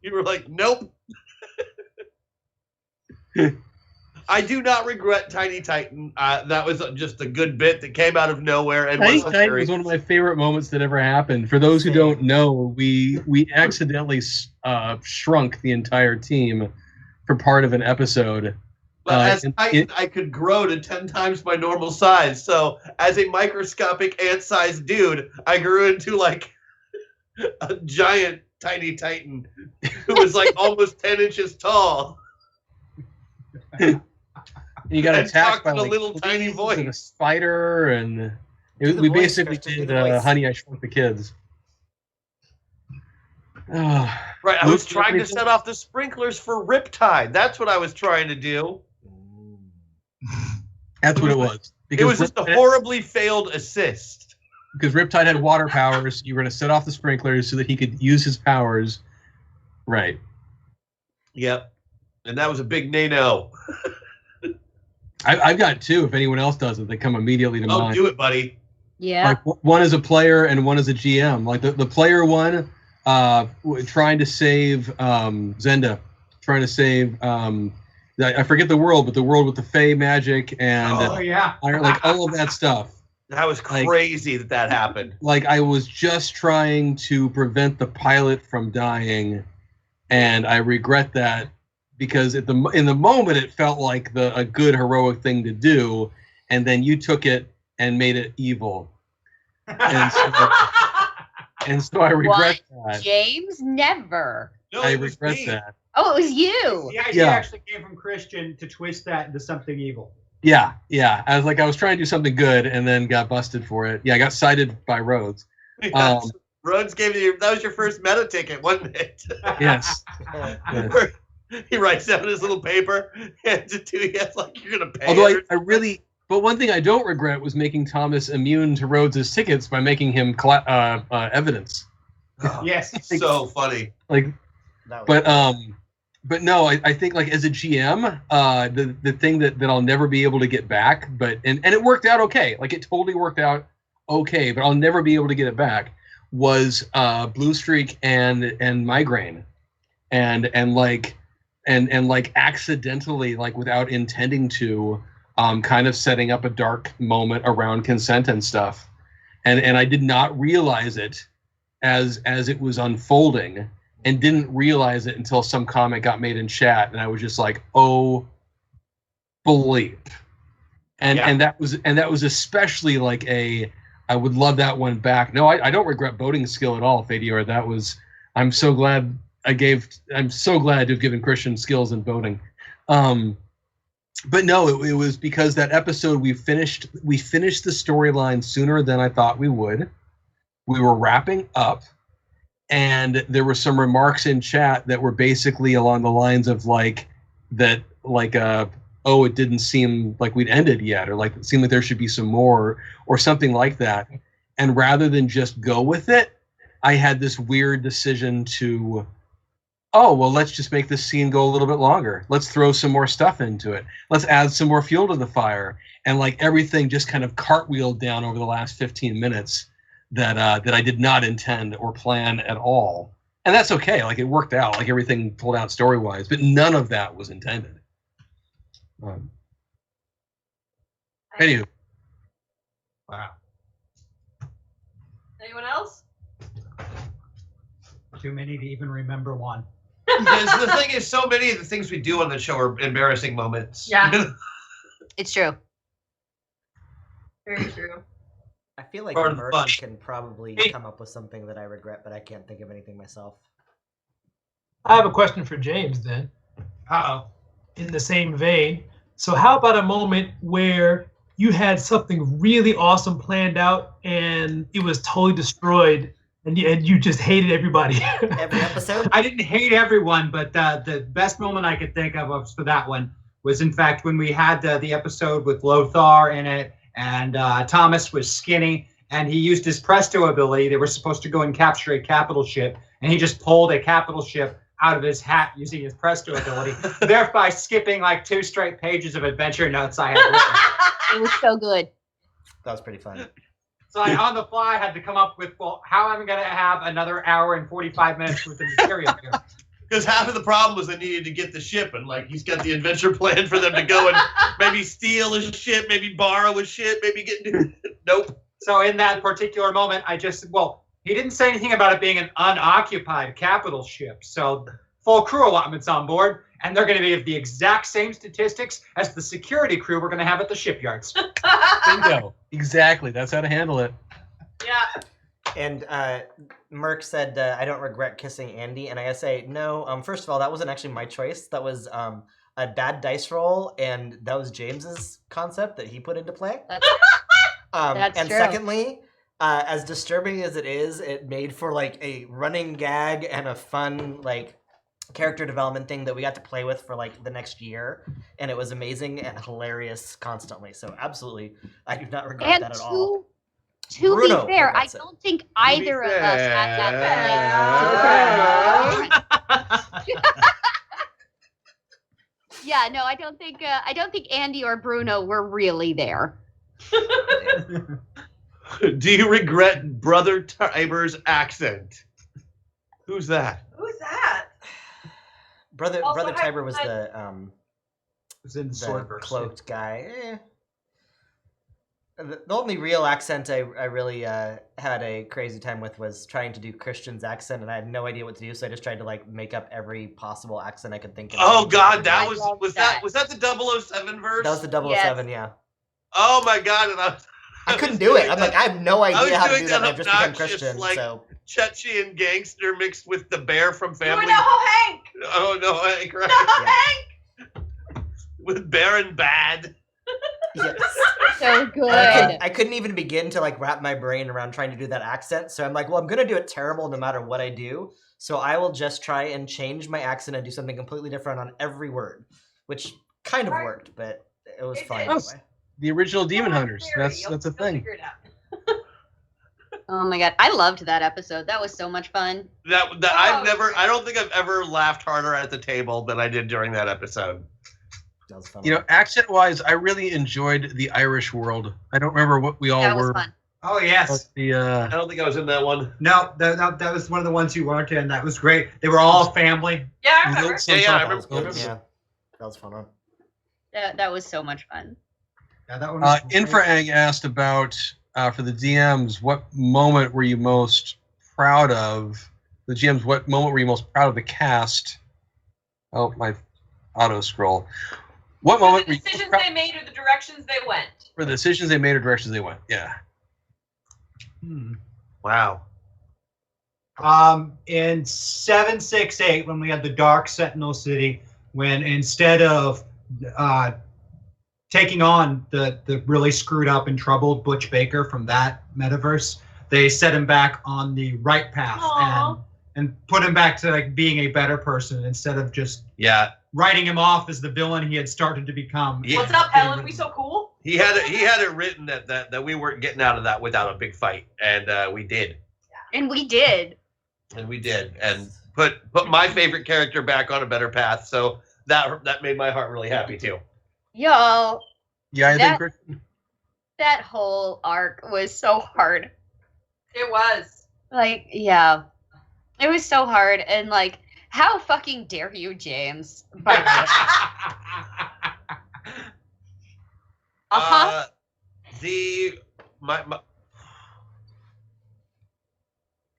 You were like, nope. I do not regret Tiny Titan. That was just a good bit that came out of nowhere and Tiny was Titan hilarious. was one of my favorite moments that ever happened. For those who don't know, we accidentally shrunk the entire team for part of an episode. But as Titan, I could grow to 10 times my normal size. So as a microscopic ant-sized dude, I grew into a giant Tiny Titan who was almost 10 inches tall. You got And attacked talked by in a little tiny fleas voice. and a spider, and Do the we voice, basically Christian, do did the voice. Honey, I Shrunk the Kids. Right, I was trying to set off the sprinklers for Riptide. That's what I was trying to do. That's what it was. It was just a horribly failed assist. Because Riptide had water powers, you were going to set off the sprinklers so that he could use his powers. Right. Yep. And that was a big no. I've got two. If anyone else does it, they come immediately to mind. Oh, do it, buddy. Yeah. Like one is a player and one is a GM. Like the player one, trying to save Zenda, trying to save I forget the world, but the world with the Fey magic and like all of that stuff. That was crazy that happened. Like I was just trying to prevent the pilot from dying, and I regret that because in the moment it felt like a good heroic thing to do, and then you took it and made it evil. And so I regret that. James, never. No, I regret that. Oh, it was you. The idea actually came from Christian to twist that into something evil. Yeah. I was trying to do something good and then got busted for it. Yeah, I got cited by Rhodes. Rhodes gave you that was your first meta ticket, wasn't it? Yes. He writes down his little paper, hands it to you. It's like you're gonna pay. Although but one thing I don't regret was making Thomas immune to Rhodes' tickets by making him evidence. Yes, so funny. But no, I think like as a GM, the thing that I'll never be able to get back, and it worked out okay. Like it totally worked out okay, but I'll never be able to get it back. Was Blue Streak and Migraine, and accidentally, like without intending to, kind of setting up a dark moment around consent and stuff, and I did not realize it as it was unfolding. And didn't realize it until some comment got made in chat, and I was just like, "Oh, bleep!" And that was especially like I would love that one back. No, I don't regret voting skill at all, Fadior. That was I'm so glad to have given Christian skills in voting. But no, it was because that episode we finished the storyline sooner than I thought we would. We were wrapping up. And there were some remarks in chat that were basically along the lines of it didn't seem like we'd ended yet, or like it seemed like there should be some more, or something like that. And rather than just go with it, I had this weird decision to, let's just make this scene go a little bit longer. Let's throw some more stuff into it. Let's add some more fuel to the fire. And like everything just kind of cartwheeled down over the last 15 minutes. That I did not intend or plan at all, and that's okay. Like it worked out, like everything pulled out story wise, but none of that was intended. Anywho, wow. Anyone else? Too many to even remember one. Because the thing is, so many of the things we do on the show are embarrassing moments. Yeah, it's true. Very true. I feel like Part of Merc fun. can probably come up with something that I regret, but I can't think of anything myself. I have a question for James then. In the same vein. So how about a moment where you had something really awesome planned out and it was totally destroyed and you just hated everybody? Every episode? I didn't hate everyone, but the best moment I could think of for that one was, in fact, when we had the episode with Lothar in it, and Thomas was skinny, and he used his Presto ability. They were supposed to go and capture a capital ship, and he just pulled a capital ship out of his hat using his Presto ability, thereby skipping like 2 straight pages of adventure notes I had written. It was so good. That was pretty fun. So I, on the fly, had to come up with, how am I going to have another hour and 45 minutes worth of material here? Because half of the problem was they needed to get the ship, and like he's got the adventure plan for them to go and maybe steal a ship, maybe borrow a ship, maybe get nope. So in that particular moment, I just he didn't say anything about it being an unoccupied capital ship. So full crew allotments on board, and they're going to be of the exact same statistics as the security crew we're going to have at the shipyards. Bingo. Exactly. That's how to handle it. Yeah. And Merc said, I don't regret kissing Andy. And I gotta say, no, first of all, that wasn't actually my choice. That was a bad dice roll, and that was James's concept that he put into play. That's and true. secondly, as disturbing as it is, it made for like a running gag and a fun character development thing that we got to play with for like the next year, and it was amazing and hilarious constantly. So absolutely, I do not regret And that at all. to Bruno be fair, I regrets it. don't think either of us had that. Yeah, no, I don't think Andy or Bruno were really there. Do you regret Brother Tiber's accent? Who's that? Who's that? Brother Also, Brother hi- Tiber was hi- Was in the Swordburst. cloaked guy. The only real accent I really had a crazy time with was trying to do Christian's accent, and I had no idea what to do, so I just tried to like make up every possible accent I could think of. Oh God, that was that the 007 verse? That was the 007, yeah. Oh my God, and I couldn't do it. I'm like, I have no idea how to do that. that And I've just become obnoxious, Christian, like, so Chechen gangster mixed with the bear from Family. No, Hank! Oh no, Hank! Right. No, Hank! With Baron Bad. yes. So good. I couldn't even begin to like wrap my brain around trying to do that accent. So I'm like, well, I'm gonna do it terrible no matter what I do. So I will just try and change my accent and do something completely different on every word, which kind of worked, but it was fun Oh, anyway. the original Demon Hunters. That's a thing. Oh my God, I loved that episode. That was so much fun. I don't think I've ever laughed harder at the table than I did during that episode. That was fun. You know, accent-wise, I really enjoyed the Irish world. I don't remember what we all That was were. fun. Oh yes. But the I don't think I was in that one. No, that was one of the ones you weren't in. That was great. They were all family. Yeah, I remember. Yeah, I remember. Yeah, that was fun. That was so much fun. Yeah, that one. Was Infraang asked about, for the DMs, what moment were you most proud of? The GMs, what moment were you most proud of the cast? Oh, my auto scroll. What moment The were you decisions they made or the directions they went. for the decisions they made or directions they went? Yeah. Wow. In 768, when we had the Dark Sentinel City, when instead of taking on the really screwed up and troubled Butch Baker from that metaverse, they set him back on the right path and put him back to like being a better person instead of just writing him off as the villain he had started to become. What's up, Helen? We so cool? He had it written that we weren't getting out of that without a big fight, and we did. And we did. And we did, and put my favorite character back on a better path. So that made my heart really happy too. Yo. Yeah, I think that whole arc was so hard. It was. Like, yeah. It was so hard, and like, how fucking dare you, James? By the way. My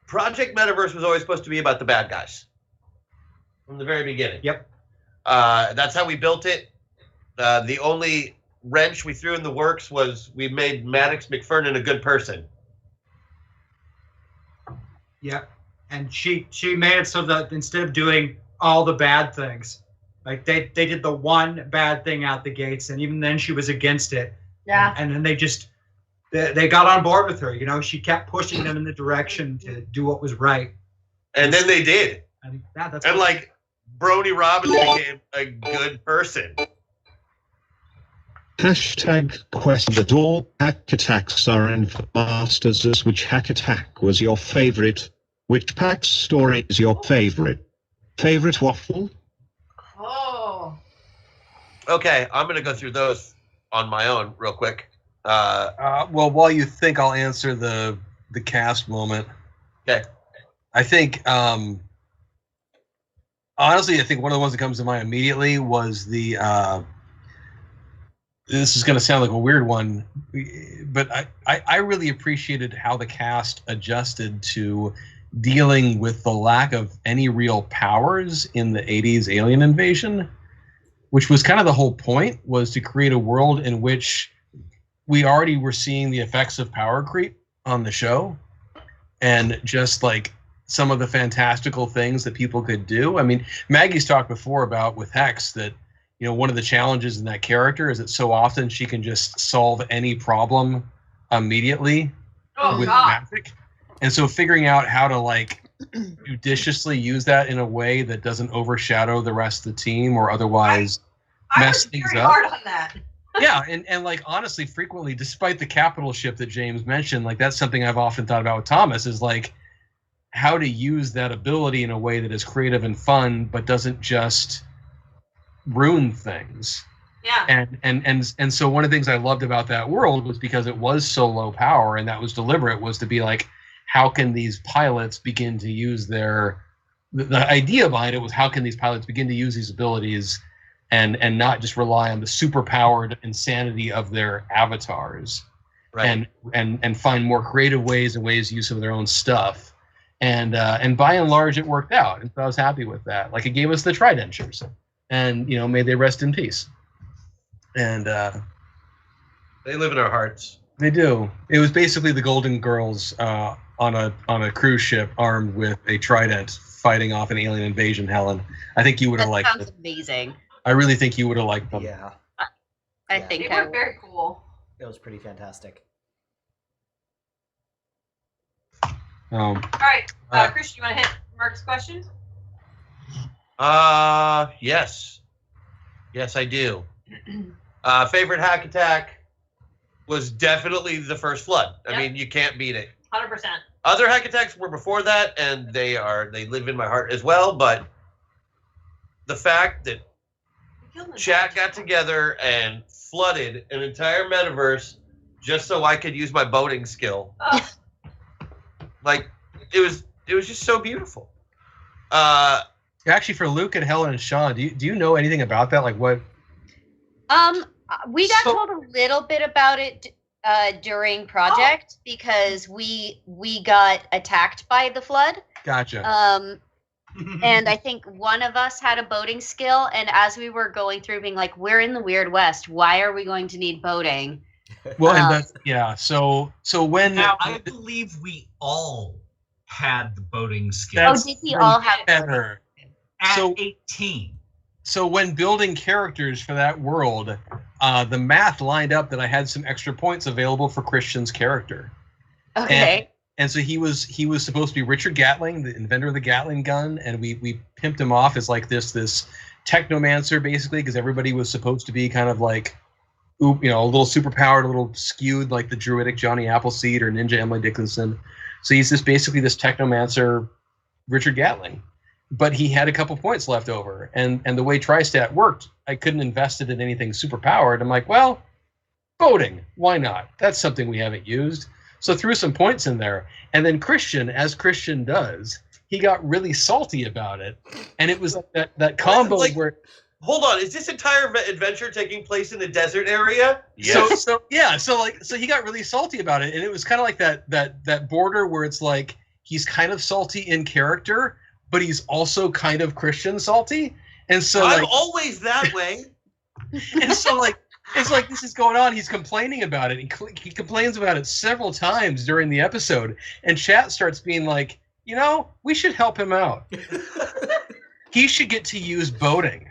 Project Metaverse was always supposed to be about the bad guys from the very beginning. Yep. That's how we built it. The only wrench we threw in the works was we made Maddox McFernan a good person. Yep. And she made it so that instead of doing all the bad things, like they did the one bad thing out the gates, and even then she was against it. Yeah. And then they got on board with her. You know, she kept pushing them in the direction to do what was right. And then they did. And that's And like Brony Robbins became a good person. Hashtag question that all hack attacks are in for Masters. Which hack attack was your favorite? Which pack story is your favorite? Favorite waffle? Oh. Okay, I'm gonna go through those on my own real quick. Well, while you think, I'll answer the cast moment. Okay. I think, honestly, I think one of the ones that comes to mind immediately was the. This is going to sound like a weird one, but I really appreciated how the cast adjusted to dealing with the lack of any real powers in the 80s alien invasion, which was kind of the whole point, was to create a world in which we already were seeing the effects of power creep on the show, and just like some of the fantastical things that people could do. I mean, Maggie's talked before about with Hex that, you know, one of the challenges in that character is that so often she can just solve any problem immediately with magic. And so figuring out how to like judiciously use that in a way that doesn't overshadow the rest of the team or otherwise mess things very up. hard on that. Yeah, and like honestly, frequently, despite the capital ship that James mentioned, like that's something I've often thought about with Thomas is like how to use that ability in a way that is creative and fun, but doesn't just ruin things. Yeah. And so one of the things I loved about that world was because it was so low power, and that was deliberate, was to be like, how can these pilots begin to use the idea behind it was how can these pilots begin to use these abilities and not just rely on the super powered insanity of their avatars, right? And find more creative ways and ways to use some of their own stuff. And by and large, it worked out, and so I was happy with that. Like it gave us the tridentures, and may they rest in peace. And they live in our hearts. They do. It was basically the Golden Girls on a cruise ship armed with a trident fighting off an alien invasion. Helen, I think you would have liked it. That sounds amazing. I really think you would have liked them. Yeah. I think They were very cool. It was pretty fantastic. All right, Chris, you want to hit Mark's question? Yes, I do. Favorite hack attack was definitely the first flood. I mean, you can't beat it. 100%. Other hack attacks were before that, and they live in my heart as well. But the fact that chat got together and flooded an entire metaverse just so I could use my boating skill, like it was just so beautiful. Actually, for Luke and Helen and Sean, do you know anything about that? Like what? We got told a little bit about it during project because we got attacked by the flood. Gotcha. And I think one of us had a boating skill, and as we were going through being like, we're in the Weird West, why are we going to need boating? Well, and that's, yeah. So when Now, I believe we all had the boating skills. Oh, did we all have better? At So- 18. So when building characters for that world, the math lined up that I had some extra points available for Christian's character. Okay. And so he was supposed to be Richard Gatling, the inventor of the Gatling gun, and we pimped him off as like this technomancer basically, because everybody was supposed to be kind of like, a little superpowered, a little skewed, like the druidic Johnny Appleseed or Ninja Emily Dickinson. So he's basically this technomancer, Richard Gatling. But he had a couple points left over, and the way Tristat worked, I couldn't invest it in anything super powered. I'm like, well, boating, why not? That's something we haven't used. So threw some points in there, and then Christian, as Christian does, he got really salty about it, and it was like that combo where. Hold on, is this entire adventure taking place in the desert area? Yes. So he got really salty about it, and it was kind of like that border where it's like he's kind of salty in character, but he's also kind of Christian salty, and so I'm always that way. And so like it's like this is going on. He's complaining about it. He complains about it several times during the episode, and chat starts being like, we should help him out. He should get to use boating.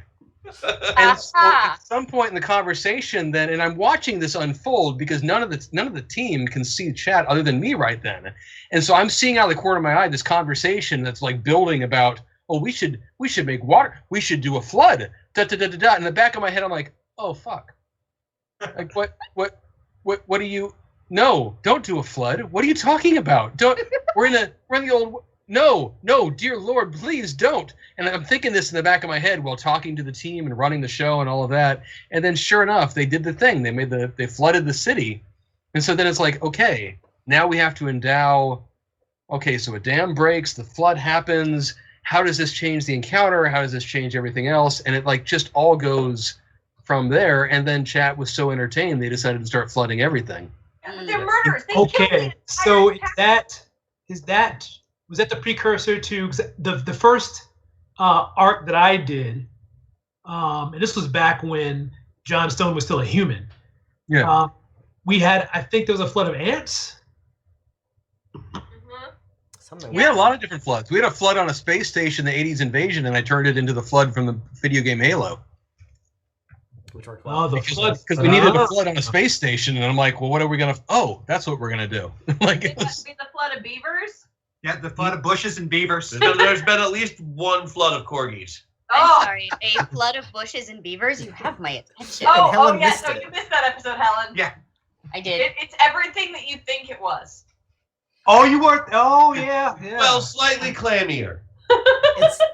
And so at some point in the conversation, then, and I'm watching this unfold because none of the team can see chat other than me right then, and so I'm seeing out of the corner of my eye this conversation that's like building about, we should make water, we should do a flood, da da da da da. In the back of my head, I'm like, oh fuck, like what do you? No, don't do a flood. What are you talking about? Don't. We're in the old. No, dear Lord, please don't. And I'm thinking this in the back of my head while talking to the team and running the show and all of that. And then sure enough, they did the thing. They flooded the city. And so then it's like, okay, now we have to endow. Okay, so a dam breaks, the flood happens. How does this change the encounter? How does this change everything else? And it like just all goes from there. And then chat was so entertained, they decided to start flooding everything. They're murderers. They Okay, so was that the precursor to 'cause the first arc that I did, and this was back when John Stone was still a human. Yeah. We had, I think there was a flood of ants. We had a lot of different floods. We had a flood on a space station, the 80s invasion, and I turned it into the flood from the video game Halo. Which worked well. The flood. Because we needed a flood on a space station, and I'm like, well, what are we going to... Oh, that's what we're going to do. Like, the flood of beavers? Yeah, the flood of bushes and beavers. There's been at least one flood of corgis. I'm sorry, a flood of bushes and beavers. You have my attention. Oh, yes. No, you missed that episode, Helen. Yeah. I did. It's everything that you think it was. Oh, you were. Oh, yeah. Well, slightly clammier.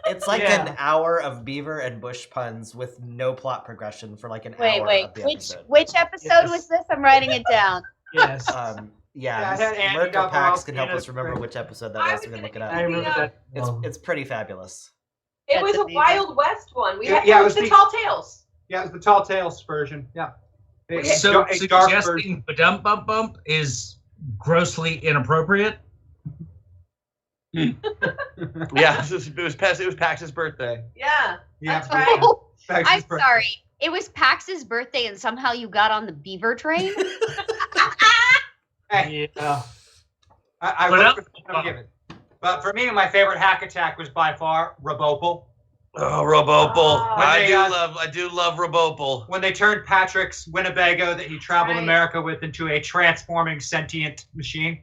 It's like Yeah. an hour of beaver and bush puns with no plot progression for like an Wait, hour wait. of the Which episode. episode was this? I'm writing it down. Yes. Yeah, Yeah, I had Andy Merc or Double Pax up can in help a us remember spring. which episode that was. We can look it up. I remember that. It's pretty fabulous. It was a Wild West one. We had Yeah, it it was was the the- Tall Tales. Yeah, it's the Tall Tales version. Yeah. So A dark version. suggesting Badump Bump Bump is grossly inappropriate? Yeah, it was Pax's birthday. Yeah, that's right. I'm sorry. It was Pax's birthday, and somehow you got on the beaver train. Hey, I will forgive it. But for me, my favorite hack attack was by far Rabopal. Oh, Rabopal! When I they, do love Rabopal. When they turned Patrick's Winnebago that he traveled America with into a transforming sentient machine,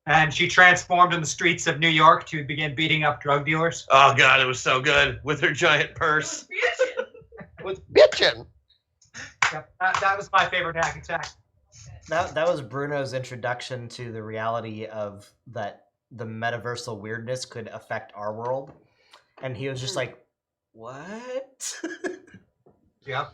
and she transformed in the streets of New York to begin beating up drug dealers. Oh God, it was so good with her giant purse. With bitchin'. Yep, that was my favorite hack attack. That was Bruno's introduction to the reality of that the metaversal weirdness could affect our world, and he was just like, "What?" Yep.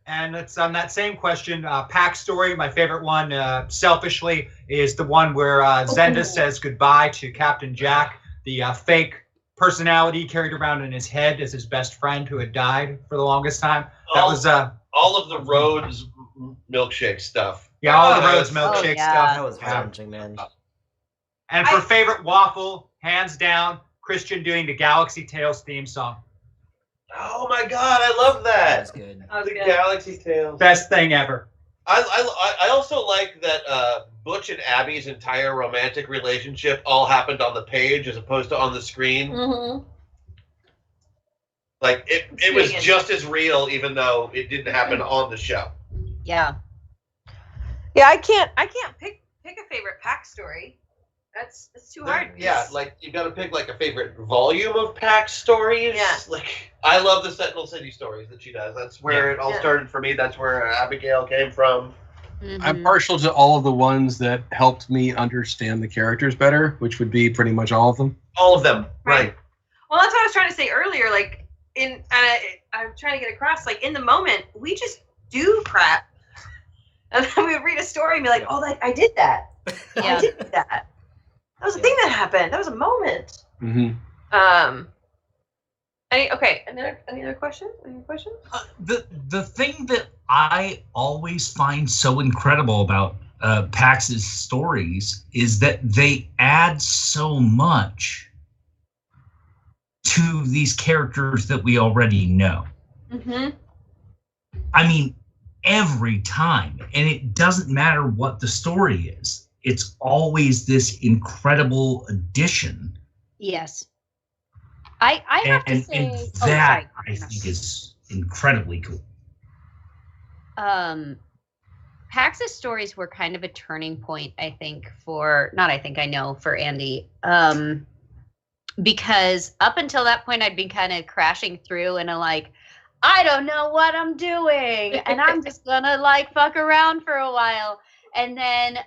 And it's on that same question. Pack's story, my favorite one, selfishly, is the one where Zenda says goodbye to Captain Jack, the fake personality he carried around in his head as his best friend who had died for the longest time. That was all of the Rhodes milkshake stuff. Yeah, all the That Rhodes was- milkshake yeah. stuff. That was challenging, man. And for favorite waffle, hands down, Christian doing the Galaxy Tales theme song. Oh my God, I love that. That's good. The Galaxy Tales. Best thing ever. I also like that Butch and Abby's entire romantic relationship all happened on the page as opposed to on the screen. Mm-hmm. Like it was just as real, even though it didn't happen on the show. Yeah. Yeah, I can't pick a favorite Pack story. That's too hard. Yeah, like you got to pick like a favorite volume of Pack's stories. Yeah. Like I love the Sentinel City stories that she does. That's where it all started for me. That's where Abigail came from. I'm partial to all of the ones that helped me understand the characters better, which would be pretty much all of them. All of them, right? Well, that's what I was trying to say earlier. Like I'm trying to get across. Like in the moment, we just do crap, and then we would read a story and be like, "Oh, I did that. I did that. That was a thing that happened. That was a moment." Mm-hmm. Any other questions? Any questions? The thing that I always find so incredible about Pax's stories is that they add so much to these characters that we already know. Mm-hmm. I mean, every time, and it doesn't matter what the story is. It's always this incredible addition. Yes. I have to say, and that I think is incredibly cool. Pax's stories were kind of a turning point, I think, for Andy. Because up until that point, I'd been kind of crashing through and I don't know what I'm doing, and I'm just gonna fuck around for a while. And then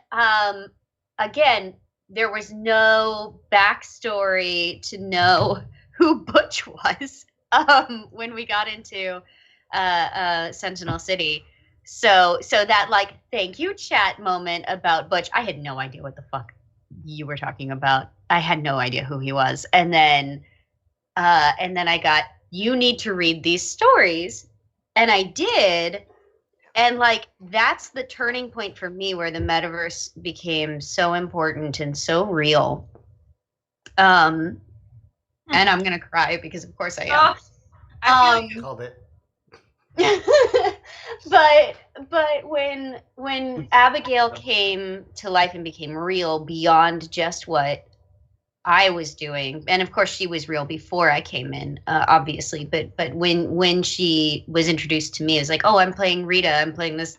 again, there was no backstory to know who Butch was when we got into Sentinel City. So that thank you chat moment about Butch, I had no idea what the fuck you were talking about. I had no idea who he was. And then I got, you need to read these stories. And I did. And that's the turning point for me where the metaverse became so important and so real. And I'm gonna cry because of course I am. I called it. But when Abigail came to life and became real beyond just what I was doing, and of course she was real before I came in, obviously. But when she was introduced to me, it was like, oh, I'm playing Rita. I'm playing this,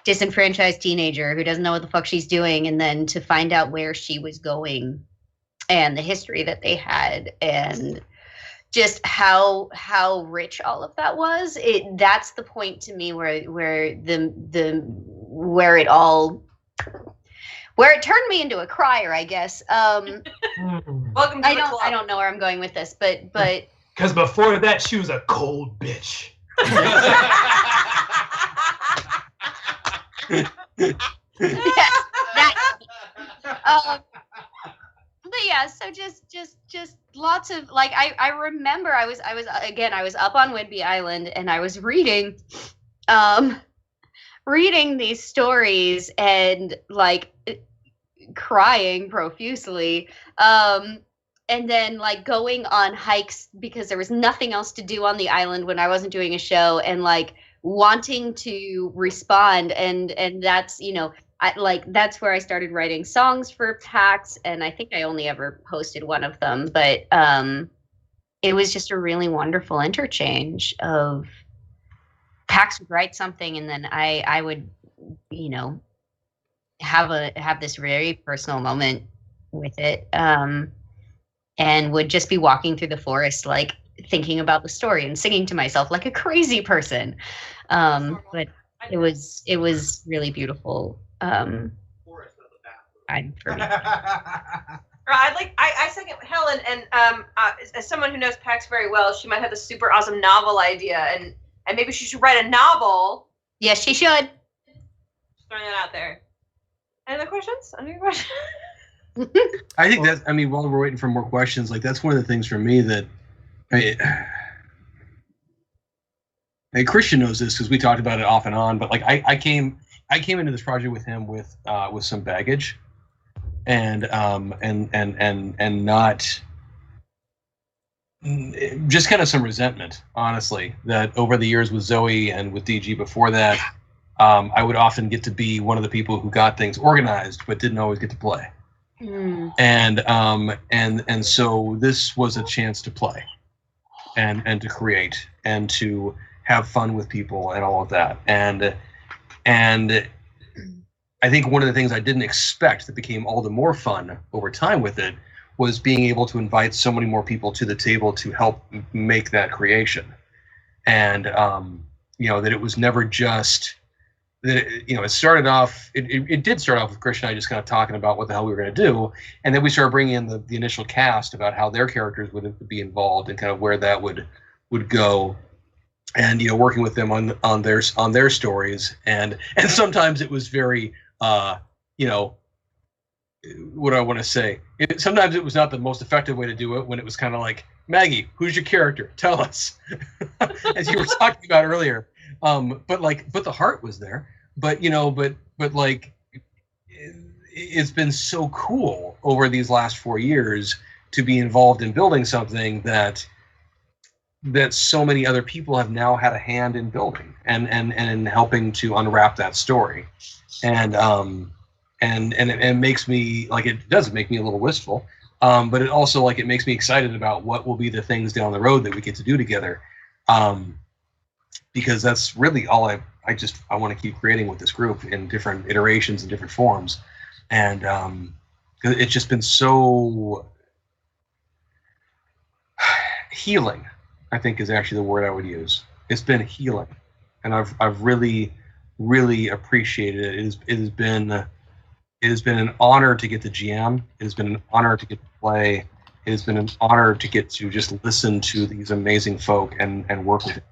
disenfranchised teenager who doesn't know what the fuck she's doing, and then to find out where she was going, and the history that they had, and just how rich all of that was. That's the point to me where it turned me into a crier, I guess. Welcome to the club. I don't know where I'm going with this, but Because before that, she was a cold bitch. yes, that. But yeah, so just lots of like I remember I was up on Whidbey Island and I was reading these stories and like crying profusely, and then like going on hikes because there was nothing else to do on the island when I wasn't doing a show, and like wanting to respond, and that's, you know, that's where I started writing songs for PAX, and I think I only ever posted one of them, but it was just a really wonderful interchange of PAX would write something, and then I would, you know, have this very personal moment with it, and would just be walking through the forest, like thinking about the story and singing to myself like a crazy person. But it was really beautiful. For me. I second Helen, and as someone who knows PAX very well, she might have a super awesome novel idea, and maybe she should write a novel. Yes, she should. Just throwing that out there. Any other questions? I think that, I mean, while we're waiting for more questions, like that's one of the things for me that and Christian knows this because we talked about it off and on, but like I came into this project with him with some baggage and not just kind of some resentment, honestly, that over the years with Zoe and with DG before that, I would often get to be one of the people who got things organized but didn't always get to play. And so this was a chance to play and to create and to have fun with people and all of that. And I think one of the things I didn't expect that became all the more fun over time with it was being able to invite so many more people to the table to help make that creation. And you know, that it was never just that, you know, it started off, it did start off with Christian and I just kind of talking about what the hell we were going to do, and then we started bringing in the initial cast about how their characters would be involved and kind of where that would go, and, you know, working with them on their stories, and sometimes it was very you know, what do I want to say, sometimes it was not the most effective way to do it, when it was kind of like, Maggie, who's your character, tell us, as you were talking about earlier. But the heart was there. But, you know, but like, it's been so cool over these last 4 years to be involved in building something that so many other people have now had a hand in building and helping to unwrap that story. And it makes me, like, it does make me a little wistful. But it also, like, it makes me excited about what will be the things down the road that we get to do together. Because that's really all I want to keep creating with this group in different iterations and different forms. And it's just been so healing, I think is actually the word I would use. It's been healing. And I've really, really appreciated it. It has been an honor to get to GM. It has been an honor to get to play. It has been an honor to get to just listen to these amazing folk and work with them.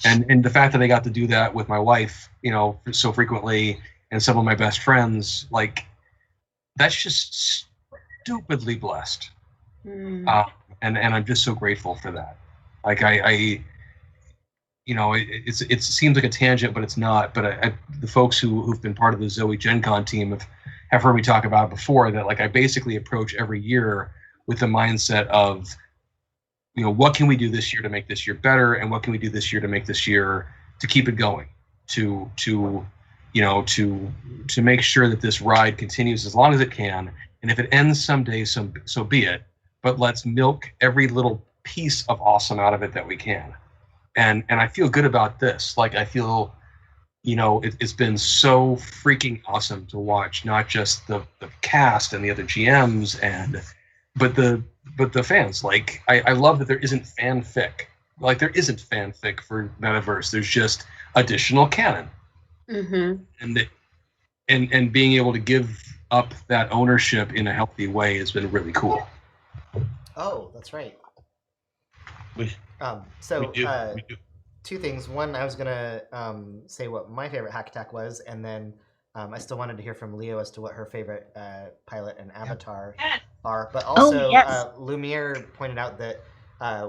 And the fact that I got to do that with my wife, you know, so frequently, and some of my best friends, like, that's just stupidly blessed. And I'm just so grateful for that. Like, I you know, it seems like a tangent, but it's not. But the folks who've been part of the Zoe Gen Con team have heard me talk about it before, that, like, I basically approach every year with the mindset of, you know, what can we do this year to make this year better, and what can we do this year to make this year, to keep it going, to you know, to make sure that this ride continues as long as it can, and if it ends someday, so be it. But let's milk every little piece of awesome out of it that we can. And I feel good about this. Like, I feel it's been so freaking awesome to watch, not just the cast and the other GMs but the fans. Like I love that there isn't fanfic. Like there isn't fanfic for Metaverse. There's just additional canon. Mm-hmm. And being able to give up that ownership in a healthy way has been really cool. Oh, that's right. We do. Two things. One, I was gonna say what my favorite hack attack was, and then I still wanted to hear from Leo as to what her favorite pilot and avatar are. But also, Lumiere pointed out that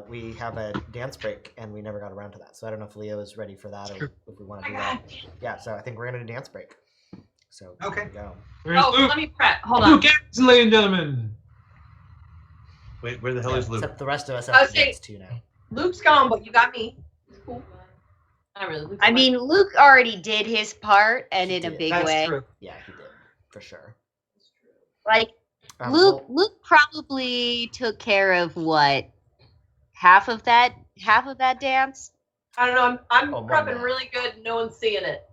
we have a dance break, and we never got around to that. So I don't know if Leo is ready for that, or if we want to do that. Yeah, so I think we're gonna do dance break. So okay, go. Let me prep. Hold on. Luke, ladies and gentlemen. Wait, where the hell is Luke? Except the rest of us I have was to dance too now. Luke's gone, but you got me. Cool. Not really. Luke's I fine. mean, Luke already did his part, and in a big way. True. Yeah, he did for sure. Like Luke probably took care of what, half of that dance. I don't know. I'm Oh, more prepping than that. really good. No one's seeing it.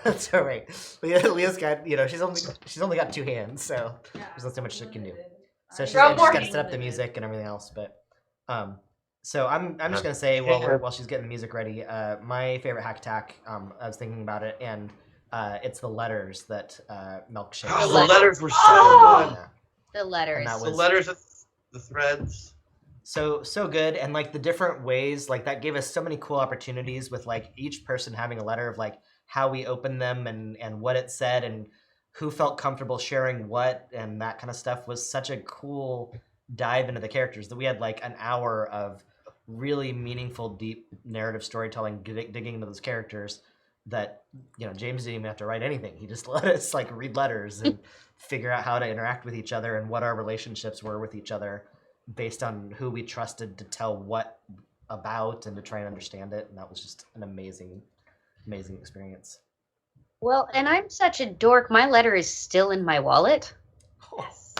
That's all right. Leah's got, she's only got two hands, so there's not so much she can do. So she's got to set up the music and everything else. But so I'm just gonna say while she's getting the music ready, my favorite hack attack. I was thinking about it, and it's the letters that Milkshake. Oh, the letters were so good. The letters. The letters, the threads. So good, and like the different ways, like that gave us so many cool opportunities with like each person having a letter of like how we opened them and what it said and who felt comfortable sharing what and that kind of stuff was such a cool dive into the characters that we had like an hour of really meaningful, deep narrative storytelling, digging into those characters that, James didn't even have to write anything. He just let us like read letters and figure out how to interact with each other and what our relationships were with each other based on who we trusted to tell what about and to try and understand it. And that was just an amazing experience. Well, and I'm such a dork. My letter is still in my wallet. Yes.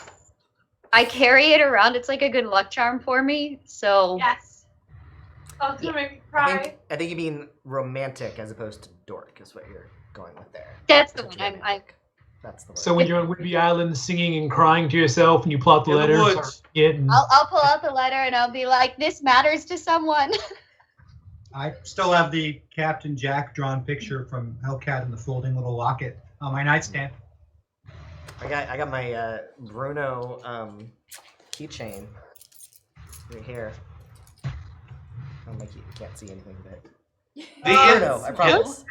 I carry it around. It's like a good luck charm for me. So yes. Oh, it's gonna make me cry. I think you mean romantic as opposed to dork is what you're going with there. That's the one. That's the word. So when you're on Whidbey Island singing and crying to yourself and you pull out the letters, I'll pull out the letter and I'll be like, "This matters to someone." I still have the Captain Jack drawn picture from Hellcat in the folding little locket on my nightstand. I got my Bruno keychain right here. You can't see anything, but Bruno, I promise.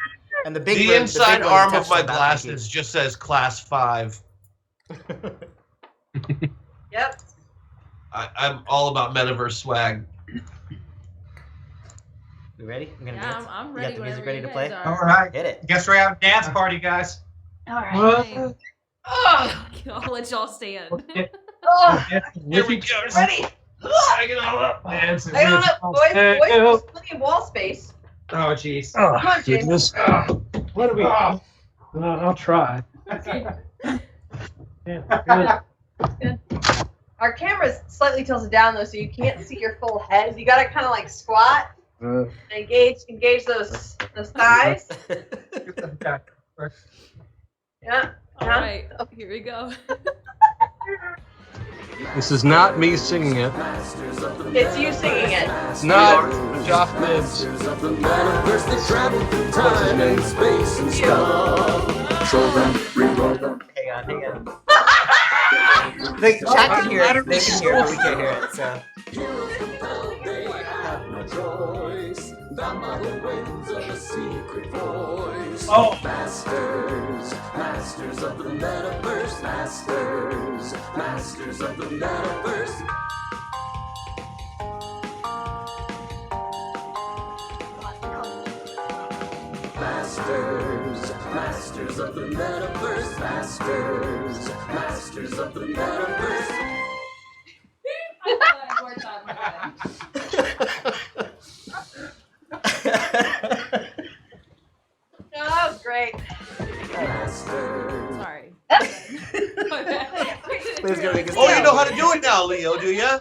And The inside arm of my glasses just says Class 5. Yep. I'm all about Metaverse swag. You ready? I'm gonna Yeah, dance. I'm You ready got the music whenever ready you to play? guys All right. Hit it. Guess we're having a dance party, guys. All right. I'll let y'all stand. Here we go. Ready? Hang it all up. Hang on up, boys. There's plenty of wall space. Oh, jeez. Come on, James. What do we? I'll try. Our camera's slightly tilted down though, so you can't see your full head. You gotta kind of like squat and engage those thighs. Yeah. All right, here we go. This is not me singing it. It's you singing it. It's not Joff Mibbs. Hang on. The chat can hear it. They can hear it, but we can't hear it. So. Oh. Masters of the Metaverse, Masters of the Metaverse. Masters of the Metaverse, Masters of the Metaverse. That was great. Sorry. Please go make us Oh, you know how to do it now, Leo, do ya?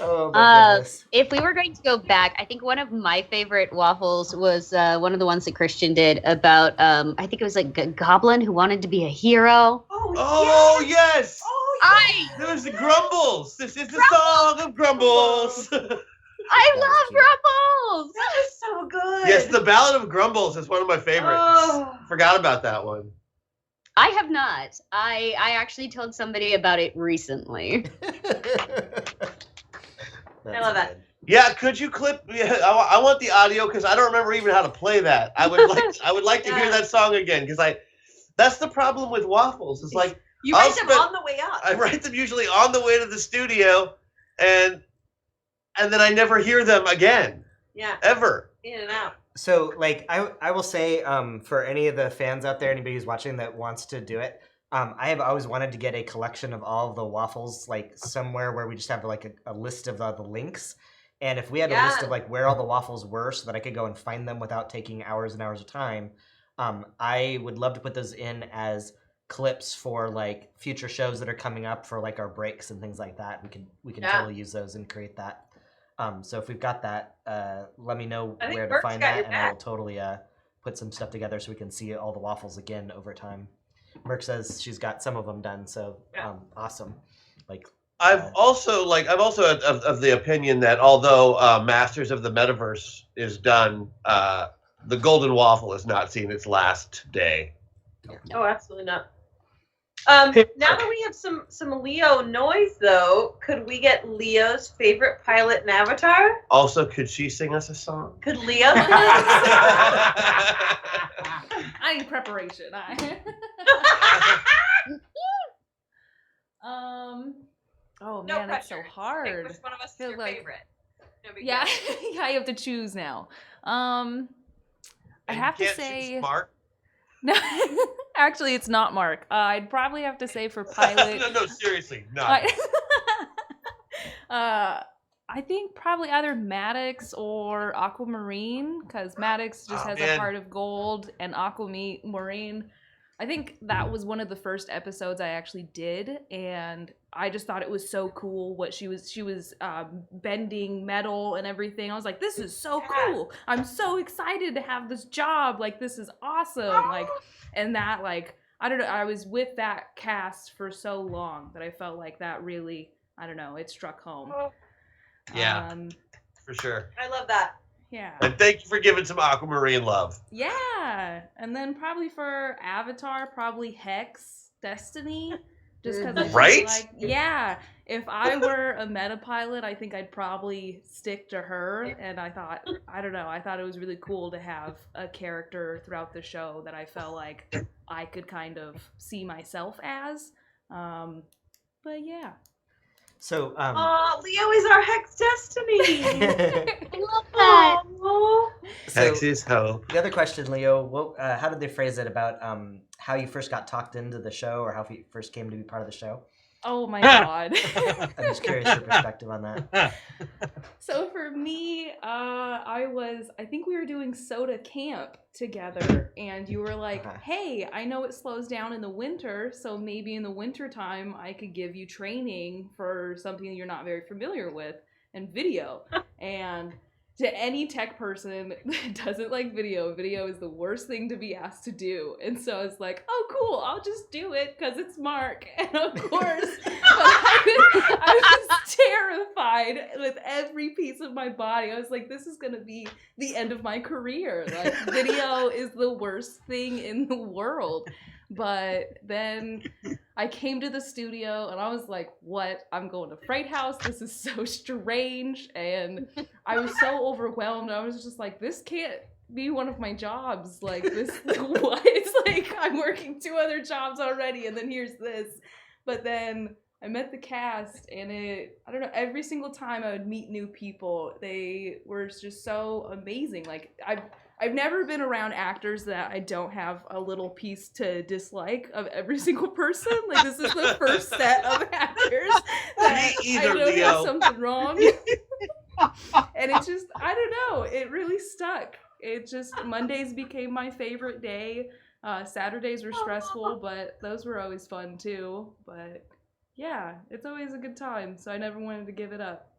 Oh my goodness. If we were going to go back, I think one of my favorite waffles was one of the ones that Christian did about I think it was like a goblin who wanted to be a hero. Oh yes! I There's the Grumbles. This is the song of Grumbles. I love Grumbles. That was so good. Yes, the Ballad of Grumbles is one of my favorites. Oh. Forgot about that one. I have not. I actually told somebody about it recently. I love that. Yeah, could you clip? Yeah, I want the audio because I don't remember even how to play that. I would like to hear that song again because that's the problem with waffles. It's like You write them on the way up. I write them usually on the way to the studio, and then I never hear them again. Yeah. Ever. In and out. So, like, I will say, for any of the fans out there, anybody who's watching that wants to do it, I have always wanted to get a collection of all of the waffles, like, somewhere where we just have, like, a list of the links. And if we had a list of, like, where all the waffles were so that I could go and find them without taking hours and hours of time, I would love to put those in as clips for, like, future shows that are coming up for, like, our breaks and things like that. We can totally use those and create that. So if we've got that, let me know where to find that, and I will totally put some stuff together so we can see all the waffles again over time. Merc says she's got some of them done, so awesome. Like I've also of the opinion that although Masters of the Metaverse is done, the Golden Waffle has not seen its last day. Oh, absolutely not. Now that we have some Leo noise, though, could we get Leo's favorite pilot and avatar? Also, could she sing us a song? Could Leo? I need preparation. Oh No man, that's so pressure. hard. Which one of us is Feel your like- favorite? No big Yeah, deal. yeah, you have to choose now. I have to say Mark. No, actually, it's not Mark. I'd probably have to say for pilot. No, seriously, no. I think probably either Maddox or Aquamarine, because Maddox just has a heart of gold, and Aquamarine, I think that was one of the first episodes I actually did, and I just thought it was so cool what she was bending metal and everything. I was like, this is so cool. I'm so excited to have this job. Like, this is awesome. Like, and that, like, I don't know, I was with that cast for so long that I felt like that really, I don't know, it struck home. Yeah, for sure. I love that. Yeah. And thank you for giving some Aquamarine love. Yeah. And then probably for Avatar, probably Hex Destiny. Just because Right? like, yeah, if I were a meta pilot, I think I'd probably stick to her. And I thought it was really cool to have a character throughout the show that I felt like I could kind of see myself as. But yeah. So, Leo is our Hex Destiny. I love that. Hex is hope. The other question, Leo, how did they phrase it about how you first got talked into the show, or how you first came to be part of the show? Oh my god. I'm just curious your perspective on that. So for me, I think we were doing Soda Camp together, and you were like, hey, I know it slows down in the winter, so maybe in the winter time I could give you training for something you're not very familiar with, and video. And to any tech person that doesn't like video is the worst thing to be asked to do. And so I was like, oh, cool, I'll just do it because it's Mark. And of course, I was terrified with every piece of my body. I was like, this is going to be the end of my career. Like, video is the worst thing in the world. But then I came to the studio and I was like, what? I'm going to Fright House. This is so strange. And I was so overwhelmed. I was just like, this can't be one of my jobs. Like, this, what? It's like I'm working 2 other jobs already, and then here's this. But then I met the cast, and I don't know, every single time I would meet new people, they were just so amazing. Like, I've never been around actors that I don't have a little piece to dislike of every single person. Like, this is the first set of actors that I know there's something wrong. And it just, I don't know, it really stuck. It just, Mondays became my favorite day. Saturdays were stressful, but those were always fun too. But yeah, it's always a good time, so I never wanted to give it up.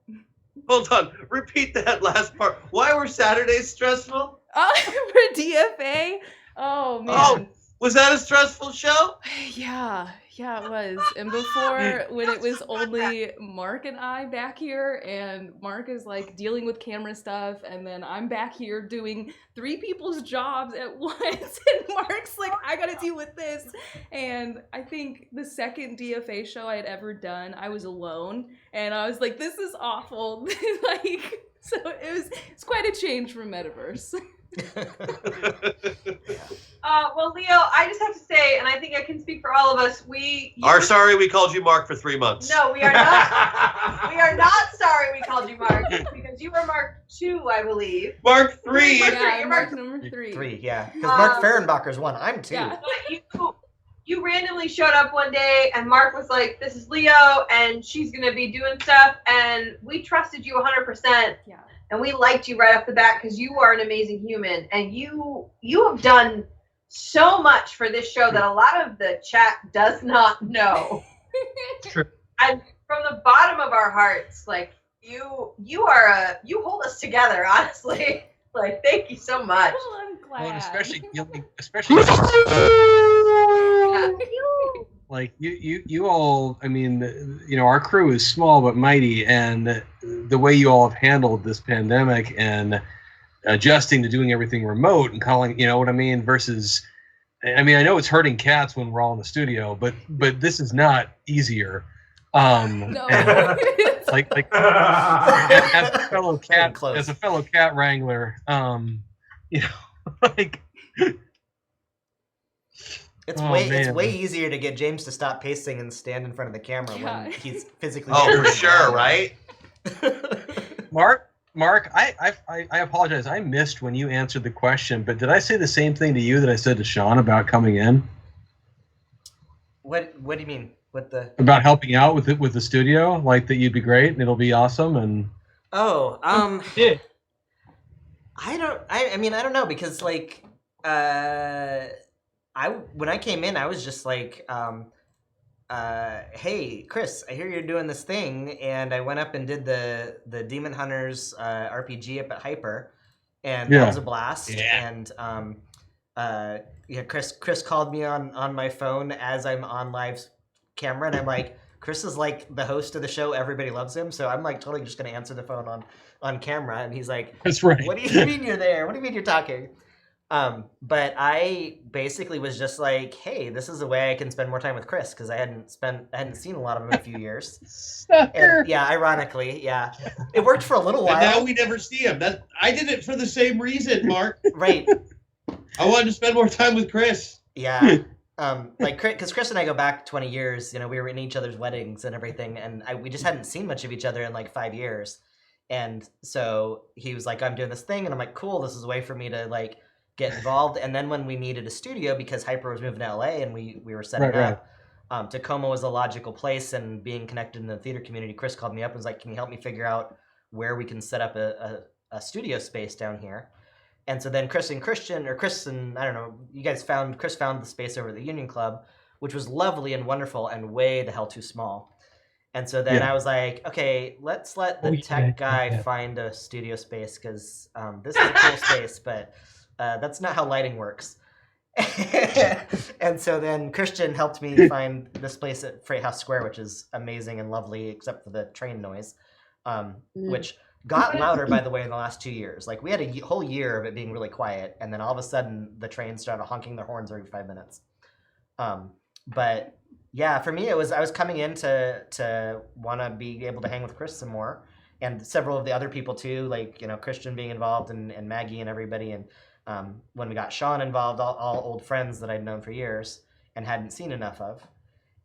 Hold on. Repeat that last part. Why were Saturdays stressful? For DFA? Oh man. Oh, was that a stressful show? Yeah, it was. And before, when it was only Mark and I back here, and Mark is like dealing with camera stuff, and then I'm back here doing 3 people's jobs at once, and Mark's like, I gotta deal with this. And I think the second DFA show I had ever done, I was alone, and I was like, this is awful. Like, so it's quite a change from Metaverse. Well, Leo, I just have to say, and I think I can speak for all of us, Sorry we called you Mark for 3 months. No, we are not. We are not sorry we called you Mark, because you were Mark 2, I believe. Mark 3. You're Mark number 3. 3, yeah. Because Mark Fehrenbacher's 1. I'm 2. Yeah. But you randomly showed up one day, and Mark was like, this is Leo, and she's going to be doing stuff, and we trusted you 100%. Yeah. And we liked you right off the bat because you are an amazing human, and you have done so much for this show that a lot of the chat does not know. True. And from the bottom of our hearts, like you hold us together, honestly. Like, thank you so much. Well, I'm glad. Well, especially like you all. I mean, our crew is small but mighty, and the way you all have handled this pandemic and adjusting to doing everything remote and calling, you know what I mean, versus. I mean, I know it's hurting cats when we're all in the studio, but this is not easier. No. like as a fellow cat wrangler, like. It's way easier to get James to stop pacing and stand in front of the camera when he's physically. Oh, for sure, right? Mark, I apologize. I missed when you answered the question, but did I say the same thing to you that I said to Sean about coming in? What do you mean? About helping out with the studio, like that you'd be great and it'll be awesome and. Oh, yeah. I don't know because like when I came in, I was just like, hey, Chris, I hear you're doing this thing, and I went up and did the Demon Hunters RPG up at Hyper, and that was a blast. Yeah. And Chris called me on my phone as I'm on live camera, and I'm like, Chris is like the host of the show. Everybody loves him, so I'm like totally just gonna answer the phone on camera, and he's like, "That's right. What do you mean you're there? What do you mean you're talking?" But I basically was just like, hey, this is a way I can spend more time with Chris because I hadn't seen a lot of him in a few years. And, yeah, ironically, yeah, it worked for a little while. And now we never see him. I did it for the same reason, Mark. Right. I wanted to spend more time with Chris. Yeah. Like, because Chris and I go back 20 years. We were in each other's weddings and everything, and we just hadn't seen much of each other in like 5 years. And so he was like, I'm doing this thing, and I'm like, cool. This is a way for me to like get involved. And then when we needed a studio because Hyper was moving to LA and we were setting up, Tacoma was a logical place, and being connected in the theater community, Chris called me up and was like, can you help me figure out where we can set up a studio space down here? And so then Chris and I don't know, Chris found the space over at the Union Club, which was lovely and wonderful and way the hell too small. And so then I was like, okay, let's let the tech guy find a studio space because this is a cool space, but that's not how lighting works. And so then Christian helped me find this place at Freight House Square, which is amazing and lovely, except for the train noise, which got louder, by the way, in the last 2 years. Like, we had a whole year of it being really quiet, and then all of a sudden, the trains started honking their horns every 5 minutes. But yeah, for me, I was coming in to want to be able to hang with Chris some more, and several of the other people too, like Christian being involved and Maggie and everybody, and when we got Sean involved, all old friends that I'd known for years and hadn't seen enough of.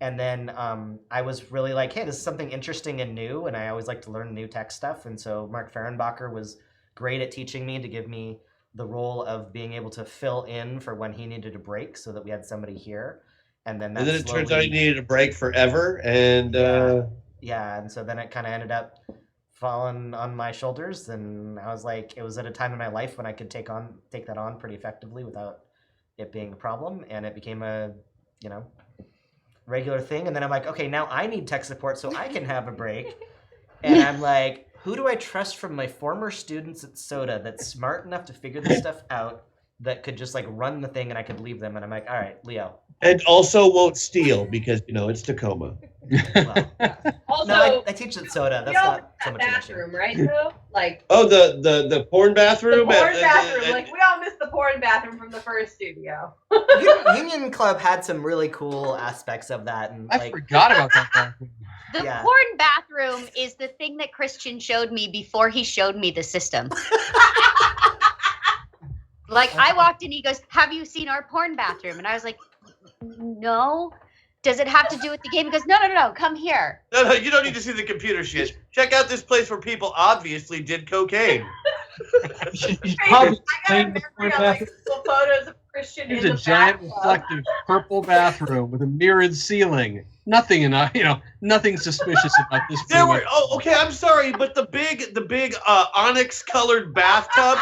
And then I was really like, hey, this is something interesting and new, and I always like to learn new tech stuff. And so Mark Fehrenbacher was great at teaching me, to give me the role of being able to fill in for when he needed a break so that we had somebody here. And then it turns out he needed a break forever. And yeah, and so then it kind of ended up falling on my shoulders, and I was like, it was at a time in my life when I could take that on pretty effectively without it being a problem, and it became a regular thing. And then I'm like, okay, now I need tech support so I can have a break. And I'm like, who do I trust from my former students at Soda that's smart enough to figure this stuff out, that could just like run the thing and I could leave them? And I'm like, all right, Leo. And also won't steal because, it's Tacoma. Also, No, I teach at Soda. That's not so much an issue. bathroom, right? Though, like Oh, the porn bathroom? the porn bathroom. Like we all missed the porn bathroom from the first studio. Union Club had some really cool aspects of that, and I forgot about that bathroom. The Yeah. porn bathroom is the thing that Christian showed me before he showed me the system. Like, I walked in, he goes, "Have you seen our porn bathroom?" And I was like, "No." Does it have to do with the game? He goes, No, come here. No, you don't need to see the computer shit. Check out this place where people obviously did cocaine. Probably I got a memory of like little photos of Christian There's in a the giant bathtub. reflective purple bathroom with a mirrored ceiling. Nothing nothing suspicious about this. There room. were okay, I'm sorry, but the big onyx colored bathtub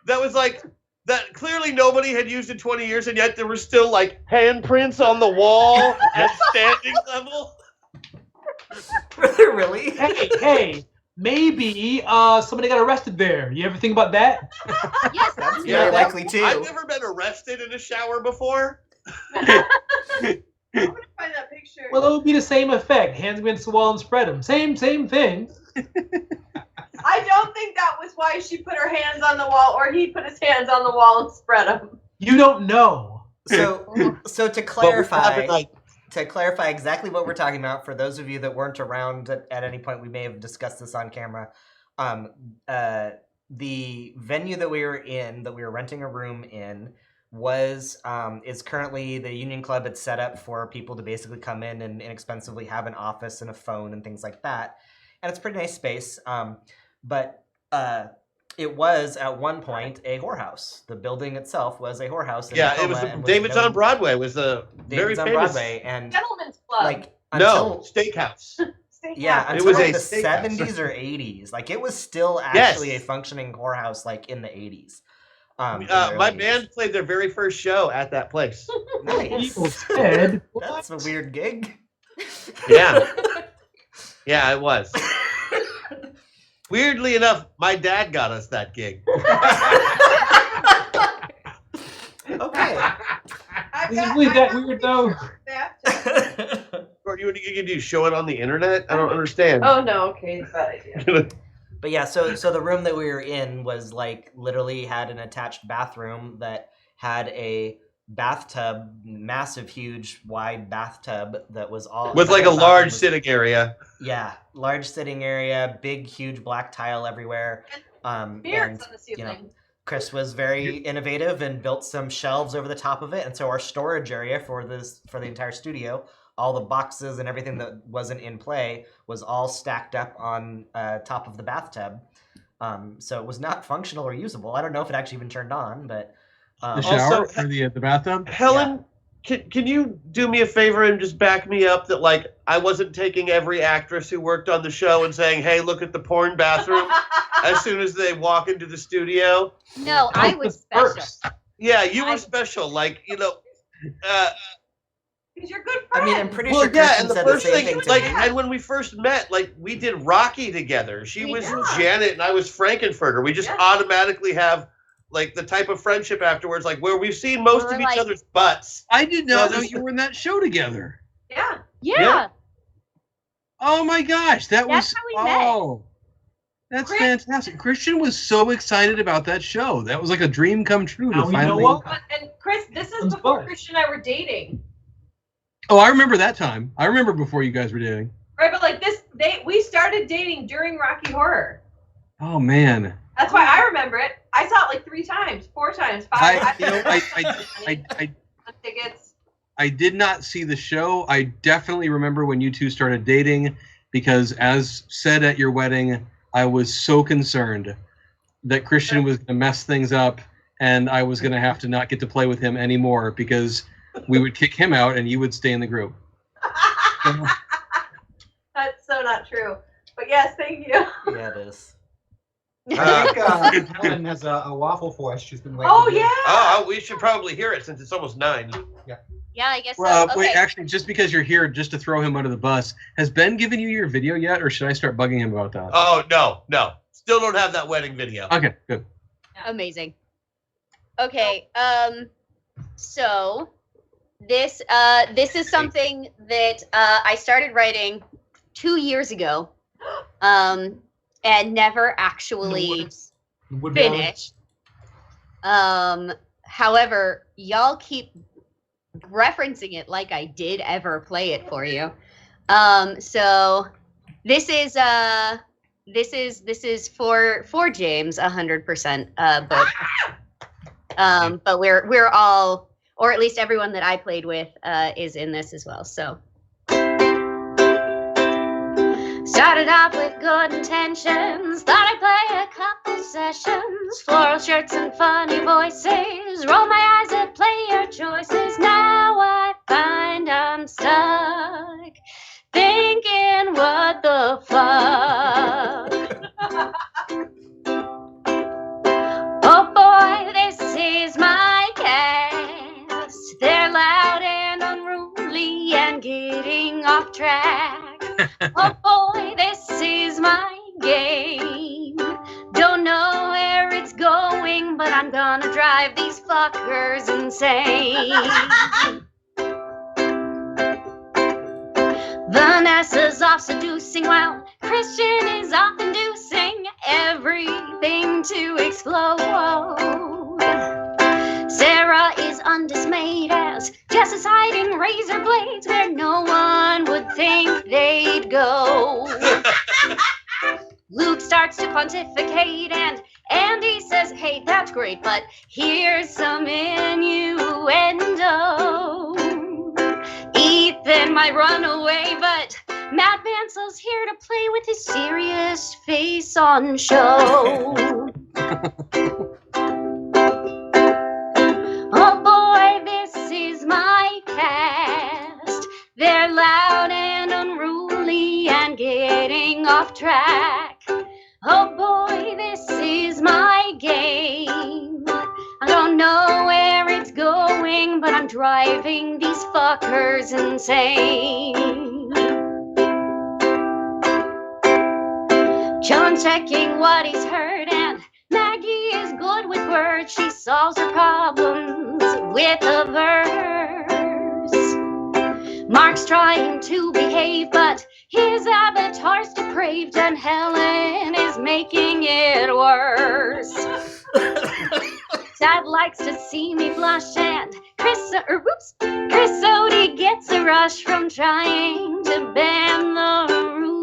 that was like that clearly nobody had used in 20 years, and yet there were still like handprints on the wall at standing level. Really? Hey, maybe somebody got arrested there. You ever think about that? Yes, That's Yeah, very likely too. I've never been arrested in a shower before. Find that picture. Well, it would be the same effect. Hands against the wall and spread them. Same thing. I don't think that was why she put her hands on the wall, or he put his hands on the wall and spread them. You don't know. So to clarify exactly what we're talking about, for those of you that weren't around at any point, we may have discussed this on camera. The venue that we were renting a room in, is currently the Union Club had set up for people to basically come in and inexpensively have an office and a phone and things like that. And it's a pretty nice space. But it was at one point a whorehouse. The building itself was a whorehouse. In Yeah, it Tacoma was and David's known- on Broadway was a very David's on famous. Broadway, and Gentleman's Club. like No, until steakhouse. yeah, It until was like a the steakhouse. 70s or 80s. Like it was still actually a functioning whorehouse, like in the 80s. In the My early band played their very first show at that place. 80s. Nice. People said, That's a weird gig. Yeah. Yeah, it was. Weirdly enough, my dad got us that gig. Okay. Is it really that weird though? Or you can do show it on the internet? I don't understand. Oh no, okay, bad idea. But yeah, so the room that we were in was like literally had an attached bathroom that had a bathtub, massive, huge, wide bathtub that was all With like a large sitting area. Yeah, large sitting area, big, huge black tile everywhere. Beards on the ceiling. Chris was very innovative and built some shelves over the top of it, and so our storage area for the entire studio, all the boxes and everything that wasn't in play was all stacked up on top of the bathtub. So it was not functional or usable. I don't know if it actually even turned on, but The shower or the bathtub? Helen, can you do me a favor and just back me up that like I wasn't taking every actress who worked on the show and saying, "Hey, look at the porn bathroom," as soon as they walk into the studio? No, I was special. Yeah, you were special. Like, Because you're good I friends. mean, I'm pretty well, sure yeah, Kristen and the said first the same thing, thing to like, me. and when we first met, like, we did Rocky together. She was Janet, and I was Frankenfurter. We just automatically have, like, the type of friendship afterwards, like, where we've seen most We're of each like- other's butts. I did not Yeah, know this- you were in that show together. Yeah. Yeah. Oh my gosh, that That's was how we met. oh, that's fantastic. Christian was so excited about that show. That was like a dream come true to Now we know finally. what? But, and Chris, this is Sounds before fun. Christian and I were dating. Oh, I remember that time. I remember before you guys were dating. Right, but like we started dating during Rocky Horror. Oh man. That's why I remember it. I saw it like 3 times, 4 times, 5 I tickets. I did not see the show. I definitely remember when you two started dating because, as said at your wedding, I was so concerned that Christian was going to mess things up and I was going to have to not get to play with him anymore because we would kick him out and you would stay in the group. That's so not true. But yes, thank you. Yeah, it is. I think Helen has a waffle for us. She's been waiting. Oh to do. yeah. Oh, we should probably hear it since it's almost 9. Yeah. Yeah, I guess Well, so. Okay. wait, actually, just because you're here, just to throw him under the bus, has Ben given you your video yet, or should I start bugging him about that? Oh, no. Still don't have that wedding video. Okay, good. Amazing. Okay, so this is something that I started writing 2 years ago, and never actually finished. However, y'all keep referencing it like I did ever play it for you. So this is for James 100%. But we're all, or at least everyone that I played with, is in this as well. So started off with good intentions, thought I'd play a couple sessions, floral shirts and funny voices, roll my eyes at player choices. Now I find I'm stuck thinking, what the fuck? Oh boy, this is my cast. They're loud and unruly and getting off track. Oh boy, this is my game. Don't know where it's going, but I'm gonna drive these fuckers insane. Vanessa's off seducing while Christian is off inducing everything to explode. Sarah is undismayed as Jess is hiding razor blades where no one would think they'd go. Luke starts to pontificate and Andy says, hey, that's great, but here's some innuendo. Ethan might run away, but Matt Mansel's here to play with his serious face on show. Oh boy, this is my cast. They're loud and unruly and getting off track. Oh boy, this is my game. I don't know where it's going, but I'm driving these fuckers insane. John checking what he's heard, and Maggie is good with words. She solves her problems with a verse. Mark's trying to behave, but his avatar's depraved, and Helen is making it worse. Dad likes to see me blush, and Chris Odie gets a rush from trying to bend the rules.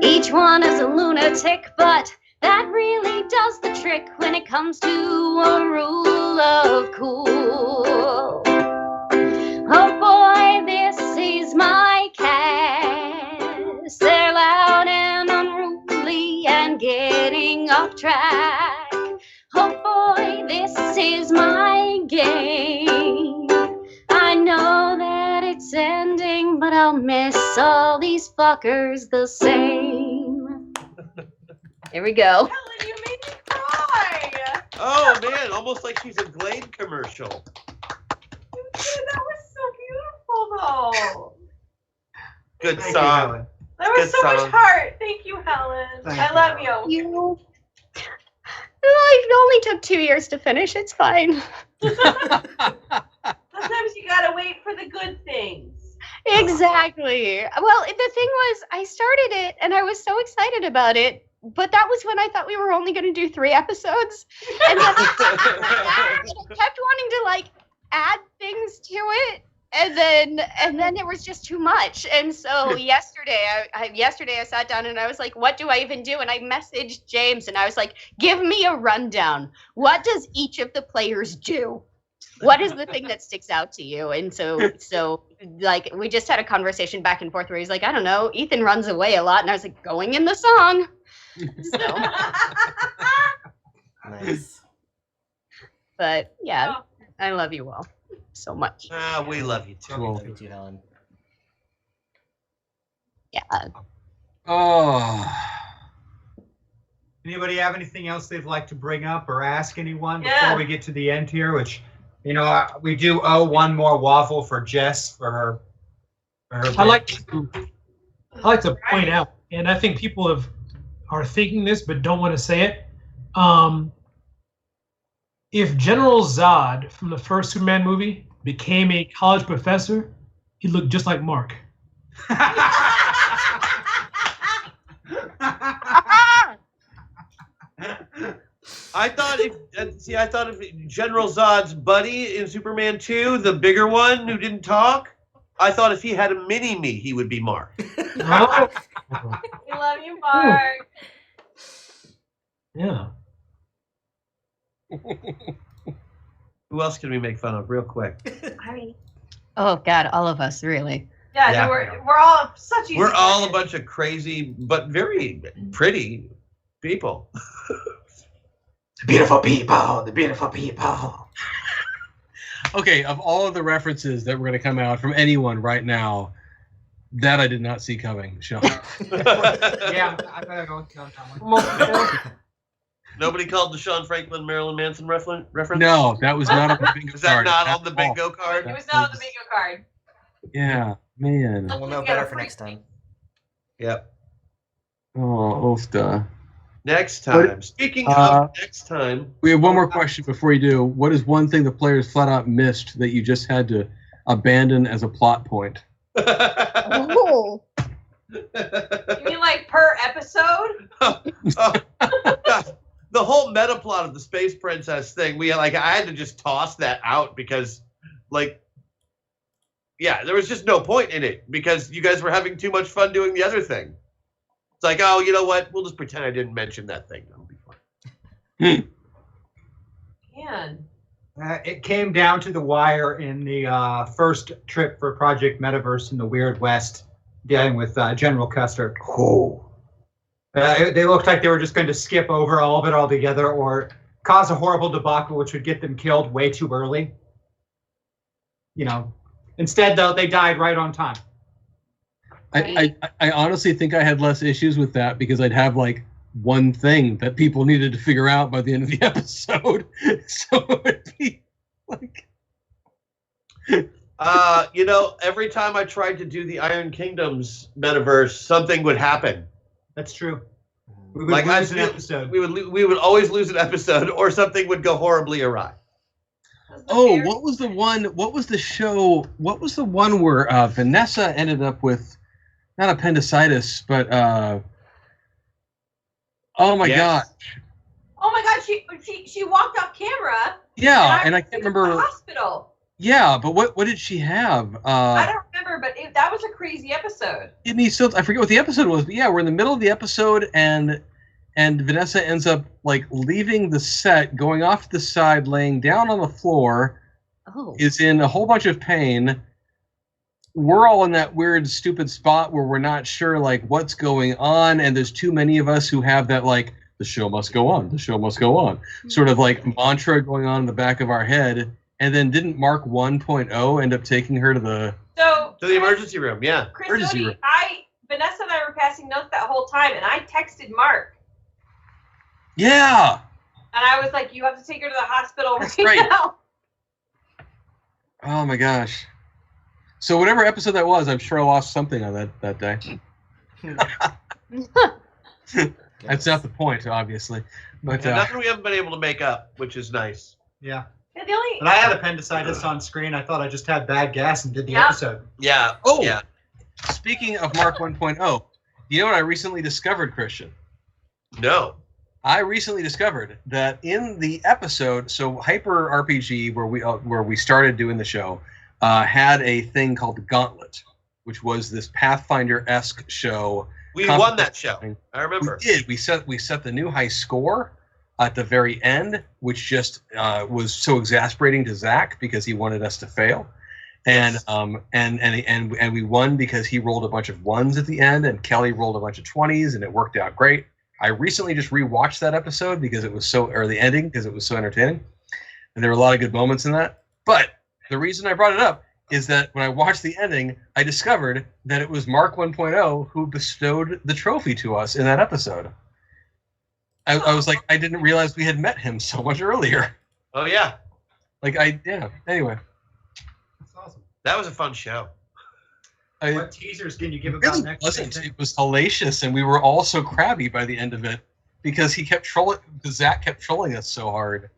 Each one is a lunatic, but that really does the trick when it comes to a rule of cool. Oh boy, this is my cast. They're loud and unruly and getting off track. Oh boy, this is my game. I know that it's ending, but I'll miss all these fuckers the same. Here we go. Helen, you made me cry. Oh man, almost like she's a Glade commercial. That was so beautiful, though. Good Thank you, song. Helen. There was Good so much song. heart. Thank you, Helen. Thank I you, love Helen. you. It only took 2 years to finish. It's fine. Sometimes you gotta wait for the good things. Exactly. Well, the thing was, I started it and I was so excited about it, but that was when I thought we were only going to do 3 episodes, and then I kept wanting to like add things to it, and then it was just too much. And so yesterday I sat down and I was like, what do I even do? And I messaged James and I was like, give me a rundown. What does each of the players do? What is the thing that sticks out to you? And so like we just had a conversation back and forth where he's like, I don't know, Ethan runs away a lot, and I was like, going in the song. So Nice. but yeah, I love you all so much. We love you too. Love you too, Helen. Yeah. Oh. Anybody have anything else they'd like to bring up or ask anyone Yeah. before we get to the end here, which You know, we do owe one more waffle for Jess for her. I like to point out, and I think people are thinking this but don't want to say it. If General Zod from the first Superman movie became a college professor, he'd look just like Mark. I thought if General Zod's buddy in Superman 2, the bigger one who didn't talk, I thought if he had a mini-me, he would be Mark. We love you, Mark. Yeah. Who else can we make fun of real quick? Oh God, all of us, really. Yeah, Yeah. no, we're all such easy. We're all a bunch of crazy but very pretty people. The beautiful people. The beautiful people. Okay, of all of the references that were going to come out from anyone right now, that I did not see coming, Sean. Yeah, I better go with that one. Nobody called the Sean Franklin Marilyn Manson reference? No, that was not on the bingo Is that card. not at on the all. bingo card? It was not on the bingo card. Yeah, man. We'll know better for next time. Yep. Oh, Oofda. Next time. Speaking of next time. We have one more question before you do. What is one thing the players flat out missed that you just had to abandon as a plot point? Oh. You mean like per episode? The whole meta plot of the Space Princess thing, I had to just toss that out because, there was just no point in it because you guys were having too much fun doing the other thing. It's like, oh, you know what? We'll just pretend I didn't mention that thing. That'll be fine. Man. It came down to the wire in the first trip for Project Metaverse in the Weird West, dealing with General Custer. Oh. They looked like they were just going to skip over all of it altogether or cause a horrible debacle which would get them killed way too early. You know, instead, though, they died right on time. I honestly think I had less issues with that because I'd have one thing that people needed to figure out by the end of the episode. So it would be every time I tried to do the Iron Kingdoms metaverse, something would happen. That's true. We would lose an episode. We would always lose an episode, or something would go horribly awry. Oh, what was the one? What was the show? What was the one where Vanessa ended up with not appendicitis, but oh my god. Oh my God, she walked off camera. Yeah, and I can't to remember. the hospital. Yeah, but what did she have? I don't remember, but that was a crazy episode. I forget what the episode was, but yeah, we're in the middle of the episode, and Vanessa ends up leaving the set, going off to the side, laying down on the floor, is in a whole bunch of pain. We're all in that weird, stupid spot where we're not sure what's going on, and there's too many of us who have that the show must go on, the show must go on, sort of mantra going on in the back of our head. And then didn't Mark 1.0 end up taking her to the emergency room? Yeah, Chris emergency room. Vanessa and I were passing notes that whole time, and I texted Mark. Yeah. And I was like, "You have to take her to the hospital right now." Oh my gosh. So whatever episode that was, I'm sure I lost something on that day. That's not the point, obviously. But nothing we haven't been able to make up, which is nice. Yeah. Yeah, the only. But I had appendicitis on screen. I thought I just had bad gas and did the episode. Yeah. Oh. Yeah. Speaking of Mark 1.0, you know what I recently discovered, Christian? No. I recently discovered that in the episode, so Hyper RPG, where we started doing the show, had a thing called Gauntlet, which was this Pathfinder-esque show. We won that show. I remember. We did. We set the new high score at the very end, which just was so exasperating to Zach because he wanted us to fail, and we won because he rolled a bunch of 1s at the end, and Kelly rolled a bunch of 20s, and it worked out great. I recently just rewatched that episode because it was the ending because it was so entertaining, and there were a lot of good moments in that. But the reason I brought it up is that when I watched the ending, I discovered that it was Mark 1.0 who bestowed the trophy to us in that episode. I was like, I didn't realize we had met him so much earlier. Oh yeah. Anyway, That's awesome. That was a fun show. What teasers can you give It about really next wasn't. week? It was hellacious, and we were all so crabby by the end of it because he kept trolling. Zach kept trolling us so hard.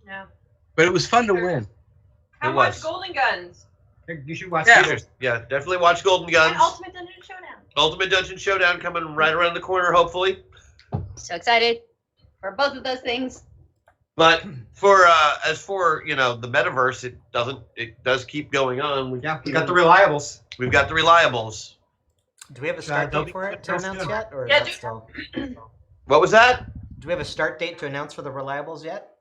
Yeah. But it was fun to win. Come watch Golden Guns. You should watch Teasers. Yeah, definitely watch Golden Guns. And Ultimate Dungeon Showdown. Ultimate Dungeon Showdown coming right around the corner, hopefully. So excited for both of those things. But for as for the metaverse, it does keep going on. We got the reliables. We've got the reliables. Do we have a start they'll date be for it to real announce soon. yet, or is Yeah, that dude. still? What was that? Do we have a start date to announce for the reliables yet?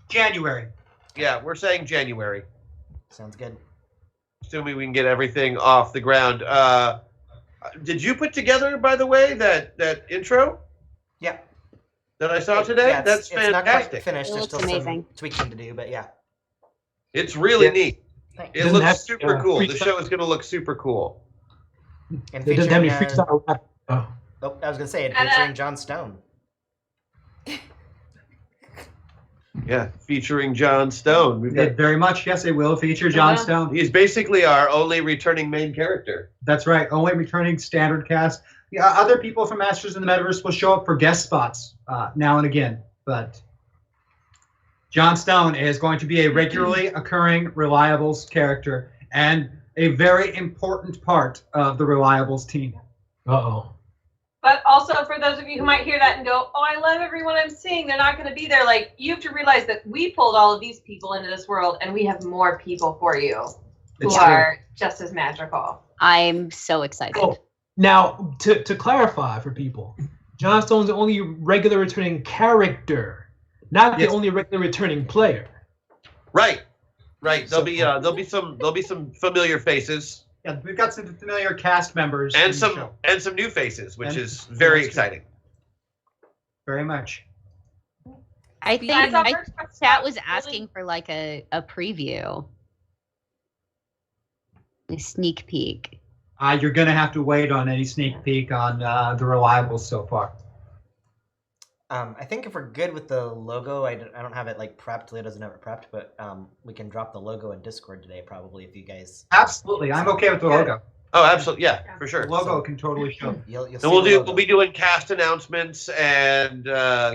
January. Yeah, we're saying January. Sounds good. Assuming we can get everything off the ground. Did you put together, by the way, that intro? Yeah. That I saw today? Yeah, That's it's not fantastic. quite finished. It There's looks still amazing. some tweaking to do, but yeah. It's really neat. Thanks. It Doesn't have- looks super cool. The freestyle- show is going to look super cool. And It doesn't have any featuring, freestyle rap. Oh. oh, I was gonna say it And, featuring John Stone. Yeah, featuring John Stone. We've got, Very much, yes, it will feature John Uh-huh. Stone. he's basically our only returning main character. That's right. Only returning standard cast. Yeah, other people from Masters in the Metaverse will show up for guest spots now and again, but John Stone is going to be a regularly occurring Reliables character and a very important part of the Reliables team. Uh-oh. But also for those of you who might hear that and go, "Oh, I love everyone I'm seeing. They're not going to be there." Like, you have to realize that we pulled all of these people into this world, and we have more people for you who It's true. are just as magical. I'm so excited. Oh, now, to clarify for people, John Stone's the only regular returning character, not Yes. the only regular returning player. Right. There'll be some familiar faces Yeah, we've got some familiar cast members in and the some show. new faces, which And- is very that's true. exciting. Very much. I think Guys, I'll my first talk chat about was really- asking for like a preview. A sneak peek. You're going to have to wait on any sneak peek on the Reliables so far. I think if we're good with the logo, I don't have it like prepped. Leah doesn't have it prepped, but we can drop the logo in Discord today probably if you guys. Absolutely. I'm okay with the logo. Oh, absolutely. Yeah, for sure. The logo can totally show. You'll And see we'll the do logo. we'll be doing cast announcements and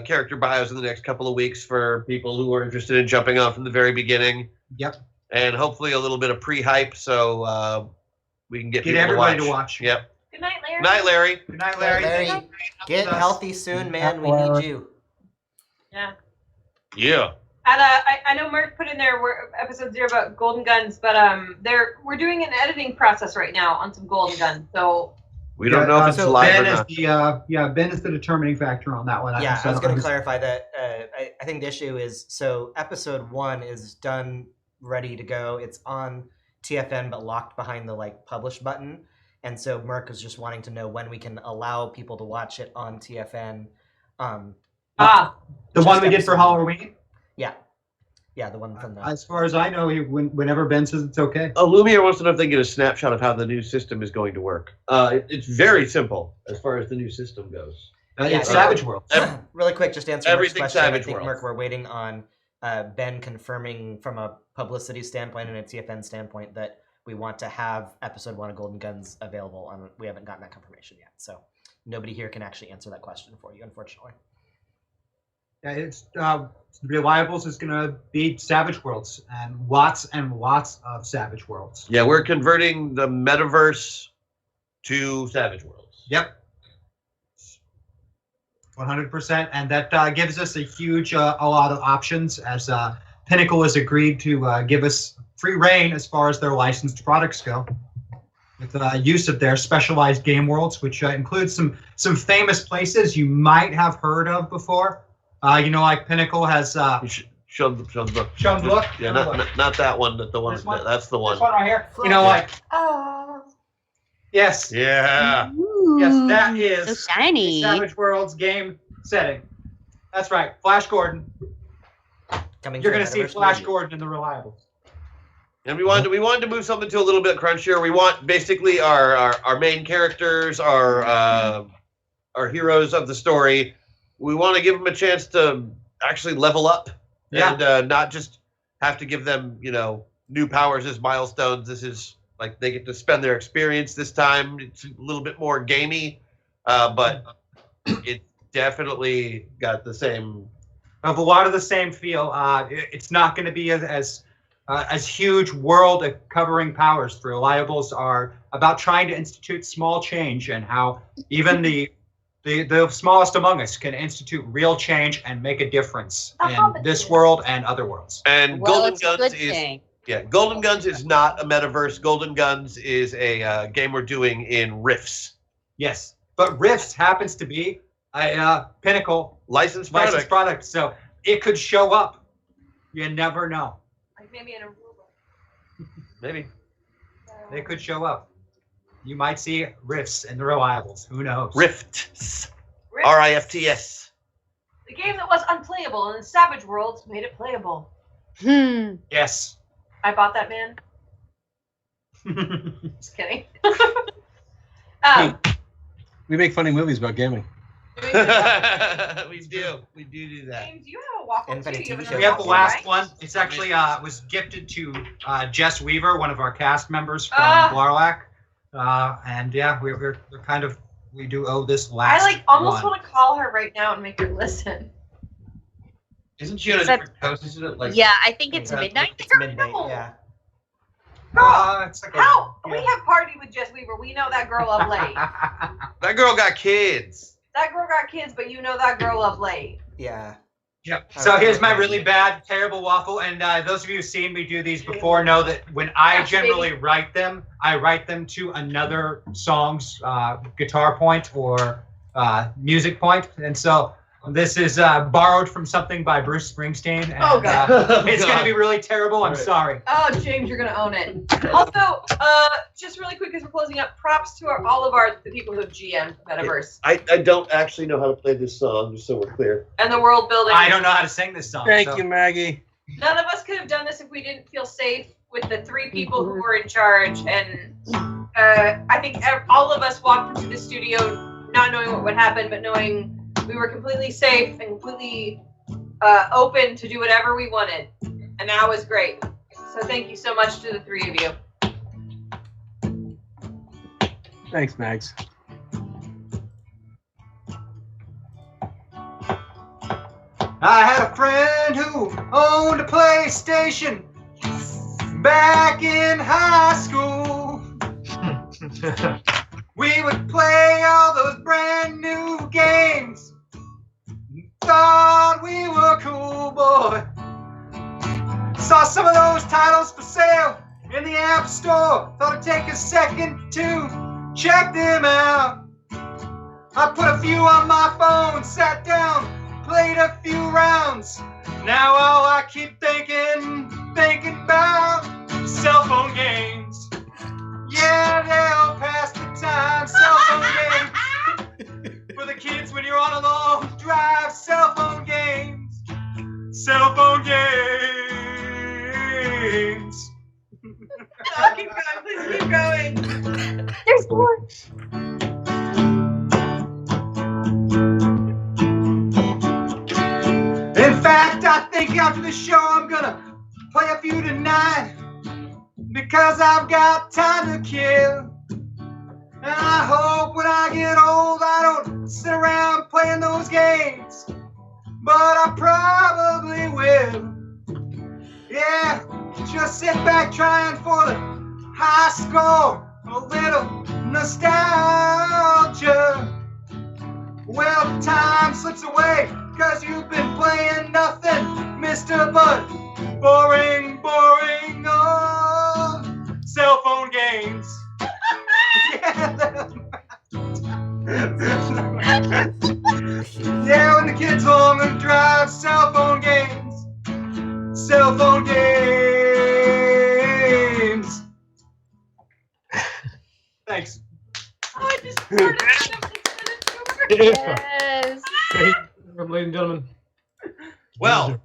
character bios in the next couple of weeks for people who are interested in jumping on from the very beginning. Yep. And hopefully a little bit of pre-hype so we can get Get people everybody to to watch. watch. Yep. Good night, Larry. Night, Larry. Good night, Larry. Larry, get Us. healthy soon, man. We need you. Yeah. Yeah. And I know Mark put in there episode 0 about Golden Guns, but we're doing an editing process right now on some Golden Guns. So We don't know if it's live Ben or is not. Ben is the determining factor on that one. Yeah, So I was going to I'm- clarify that. I think the issue is so episode 1 is done, ready to go. It's on TFN but locked behind the like publish button, and so Merck was just wanting to know when we can allow people to watch it on TFN. The one we did for Halloween? Yeah, the one from the. As far as I know, whenever Ben says it's okay. Oh, Lumiere wants to know if they get a snapshot of how the new system is going to work. It's very simple as far as the new system goes. It's Savage World. Really quick, just to answer Merck's Everything question. Savage I think World. Merck, we're waiting on Ben confirming from a publicity standpoint and a TFN standpoint that we want to have episode 1 of Golden Guns available, and we haven't gotten that confirmation yet. So nobody here can actually answer that question for you, unfortunately. Yeah, it's Reliables is going to be Savage Worlds and lots of Savage Worlds. Yeah, we're converting the metaverse to Savage Worlds. Yep. 100%, and that gives us a huge, a lot of options as Pinnacle has agreed to give us free reign as far as their licensed products go, with use of their specialized game worlds, which includes some famous places you might have heard of before. Like Pinnacle has. Show the book. Show the book. Yeah, not that one, but the one. This one? That's the one. This one right here. Like. Yes. Yeah. Yes, that is so shiny. a Savage Worlds game setting. That's right, Flash Gordon. You're going to see Flash Gordon in the Reliables. And we wanted to move something to a little bit crunchier. We want basically our main characters, our heroes of the story. We want to give them a chance to actually level up and not just have to give them, new powers as milestones. This is like they get to spend their experience this time. It's a little bit more gamey, but it definitely got the same. Of a lot of the same feel. It's not going to be as huge world covering powers. The Reliables are about trying to institute small change, and how even the smallest among us can institute real change and make a difference in this world and other worlds. And Golden Guns Golden Guns is not a metaverse. Golden Guns is a game we're doing in Rifts. Yes, but Rifts happens to be a Pinnacle licensed product, so it could show up. You never know. Like maybe in a Maybe. They could show up. You might see Rifts and the Reliables. Who knows? Rifts. R-I-F-T-S. The game that was unplayable in the Savage Worlds made it playable. Yes. I bought that, man. Just kidding. We make funny movies about gaming. We do that. James, you have a waffle too. We have the last one. It's actually was gifted to Jess Weaver, one of our cast members from Blarlac. And yeah, we're kind of, we do owe this last I almost one. want to call her right now and make her listen. Isn't she on a different coast? Isn't it Yeah, I think it's midnight. It's midnight, yeah. It's like How? We have party with Jess Weaver. We know that girl of late. That girl got kids. That girl got kids, but you know that girl of late. Yeah. Yep. So here's my really bad, terrible waffle. And those of you who've seen me do these before know that when I generally write them, I write them to another song's guitar point or music point. And so this is borrowed from something by Bruce Springsteen. And, Oh, God. it's going to be really terrible. I'm sorry. Oh, James, you're gonna own it. Also, just really quick as we're closing up, props to all of the people who have GM'd Metaverse I don't actually know how to play this song, just so we're clear. and the world building. I don't know how to sing this song. Thank you, Maggie. None of us could have done this if we didn't feel safe with the 3 people who were in charge. And I think all of us walked into the studio not knowing what would happen, but knowing we were completely safe and completely open to do whatever we wanted. And that was great. So thank you so much to the 3 of you. Thanks, Mags. I had a friend who owned a PlayStation back in high school. We would play all those brand new games. Thought we were cool, boy. Saw some of those titles for sale in the App Store. Thought it'd take a second to check them out. I put a few on my phone, sat down, played a few rounds. Now all I keep thinking about cell phone games. Yeah, they'll pass the time. Cell phone games for the kids when you're on a long drive. Cell phone games. Cell phone games. Oh, keep going, please keep going. There's more. In fact, I think after the show I'm gonna play a few tonight because I've got time to kill. And I hope when I get old I don't sit around playing those games, but I probably will. Yeah, just sit back trying for the high score, a little nostalgia. Well, time slips away, cause you've been playing nothing, Mr. Bud. Boring, boring, oh, cell phone games. Yeah, when the kids home and drive, cell phone games. Cell phone games. Thanks. Oh, I just recorded Yes. Ladies and gentlemen. Well,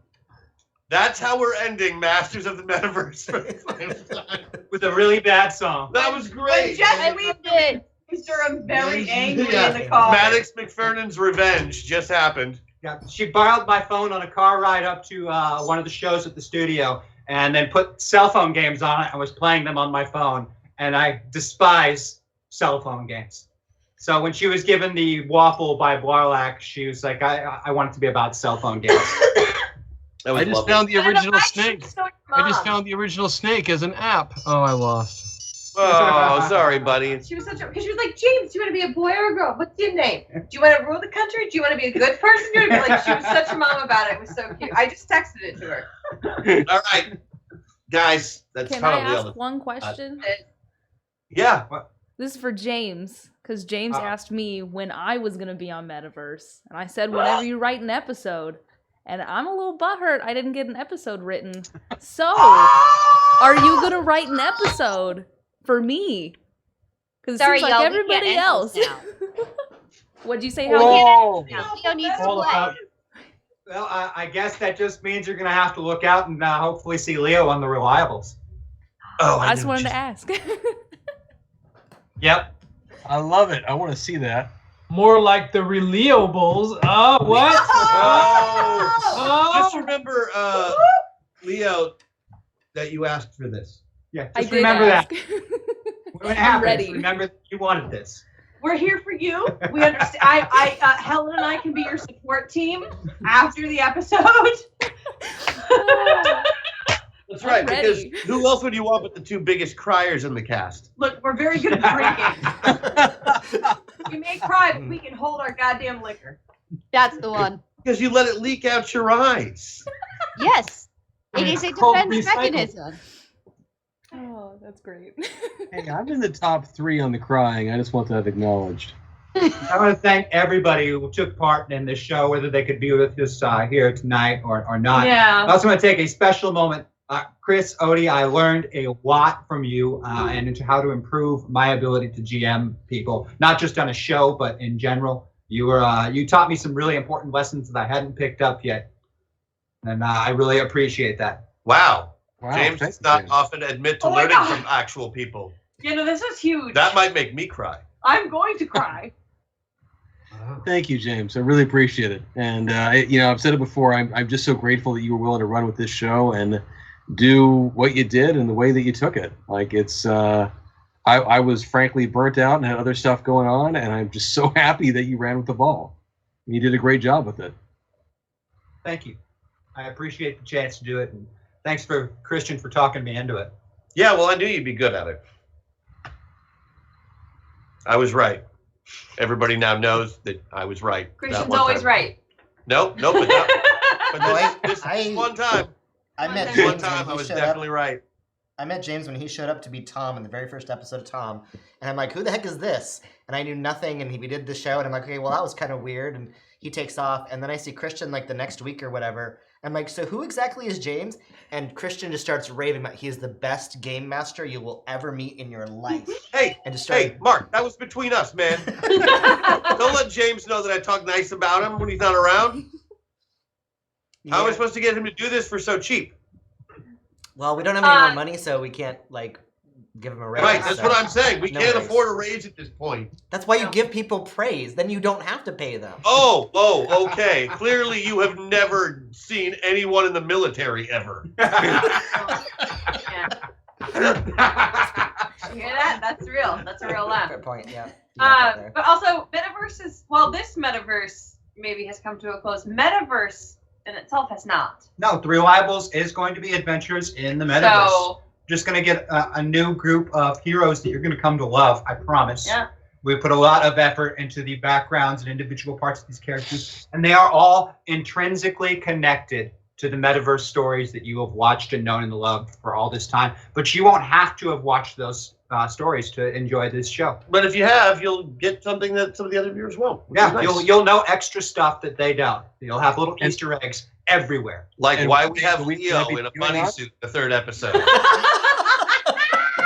that's how we're ending Masters of the Metaverse for the final time. With a really bad song. That was great. Jess, we did. Mr. I'm very angry in the car. Maddox McFernan's revenge just happened. Yeah, she borrowed my phone on a car ride up to one of the shows at the studio, and then put cell phone games on it and was playing them on my phone. And I despise cell phone games. So when she was given the Waffle by Blarlac, she was like, I want it to be about cell phone games. I just found the original Snake. I just found the original Snake as an app. Oh, I lost. Oh, sorry, buddy. She was because she was like, James, do you want to be a boy or a girl? What's your name? Do you want to rule the country? Do you want to be a good person? Do you want to be like? She was such a mom about it. It was so cute. I just texted it to her. All right, guys, that's Can I probably all ask the. one question? Yeah. This is for James, because James asked me when I was going to be on Metaverse. And I said, whenever you write an episode. And I'm a little butthurt I didn't get an episode written. So, are you going to write an episode for me? Because it Sorry, seems y'all, like we can't everybody end else. this now. What'd you say, Whoa. Helen? Leo needs to All play. about- Well, I guess that just means you're going to have to look out and hopefully see Leo on the Reliables. Oh, I just wanted to ask. Yep. I love it. I want to see that. More like the Releo-Bulls. Oh, what? Oh. Just remember, Leo, that you asked for this. Yeah, I just did remember ask. that. When it I'm happens, ready. remember that you wanted this. We're here for you. We understand. Helen and I can be your support team after the episode. That's right, I'm because ready. who else would you want but the two biggest criers in the cast? Look, we're very good at drinking. We may cry, but we can hold our goddamn liquor. That's the one. Because you let it leak out your eyes. Yes. It is a called defense recycle. mechanism. Oh, that's great. Hey, I'm in the top 3 on the crying. I just want that acknowledged. I want to thank everybody who took part in this show, whether they could be with us here tonight or not. Yeah. I also want to take a special moment. Chris, Odie, I learned a lot from you and into how to improve my ability to GM people, not just on a show, but in general. You taught me some really important lessons that I hadn't picked up yet, and I really appreciate that. Wow. Wow, James thank does you, not James. often admit to Oh my learning God. from actual people. You know, this is huge. That might make me cry. I'm going to cry. Thank you, James. I really appreciate it. And I've said it before. I'm just so grateful that you were willing to run with this show and do what you did and the way that you took it. Like it's, I was frankly burnt out and had other stuff going on, and I'm just so happy that you ran with the ball. You did a great job with it. Thank you. I appreciate the chance to do it, and thanks for Christian for talking me into it. Yeah, well, I knew you'd be good at it. I was right. Everybody now knows that I was right. that Christian's one always time. right. Nope, but not. But Well, this one time. I met One James time when I he was showed definitely up. right. I met James when he showed up to be Tom in the very first episode of Tom, and I'm like, "Who the heck is this?" And I knew nothing, and we did the show, and I'm like, "Okay, well that was kind of weird." And he takes off, and then I see Christian like the next week or whatever. I'm like, "So who exactly is James?" And Christian just starts raving about he is the best game master you will ever meet in your life. Hey, and just started, hey, Mark, that was between us, man. Don't let James know that I talk nice about him when he's not around. How am I supposed to get him to do this for so cheap? Well, we don't have any more money, so we can't like give him a raise. Right, that's so what I'm saying. We no can't raise. afford a raise at this point. That's why you give people praise. Then you don't have to pay them. Oh, okay. Clearly, you have never seen anyone in the military ever. You hear that? That's real. That's a real laugh. Fair point. Yeah. But also, Metaverse is, well, this Metaverse maybe has come to a close. Metaverse in itself has not. No, The Reliables is going to be adventures in the metaverse. So, Just going to get a new group of heroes that you're going to come to love, I promise. yeah. We put a lot of effort into the backgrounds and individual parts of these characters, and they are all intrinsically connected to the metaverse stories that you have watched and known and loved for all this time. But you won't have to have watched those stories to enjoy this show. But if you have, you'll get something that some of the other viewers won't. which Yeah, is nice. you'll know extra stuff that they don't. You'll have little Easter eggs everywhere. Like And why we have we- Leo we- in a we- bunny we- suit the third episode.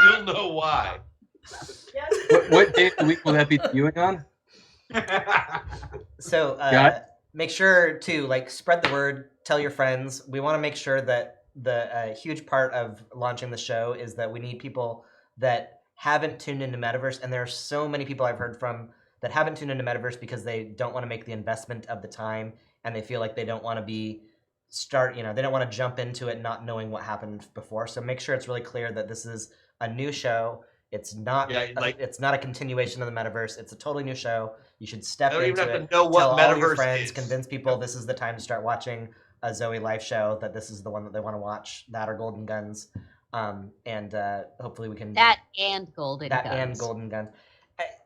You'll know why. What day of the week will that be viewing on? So Got it. make sure to like spread the word, tell your friends. We want to make sure that the huge part of launching the show is that we need people that haven't tuned into Metaverse, and there are so many people I've heard from that haven't tuned into Metaverse because they don't want to make the investment of the time and they feel like they don't want to they don't want to jump into it not knowing what happened before. So make sure it's really clear that this is a new show. It's not it's not a continuation of the metaverse. It's a totally new show. You should step don't into even have it. to know what tell all your metaverse friends, is. convince people this is the time to start watching a Zoe live show, that this is the one that they want to watch, that or Golden Guns. And hopefully we can That and Golden that Guns. and Golden Guns.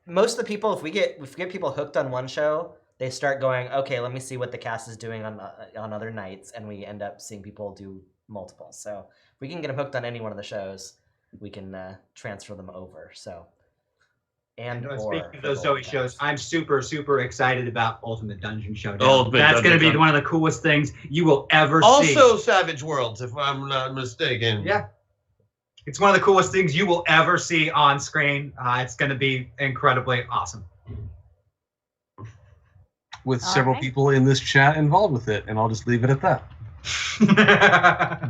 Most of the people, if we get people hooked on one show, they start going, okay, let me see what the cast is doing on other nights, and we end up seeing people do multiple. So if we can get them hooked on any one of the shows, we can transfer them over. So Speaking of those Zoe shows, I'm super excited about Ultimate Dungeon Showdown. Ultimate That's going to be Dungeon. one of the coolest things you will ever see. Also, Savage Worlds, if I'm not mistaken. Yeah. It's one of the coolest things you will ever see on screen. It's going to be incredibly awesome. With several people in this chat involved with it, and I'll just leave it at that.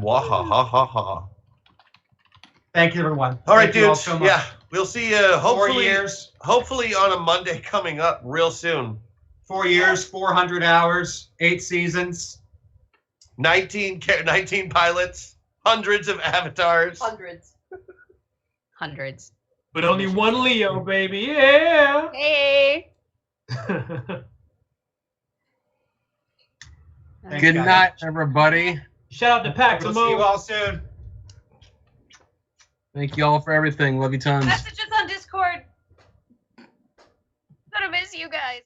Wahahaha. Thank you, everyone. All right, Thank you all dudes. so much. Yeah, we'll see you hopefully 4 years. Hopefully on a Monday coming up real soon. 4 years, 400 hours, 8 seasons, 19 pilots, hundreds of avatars. Hundreds. But only one Leo, baby. Yeah. Hey. Good night, everybody. Shout out to Pax. We'll see you all soon. Thank you all for everything. Love you tons. Messages on Discord. Gonna miss you guys.